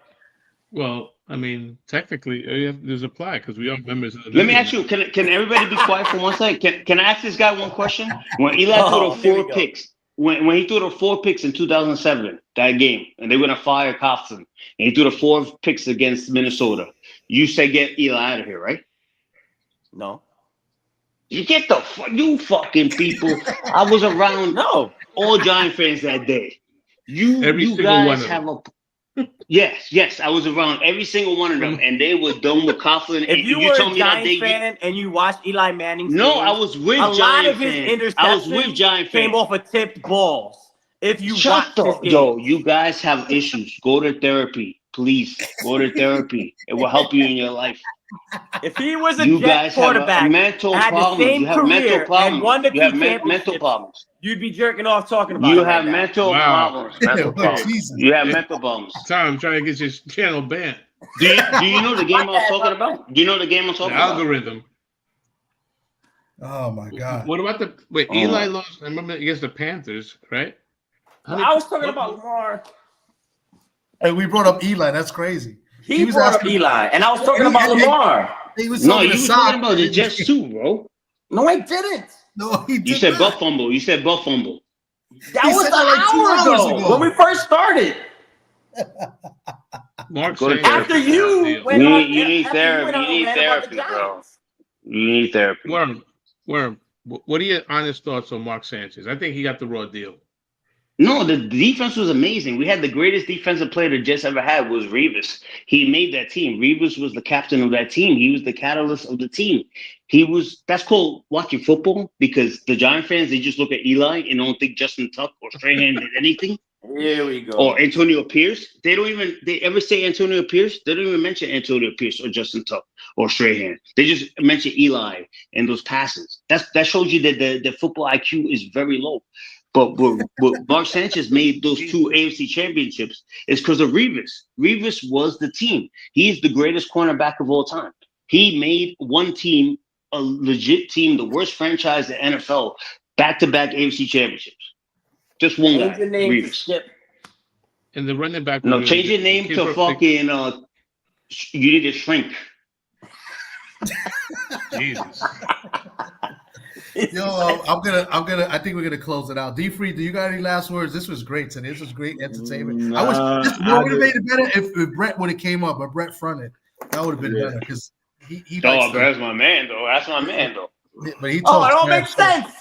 Well, I mean, technically, there's a plaque because we are members of the Let me ask you, can everybody be quiet for 1 second? Can I ask this guy one question? When Eli threw the 4 picks, when he threw the 4 picks in 2007, that game, and they were going to fire Coughlin, and he threw the 4 picks against Minnesota, you say get Eli out of here, right? No. You get you fucking people. I was around all Giant fans that day. You guys have Yes, I was around every single one of them, and they were done with Coughlin. If you were a Giant fan and you watched Eli Manning's games, I was with a Giant lot of his fans. interceptions I was with Giant fans. came off of tipped balls. If you Shut watch his up, games. yo, you guys have issues. Go to therapy, please. Go to therapy. It will help you in your life. If he was a You Jet guys have quarterback, mental had the problems. same You have mental career problems. and won the You have 2 mental championships, problems. you'd be jerking off talking about You it right have now. mental problems. Mental problems. You have mental problems. Tom, I'm trying to get your channel banned. Do you know the game I was talking about? Do you know the game I'm talking about? The algorithm. Oh my God! What about Eli lost? I remember against the Panthers, right? I was talking about Lamar. Hey, we brought up Eli. That's crazy. He was brought up Eli, and I was talking about Lamar. He was you were talking about the Jets too, bro. No, I didn't. No, he did You said not. butt fumble. You said butt fumble. That was an hour ago when we first started. Mark after you went you on, need therapy. You need therapy, bro. You need therapy. Worm. What are your honest thoughts on Mark Sanchez? I think he got the raw deal. No, the defense was amazing. We had the greatest defensive player the Jets ever had was Revis. He made that team. Revis was the captain of that team. He was the catalyst of the team. That's called watching football, because the Giant fans, they just look at Eli and don't think Justin Tuck or Strahan did anything. Here we go. Or Antonio Pierce. They ever say Antonio Pierce? They don't even mention Antonio Pierce or Justin Tuck or Strahan. They just mention Eli and those passes. That shows you that the football IQ is very low. But what Mark Sanchez made those 2 AFC championships is because of Revis. Revis was the team. He's the greatest cornerback of all time. He made one team, a legit team, the worst franchise in the NFL, back-to-back AFC championships. Just one guy, Revis. And the running back. No, change your name to fucking. You need to shrink. Jesus. Yo, I think we're gonna close it out. D-Free, do you got any last words? This was great today. This was great entertainment. I wish this would have made it better if Brett would have came up, but Brett fronted. That would have been better because he. That's my man though. That's my man though. But he it all makes sense.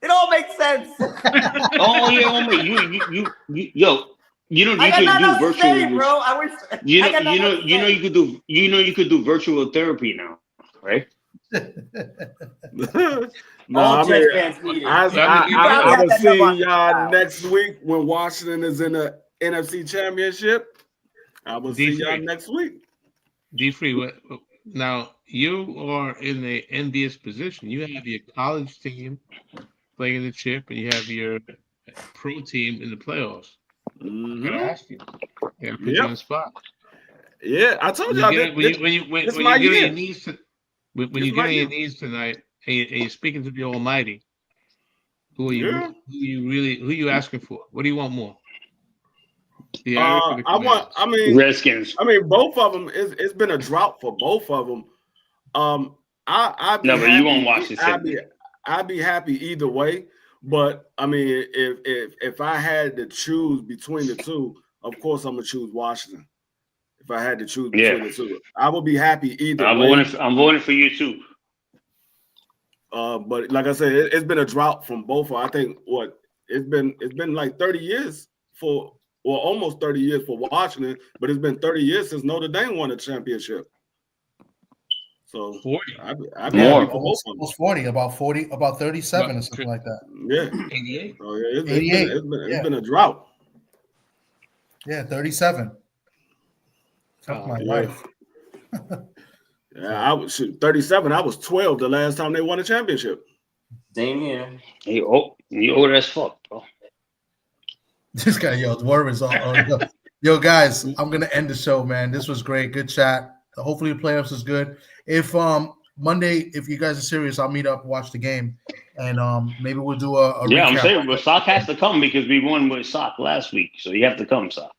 It all makes sense. Oh yeah, homie. You know you can do virtual. Say, bro. I wish. You could do virtual therapy now, right? I will see y'all next week when Washington is in the NFC Championship. I will see y'all next week. D-Free, now you are in the envious position. You have your college team playing in the chip, and you have your pro team in the playoffs. Mm-hmm. I gotta ask you. I gotta put you on the spot. Yeah, I told y'all when you get on your knees when you get on your knees tonight and you're speaking to the Almighty, who are you? Yeah. Who you asking for? What do you want more? Redskins. I mean, both of them. It's been a drought for both of them. I'd be happy. You won't watch this. I'd be happy either way. But I mean, if I had to choose between the two, of course I'm gonna choose Washington. If I had to choose between the two, I would be happy either way. I'm voting for you too. But like I said, it's been a drought from both. I think it's been like 30 years almost 30 years for Washington, but it's been 30 years since Notre Dame won a championship. So 40. I'd be happy for both of them. Almost 40, about 37 or something like that. Yeah. 88. Oh yeah, 88. It's been a drought. Yeah, 37. Fuck my life. Yeah, I was 37. I was 12 the last time they won a championship. Same here. You old as fuck, bro. This guy, yo, the word is all. Yo, guys, I'm gonna end the show, man. This was great. Good chat. Hopefully the playoffs is good. If Monday, if you guys are serious, I'll meet up, watch the game, and maybe we'll do a Yeah, recap. I'm saying, but Sock has to come because we won with Sock last week, so you have to come, Sock.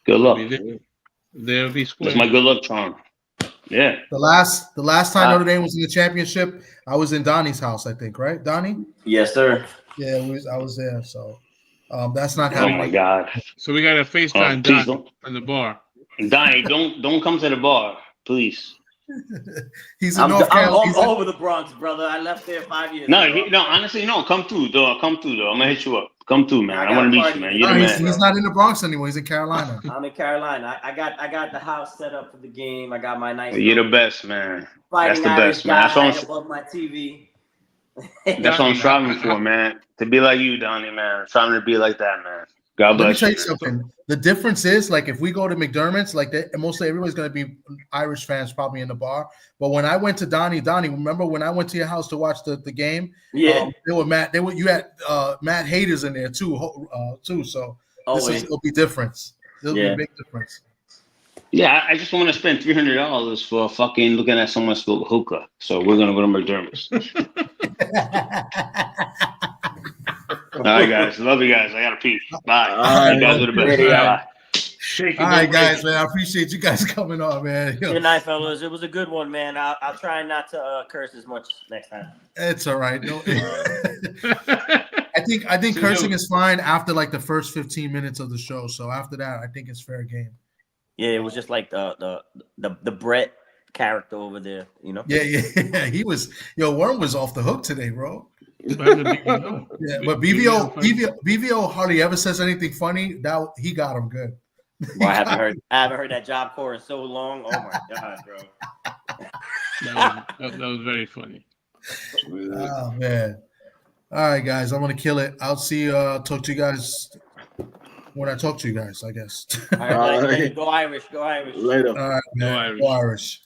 Good luck. They'll be square. That's my good luck charm. Yeah. The last time Notre Dame was in the championship, I was in Donnie's house, I think, right, Donnie? Yes, sir. Yeah, I was there. So that's not happening. Oh my God. So we got to FaceTime Don in the bar. Donnie, don't come to the bar, please. He's I'm all over the Bronx, brother. I left there 5 years ago. Honestly, no. Come through, though. I'm gonna hit you up. Come through, man. I want to meet you, man. You're the man. He's not in the Bronx anymore. He's in Carolina. I'm in Carolina. I got the house set up for the game. I got my nice. You're the best, man. That's the Irish best, man. That's above my TV. That's what I'm striving for, man. To be like you, Donnie, man. I'm trying to be like that, man. God bless Let me tell you something. The difference is, like, if we go to McDermott's, like, mostly everybody's going to be Irish fans probably in the bar. But when I went to Donnie, remember when I went to your house to watch the game? Yeah. You had Matt haters in there too. So it'll be different. There'll be a big difference. Yeah, I just want to spend $300 for fucking looking at someone spill hookah. So we're gonna go to McDermott's. All right, guys. Love you guys. I gotta pee. Bye. All you guys are the best. Bye. All right, guys, man. I appreciate you guys coming on, man. Good night, fellas. It was a good one, man. I'll try not to curse as much next time. It's all right. No, I think cursing is fine after like the first 15 minutes of the show. So after that, I think it's fair game. Yeah, it was just like the Brett character over there, you know. Yeah. He was. Worm was off the hook today, bro. Yeah, but BVO hardly ever says anything funny. That he got him good. Well, I haven't heard that Job Corps in so long. Oh my God, bro. That was very funny. Oh man. All right, guys, I'm gonna kill it. I'll see you. Talk to you guys when I talk to you guys, I guess. All right, go Irish. Go Irish. Later. All right, man. Go Irish.